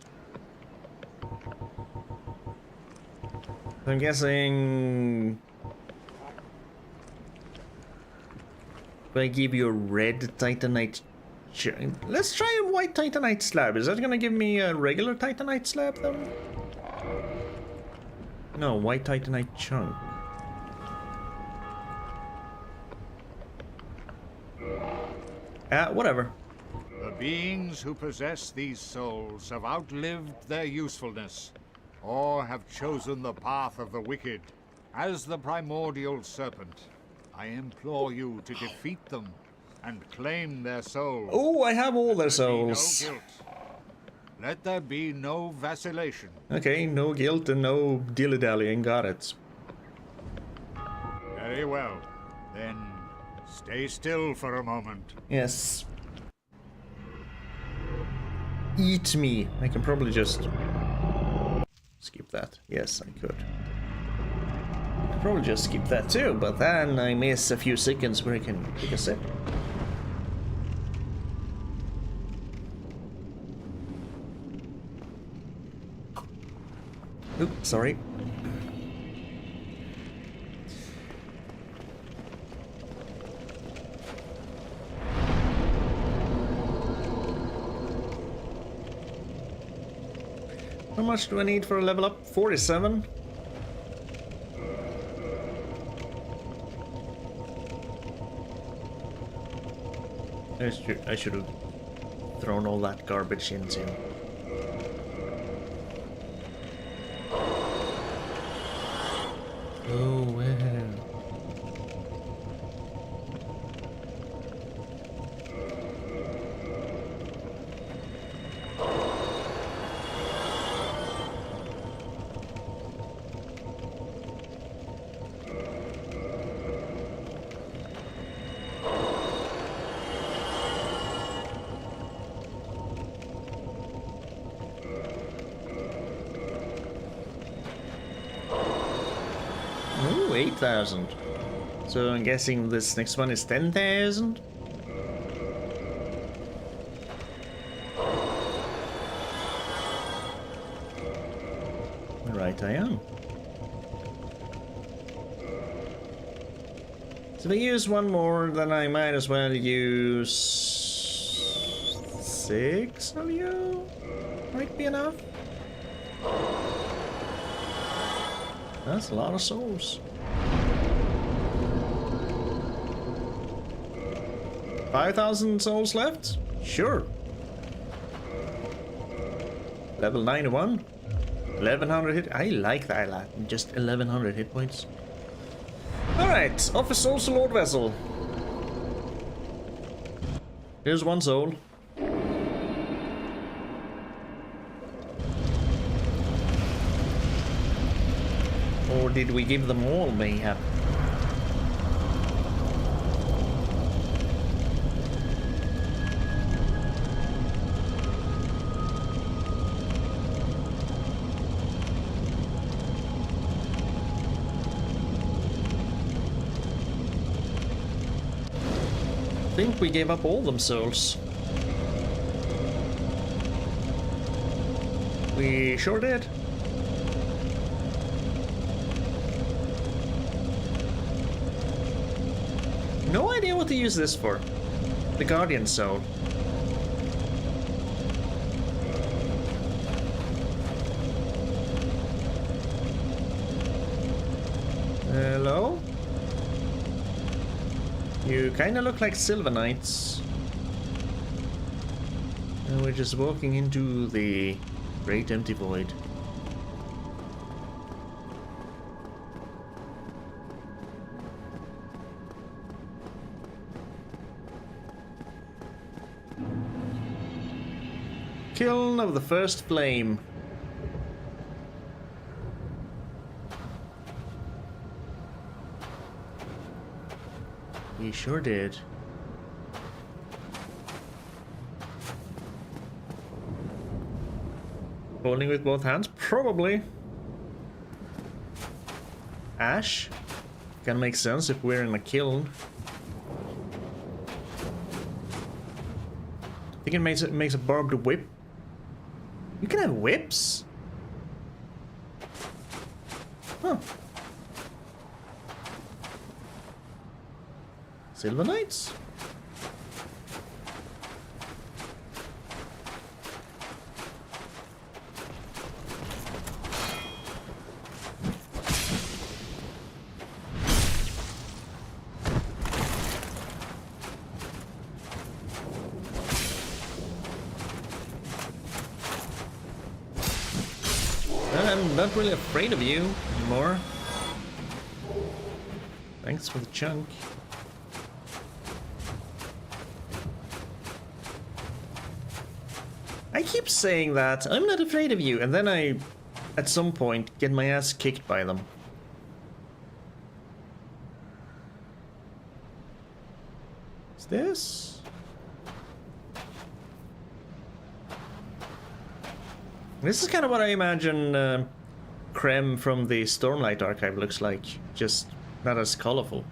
I'm guessing... if I give you a red Titanite... let's try a white Titanite slab. Is that gonna give me a regular Titanite slab then? No, white Titanite chunk. Whatever. The beings who possess these souls have outlived their usefulness, or have chosen the path of the wicked. As the primordial serpent, I implore you to defeat them and claim their souls. Oh, I have all their Let there be souls. no guilt. Let there be no vacillation. Okay, no guilt and no dilly-dallying. Got it. Very well. Then stay still for a moment. Yes. Eat me. I can probably just skip that. Yes, I could. I'd probably just skip that too, but then I miss a few seconds where I can take a sip. Oops, sorry. How much do I need for a level up? 47? I should have thrown all that garbage into. Oh, wow. Oh, 8,000. So I'm guessing this next one is 10,000? Right, I am. So if I use one more, then I might as well use 6 of you? Might be enough. That's a lot of souls. 5,000 souls left? Sure. Level 91. 1100 hit. I like that a lot. Just 1100 hit points. Alright, offer souls to Lord Vessel. Here's one soul. Or did we give them all, mayhap? I think we gave up all them souls. We sure did. No idea what to use this for. The Guardian Soul. Hello? You kinda look like Silver Knights. And we're just walking into the Great Empty Void. Kiln of the First Flame. He sure did. Holding with both hands? Probably. ash. Kinda makes sense if we're in a kiln. I think it makes a barbed whip. You can have whips? Huh. Silver Knights? I'm not really afraid of you anymore. Thanks for the chunk. I keep saying that, I'm not afraid of you, and then I, at some point, get my ass kicked by them. Is this? This is kind of what I imagine Krem from the Stormlight Archive looks like, just not as colorful.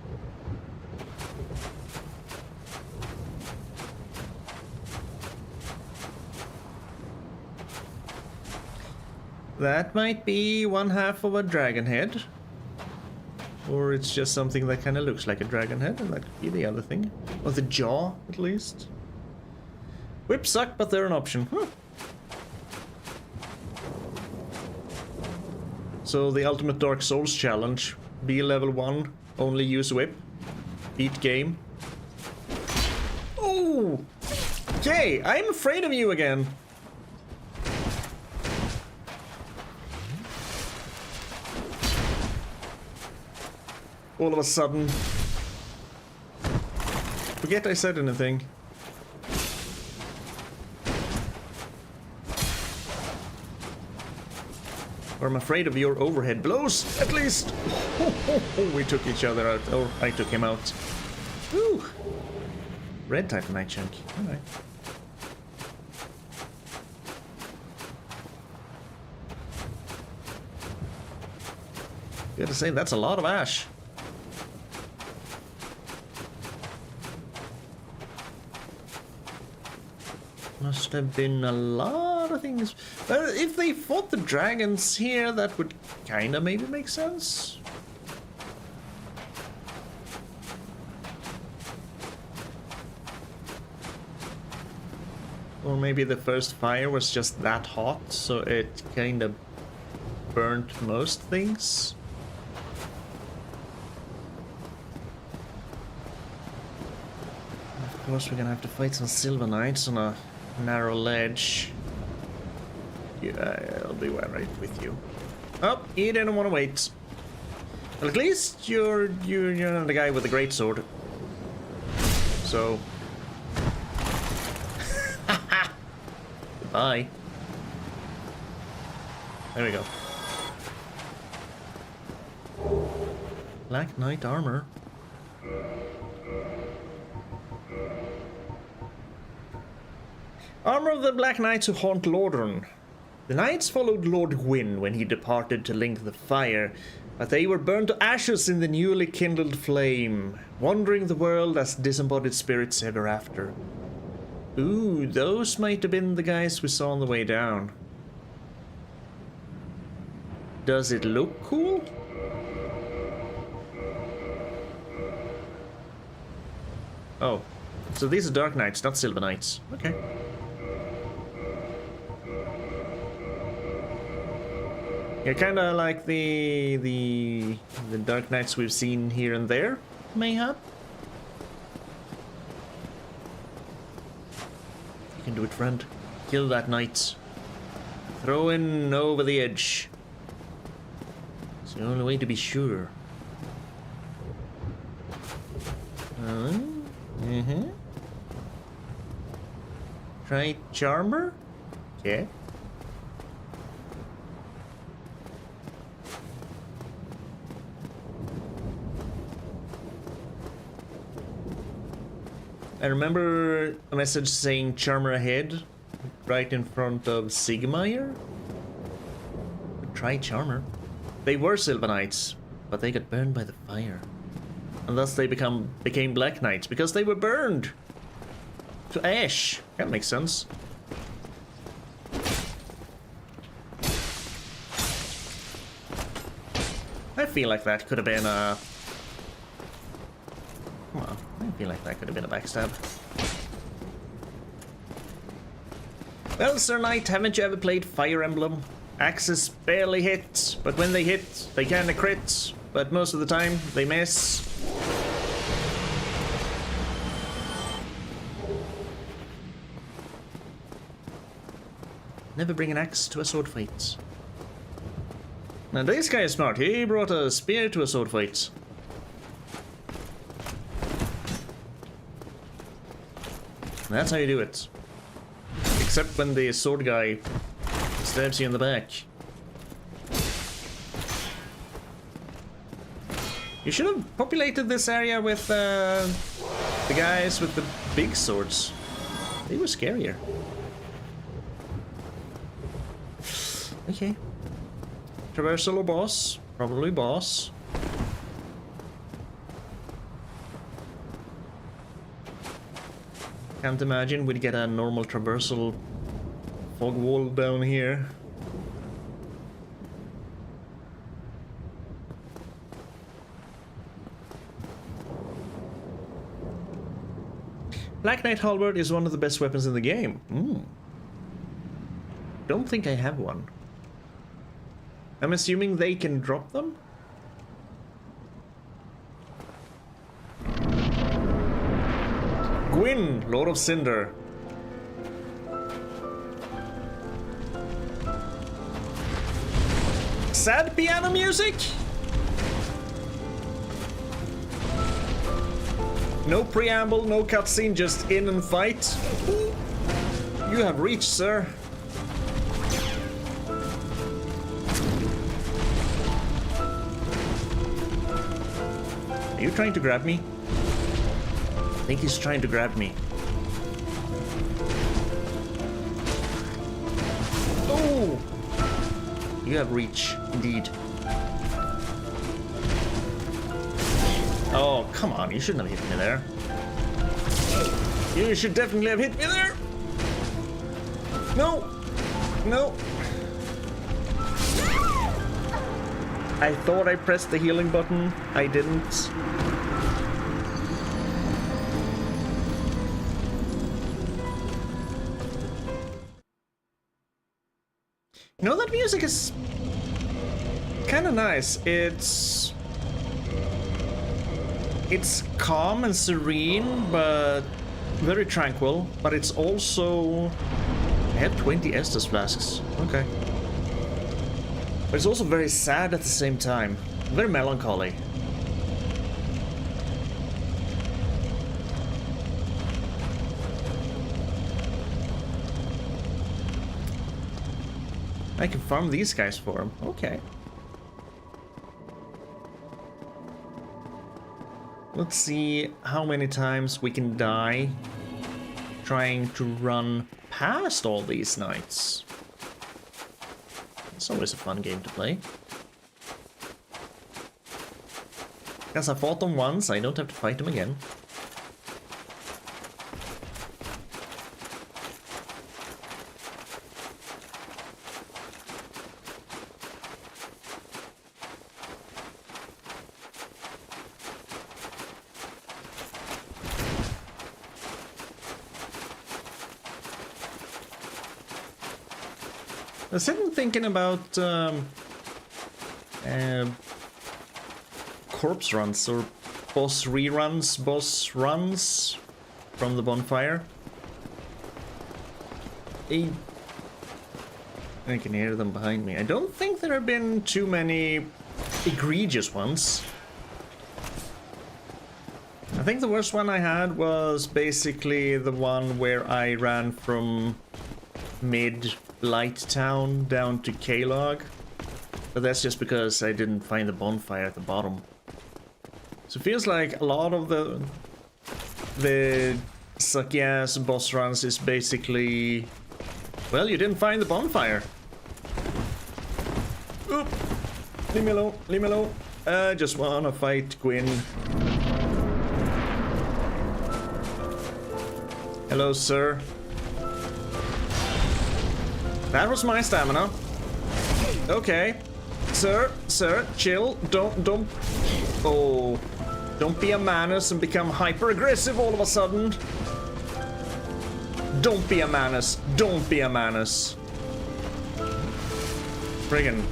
That might be one half of a dragon head. Or it's just something that kind of looks like a dragon head, and that could be the other thing. Or the jaw, at least. Whips suck, but they're an option. Huh. So the ultimate Dark Souls challenge. Be level 1, only use whip. Beat game. Oh! Okay, I'm afraid of you again. All of a sudden. Forget I said anything. Or I'm afraid of your overhead blows, at least. We took each other out, or I took him out. Woo! Red Titanite chunk. Alright. Gotta say, that's a lot of ash. Must have been a lot of things. If they fought the dragons here, that would kinda maybe make sense. Or maybe the first fire was just that hot, so it kinda burnt most things. Of course, we're gonna have to fight some Silver Knights on a narrow ledge. Yeah, I'll be right with you. Oh, you didn't want to wait. Well, at least you're not the guy with the greatsword. So, goodbye. There we go. Black Knight armor. Armor of the Black Knights who haunt Lordran. The knights followed Lord Gwyn when he departed to link the fire, but they were burned to ashes in the newly kindled flame, wandering the world as disembodied spirits ever after. Ooh, those might have been the guys we saw on the way down. Does it look cool? Oh, so these are Dark Knights, not Silver Knights. Okay. Yeah, kind of like the Dark Knights we've seen here and there, mayhap. You can do it, friend. Kill that knight. Throw in over the edge. It's the only way to be sure. Try Charmer? Okay. I remember a message saying Charmer ahead, right in front of Sigmire. Try Charmer. They were Silver Knights. but they got burned by the fire. And thus they became Black Knights, because they were burned to ash. That makes sense. I feel like that could have been a... Come on, I feel like that could have been a backstab. Well, Sir Knight, haven't you ever played Fire Emblem? Axes barely hit, but when they hit, they kinda crit, but most of the time, they miss. Never bring an axe to a sword fight. Now this guy is smart, he brought a spear to a sword fight. That's how you do it. Except when the sword guy stabs you in the back. You should have populated this area with the guys with the big swords. They were scarier. Okay. Traversal or boss? Probably boss. Can't imagine we'd get a normal traversal fog wall down here. Black Knight Halberd is one of the best weapons in the game. Don't think I have one. I'm assuming they can drop them? Gwyn, Lord of Cinder. Sad piano music? No preamble, no cutscene, just in and fight. You have reached, sir. Are you trying to grab me? I think he's trying to grab me. Oh! You have reach, indeed. Oh, come on, you shouldn't have hit me there. You should definitely have hit me there! No! No! I thought I pressed the healing button. I didn't. You know, that music is kind of nice. It's calm and serene, but very tranquil. But it's also... I have 20 Estus flasks. Okay. But it's also very sad at the same time. Very melancholy. I can farm these guys for him. Okay. Let's see how many times we can die trying to run past all these knights. It's always a fun game to play. Guess I fought them once, I don't have to fight them again. I was sitting thinking about corpse runs or boss reruns, boss runs from the bonfire. I can hear them behind me. I don't think there have been too many egregious ones. I think the worst one I had was basically the one where I ran from mid-light town down to Kalog. But that's just because I didn't find the bonfire at the bottom. So it feels like a lot of the sucky-ass boss runs is basically... Well, you didn't find the bonfire. Oop! Leave me alone, leave me alone. I just wanna fight Gwyn. Hello, sir. That was my stamina. Okay. Sir, chill. Don't... Oh. Don't be a menace and become hyper-aggressive all of a sudden. Don't be a menace. Don't be a menace. Friggin'.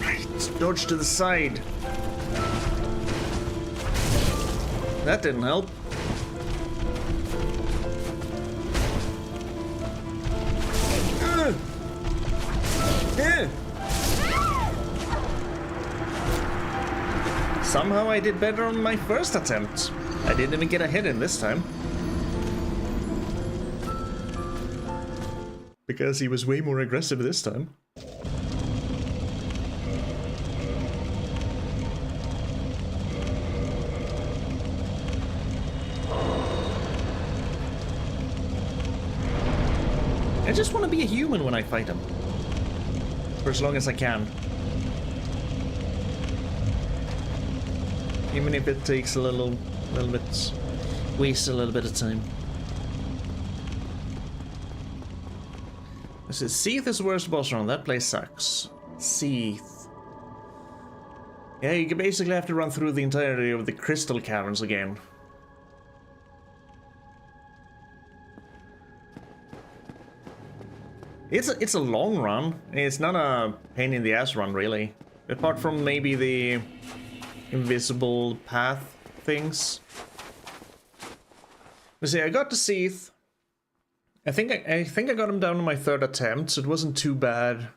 Right. Dodge to the side. That didn't help. Somehow I did better on my first attempt. I didn't even get a hit in this time. Because he was way more aggressive this time. I just want to be a human when I fight him. For as long as I can. Even if it takes a little bit, wastes a little bit of time. This is Seath is the worst boss round. That place sucks. Seath. Yeah, you basically have to run through the entirety of the crystal caverns again. It's a long run. It's not a pain in the ass run, really. Apart from maybe the invisible path things. Let's see, I got to Seath. I think I got him down on my third attempt, so it wasn't too bad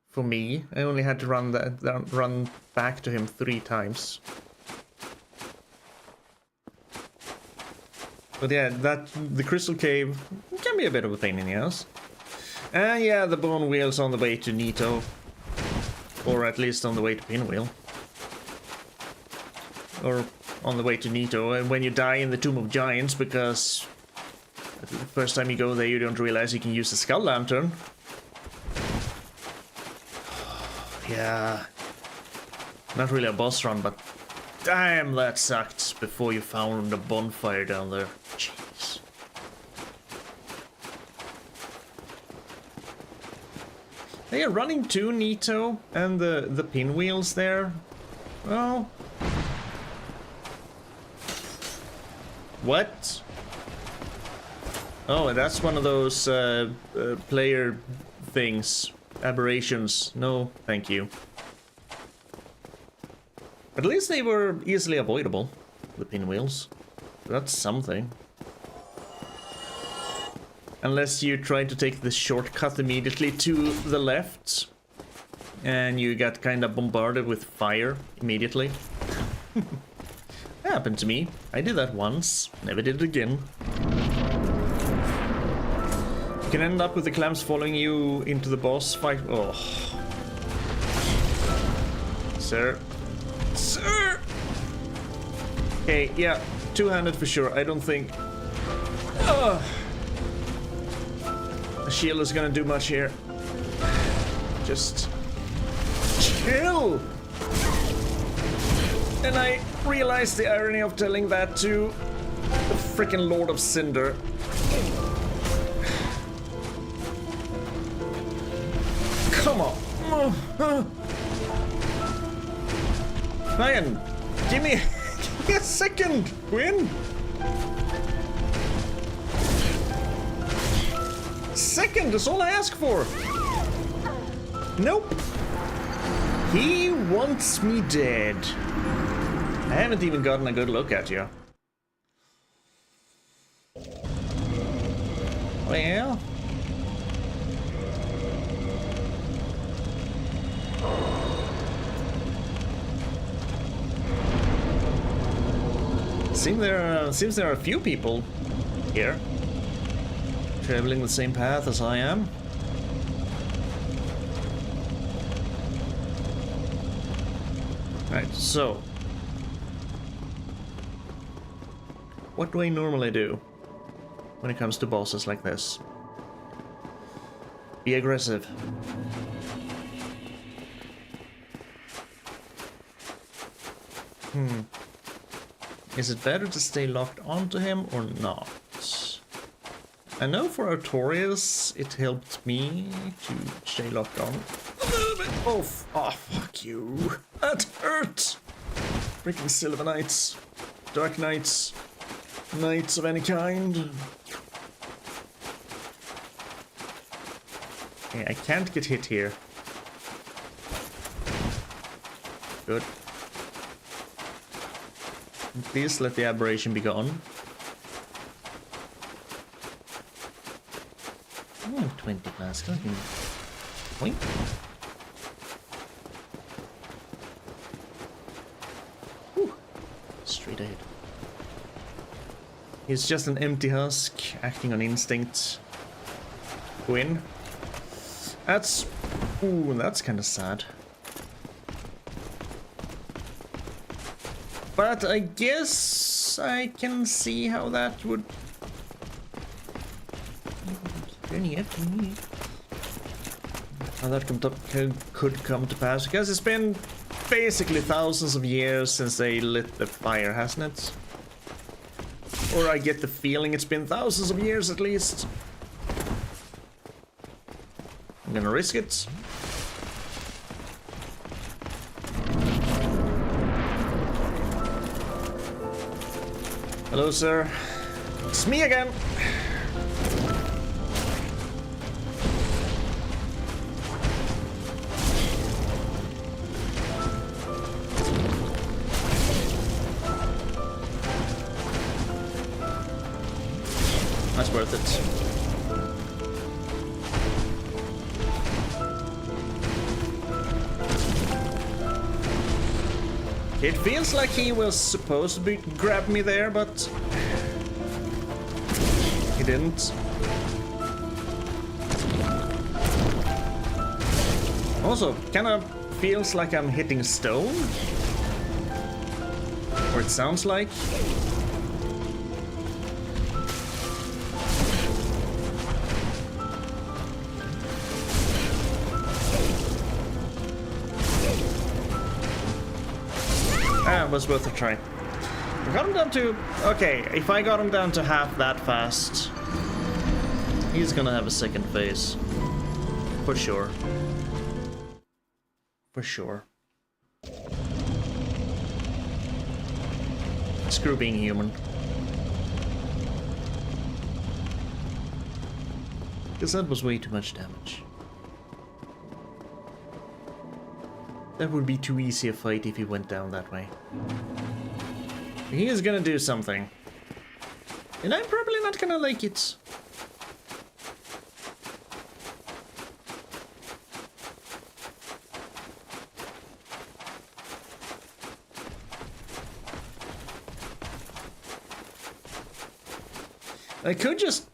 for me. I only had to run back to him 3 times. But yeah, the crystal cave can be a bit of a pain in the ass. And yeah, the bone wheel's on the way to Nito. Or at least on the way to Pinwheel. Or on the way to Nito. And when you die in the Tomb of Giants, because the first time you go there you don't realize you can use the Skull Lantern. Yeah. Not really a boss run, but damn, that sucked before you found the bonfire down there. Jeez. They are running to Nito and the pinwheels there. Oh. What? Oh, that's one of those player things. Aberrations. No, thank you. But at least they were easily avoidable, the pinwheels. That's something. Unless you try to take the shortcut immediately to the left, and you got kind of bombarded with fire immediately. That happened to me. I did that once, never did it again. You can end up with the clams following you into the boss fight. Oh. Sir. Sir! Okay, yeah, two-handed for sure. I don't think... Ugh. The shield is gonna do much here. Just... chill! And I realized the irony of telling that to the freaking Lord of Cinder. Come on! Ryan, give me a second, Gwyn! Second is all I ask for! Nope! He wants me dead. I haven't even gotten a good look at you. Well... Seems there are a few people here traveling the same path as I am. Right, so what do I normally do when it comes to bosses like this? Be aggressive. Is it better to stay locked onto him or not? I know for Artorias, it helped me to stay locked on a little bit. Oh, fuck you. That hurt. Freaking Silver Knights. Dark Knights. Knights of any kind. Okay, I can't get hit here. Good. Please let the aberration be gone. 20 plus. Point. Whew. Straight ahead. He's just an empty husk, acting on instinct. Win. That's... Ooh, that's kind of sad. But I guess I can see how that would... Turning after me. How that could come to pass. Because it's been basically thousands of years since they lit the fire, hasn't it? Or I get the feeling it's been thousands of years at least. I'm gonna risk it. Hello, sir. It's me again. That's worth it. It feels like he was supposed to grab me there, but he didn't. Also, kind of feels like I'm hitting stone. Or it sounds like. Was worth a try. I got him down to... Okay, if I got him down to half that fast, he's gonna have a second phase. For sure. For sure. Screw being human. Because that was way too much damage. That would be too easy a fight if he went down that way. He is gonna do something. And I'm probably not gonna like it. I could just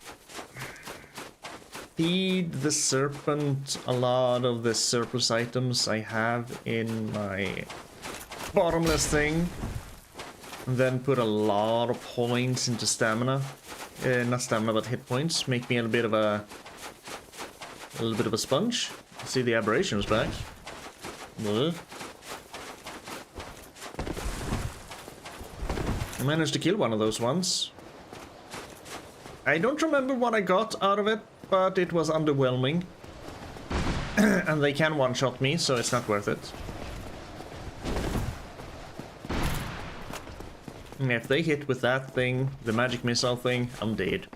feed the serpent a lot of the surplus items I have in my bottomless thing, and then put a lot of points into stamina. Not stamina, but hit points. Make me a little bit of a sponge. See, the aberration was back. Ugh. I managed to kill one of those ones. I don't remember what I got out of it, but it was underwhelming. And they can one-shot me, so it's not worth it. And if they hit with that thing, the magic missile thing, I'm dead.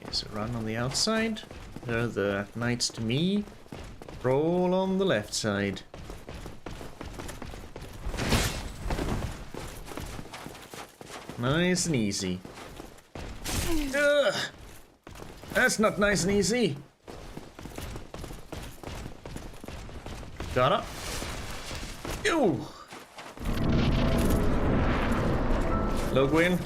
Okay, so run on the outside. They're the knights to me. Roll on the left side. Nice and easy. Ugh. That's not nice and easy. Got it. Ew. Low Gwyn.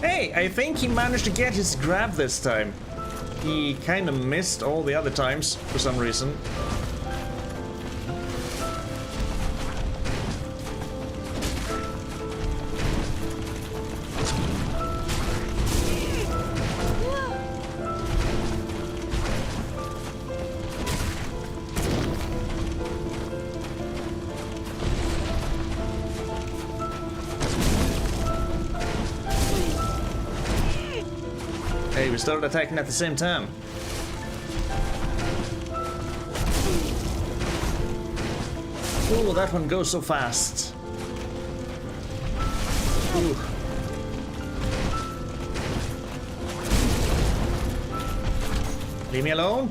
Hey, I think he managed to get his grab this time. He kind of missed all the other times for some reason. Hey, we started attacking at the same time. Oh, that one goes so fast. Ooh. Leave me alone.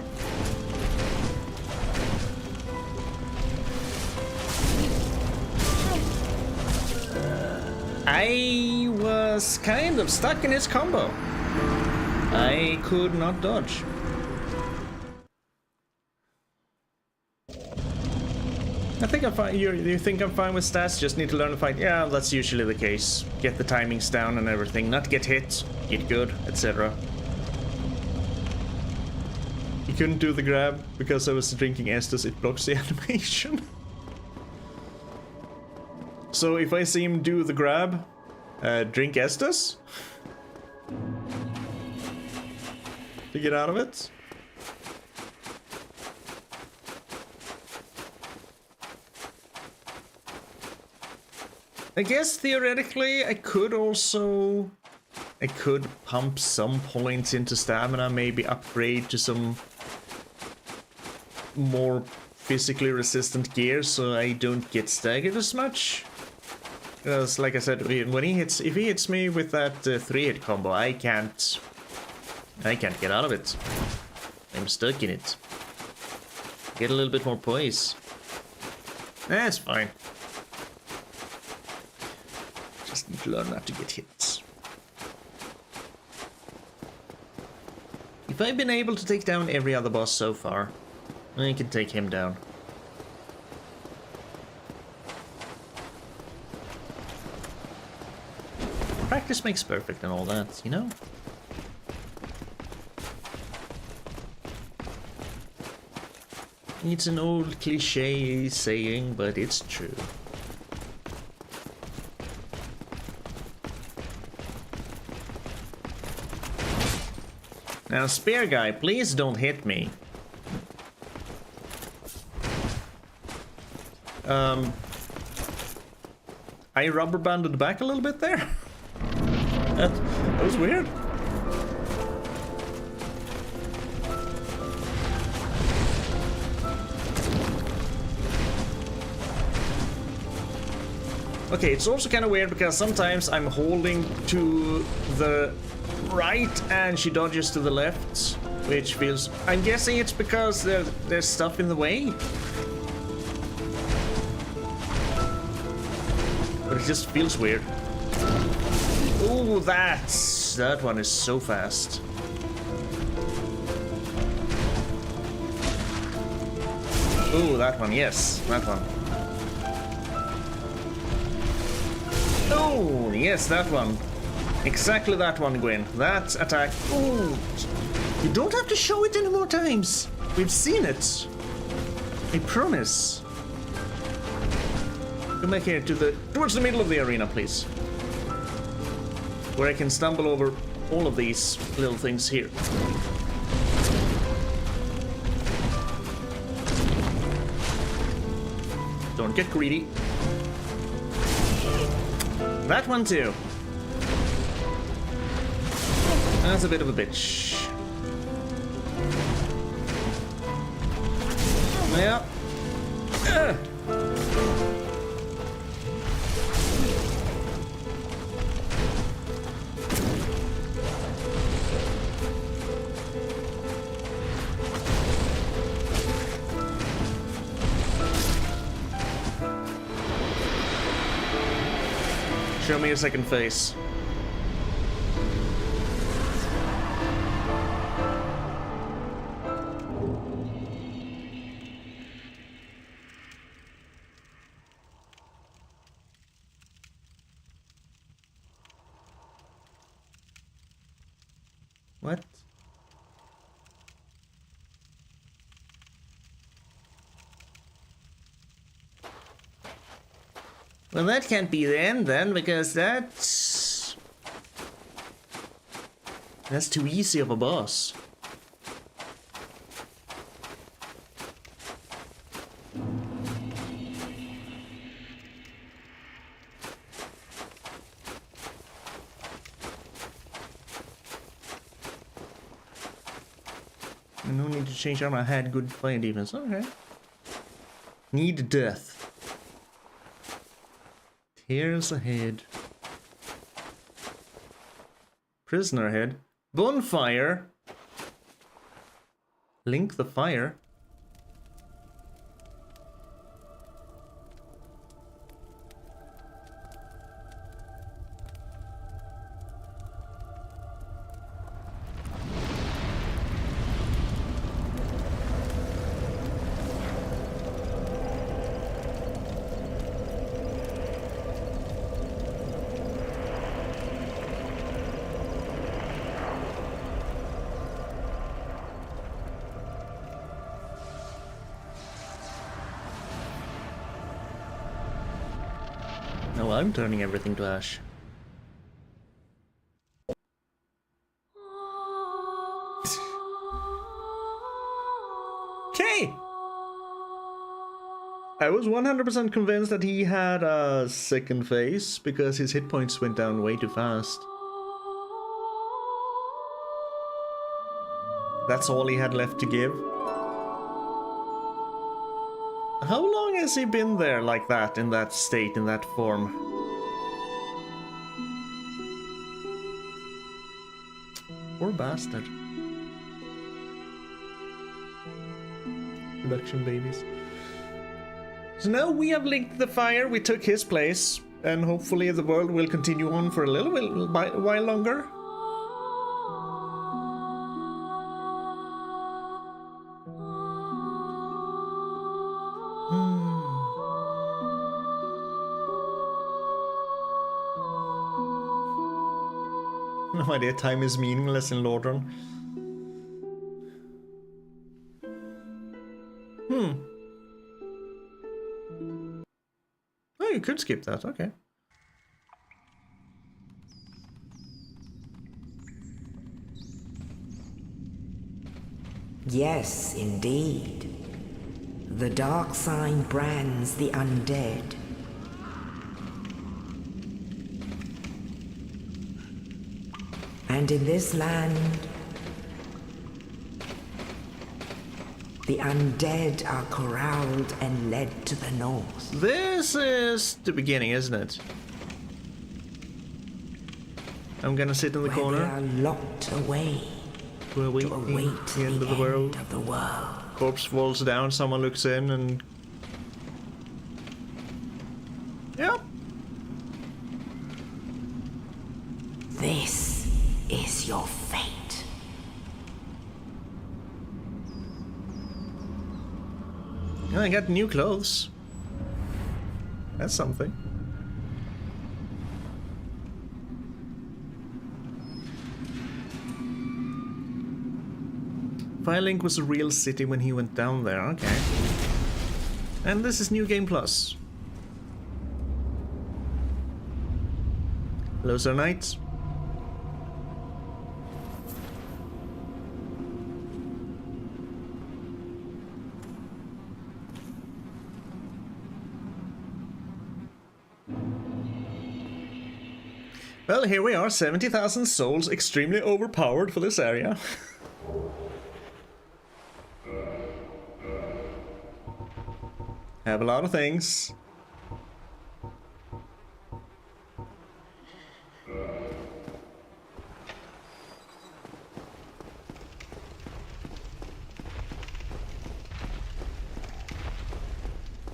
I was kind of stuck in his combo. I could not dodge. I think I'm fine. You think I'm fine with stats? Just need to learn to fight. Yeah, that's usually the case. Get the timings down and everything. Not get hit, get good, etc. You couldn't do the grab because I was drinking Estus. It blocks the animation. So if I see him do the grab, drink Estus to get out of it. I guess theoretically I could pump some points into stamina, maybe upgrade to some more physically resistant gear so I don't get staggered as much. Because like I said, when if he hits me with that 3-hit combo, I can't get out of it. I'm stuck in it. Get a little bit more poise. That's fine. Just need to learn not to get hit. If I've been able to take down every other boss so far, I can take him down. Practice makes perfect and all that, you know? It's an old cliche saying, but it's true. Now, spear guy, please don't hit me. I rubber banded back a little bit there. That was weird. Okay, it's also kind of weird because sometimes I'm holding to the right and she dodges to the left, which feels... I'm guessing it's because there's stuff in the way. But it just feels weird. Ooh, that one is so fast. Ooh, that one, yes, that one. Oh, yes, that one. Exactly that one, Gwen. That attack. Ooh. You don't have to show it any more times. We've seen it. I promise. Come back here towards the middle of the arena, please. Where I can stumble over all of these little things here. Don't get greedy. That one too. That's a bit of a bitch. Yeah. Show me a second face. What? Well, that can't be the end then, because that's too easy of a boss. No need to change armor. I had good fire defense. Okay. Need death. Tears ahead. Prisoner head. Bonfire. Link the fire. No, I'm turning everything to ash. Okay! I was 100% convinced that he had a second phase because his hit points went down way too fast. That's all he had left to give. How long has he been there like that, in that state, in that form? Poor bastard. Production babies. So now we have linked the fire, we took his place, and hopefully the world will continue on for a little while longer. No idea, time is meaningless in Lordran. Oh, you could skip that, okay. Yes, indeed. The dark sign brands the undead. And in this land, the undead are corralled and led to the north. This is the beginning, isn't it? I'm gonna sit in the corner. They are locked away to await the end of the world. Corpse falls down, someone looks in and... Yep. This is your fate. I got new clothes. That's something. Firelink was a real city when he went down there, okay. And this is New Game Plus. Hello, Sir Knight. Well, here we are, 70,000 souls, extremely overpowered for this area. Have a lot of things.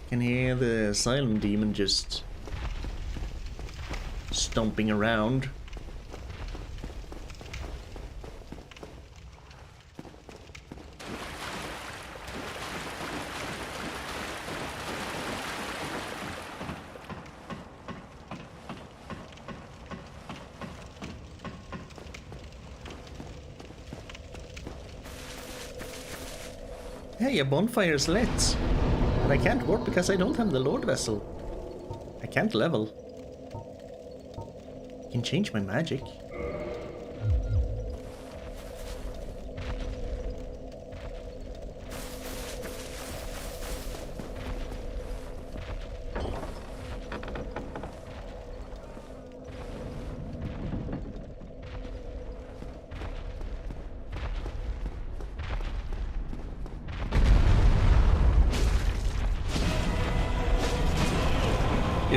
Can hear the Asylum Demon just stomping around. Hey, a bonfire's lit. But I can't work because I don't have the Lord Vessel. I can't level. I can change my magic.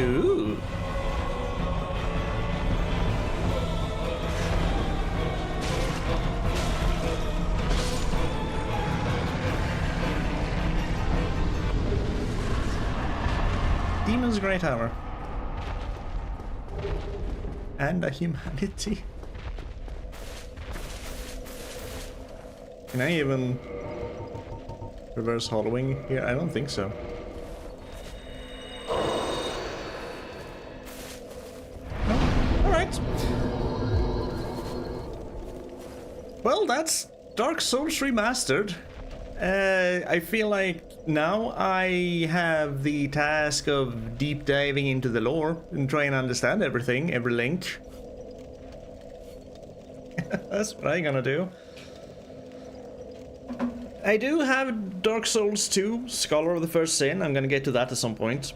Ooh. Demon's Great Hammer. And a humanity. Can I even reverse hollowing here? I don't think so. No? Alright. Well, that's Dark Souls Remastered. I feel like now I have the task of deep diving into the lore and trying to understand everything, every link. That's what I'm gonna do. I do have Dark Souls 2, Scholar of the First Sin. I'm gonna get to that at some point.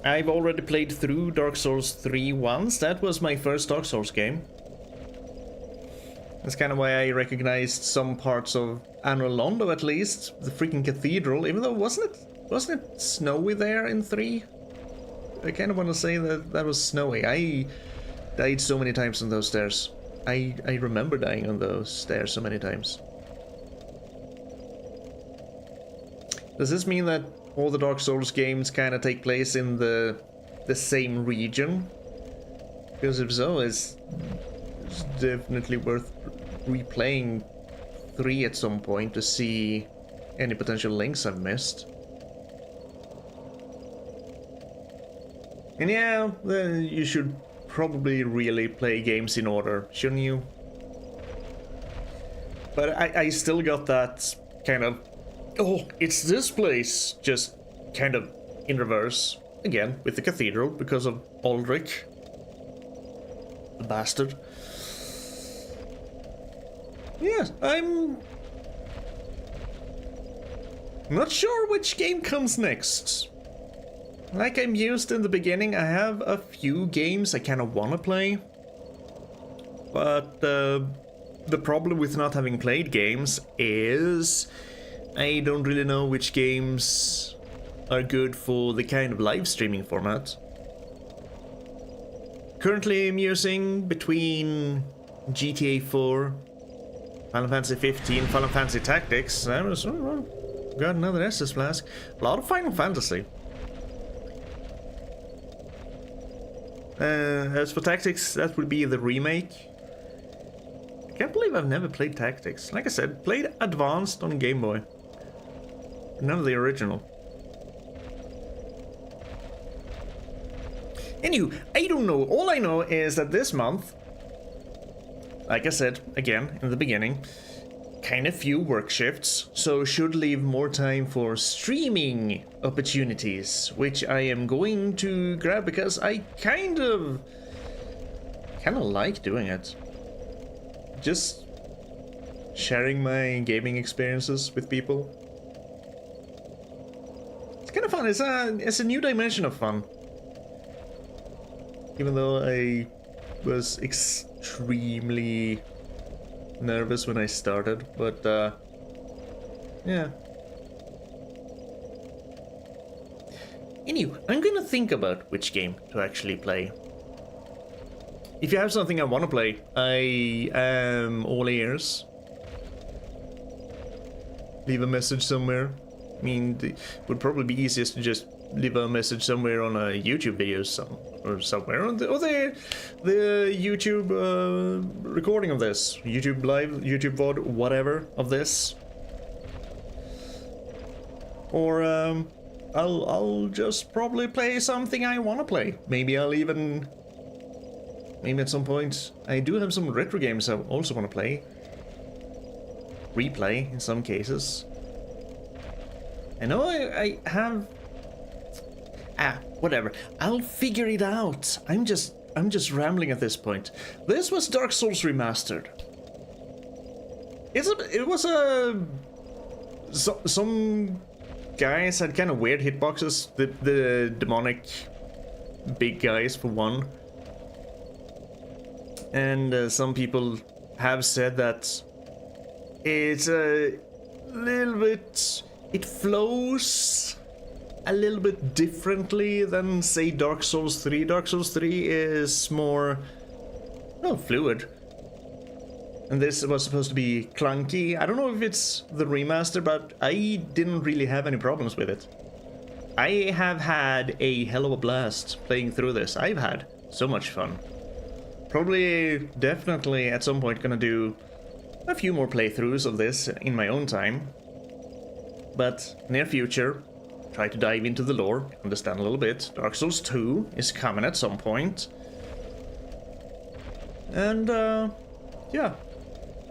I've already played through Dark Souls 3 once. That was my first Dark Souls game. That's kind of why I recognized some parts of Anor Londo, at least. The freaking cathedral, even though wasn't it snowy there in 3? I kind of want to say that that was snowy. I died so many times on those stairs. I remember dying on those stairs so many times. Does this mean that all the Dark Souls games kind of take place in the same region? Because if so, it's definitely worth replaying 3 at some point to see any potential links I've missed. And yeah, then you should probably really play games in order, shouldn't you? But I still got that kind of, oh, it's this place, just kind of in reverse. Again, with the cathedral, because of Aldrich. The bastard. Yes, I'm not sure which game comes next. Like I mused in the beginning, I have a few games I kind of want to play. But the problem with not having played games is I don't really know which games are good for the kind of live streaming format. Currently musing between GTA 4, Final Fantasy 15, Final Fantasy Tactics. I was, got another Estus Flask. A lot of Final Fantasy. As for Tactics, that would be the remake. I can't believe I've never played Tactics. Like I said, played Advanced on Game Boy. None of the original. Anywho, I don't know. All I know is that this month, like I said, again, in the beginning, kind of few work shifts, so should leave more time for streaming opportunities, which I am going to grab because I kind of like doing it. Just sharing my gaming experiences with people. It's kind of fun. It's a new dimension of fun. Even though I was extremely nervous when I started, but yeah. Anyway, I'm gonna think about which game to actually play. If you have something I want to play, I am all ears. Leave a message somewhere. I mean, it would probably be easiest to just leave a message somewhere on a YouTube video or somewhere, or the YouTube recording of this, YouTube live, YouTube VOD, whatever of this. Or I'll just probably play something I want to play. Maybe at some point I do have some retro games I also want to play. Replay in some cases. I know I have. Whatever. I'll figure it out. I'm just rambling at this point. This was Dark Souls Remastered. It was some guys had kind of weird hitboxes. The demonic big guys for one. And some people have said that it's a little bit. It flows a little bit differently than, say, Dark Souls 3. Dark Souls 3 is more, well, fluid. And this was supposed to be clunky. I don't know if it's the remaster, but I didn't really have any problems with it. I have had a hell of a blast playing through this. I've had so much fun. Probably, definitely at some point gonna do a few more playthroughs of this in my own time. But near future, try to dive into the lore, understand a little bit. Dark Souls 2 is coming at some point. And, yeah.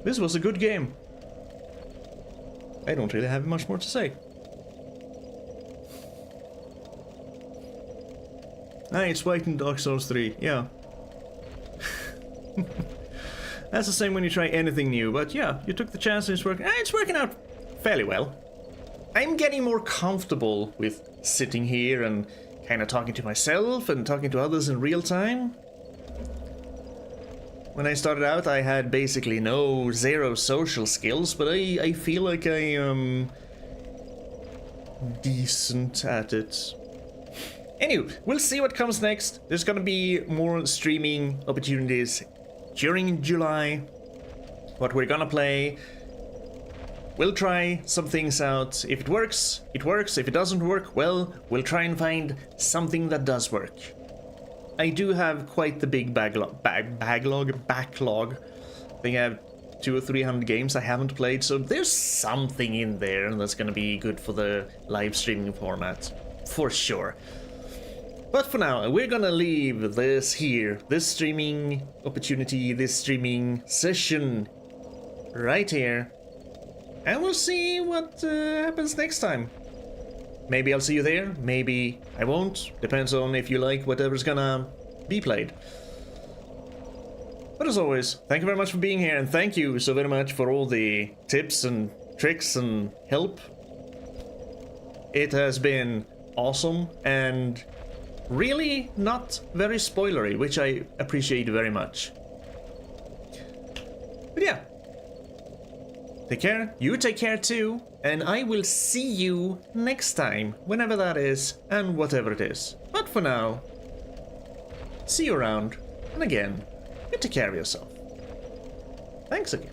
This was a good game. I don't really have much more to say. Ah, it's white in Dark Souls 3, yeah. That's the same when you try anything new, but yeah, you took the chance and it's working out fairly well. I'm getting more comfortable with sitting here and kind of talking to myself and talking to others in real time. When I started out, I had basically zero social skills, but I feel like I am decent at it. Anyway, we'll see what comes next. There's gonna be more streaming opportunities during July. What we're gonna play. We'll try some things out. If it works, it works. If it doesn't work, well, we'll try and find something that does work. I do have quite the big backlog. I think I have 200 or 300 games I haven't played, so there's something in there that's gonna be good for the live streaming format, for sure. But for now, we're gonna leave this here, this streaming opportunity, this streaming session right here, and we'll see what happens next time. Maybe I'll see you there, maybe I won't. Depends on if you like whatever's gonna be played. But as always, thank you very much for being here, and thank you so very much for all the tips and tricks and help. It has been awesome and really not very spoilery, which I appreciate very much. But yeah. Take care, you take care too, and I will see you next time, whenever that is, and whatever it is. But for now, see you around, and again, you take care of yourself. Thanks again.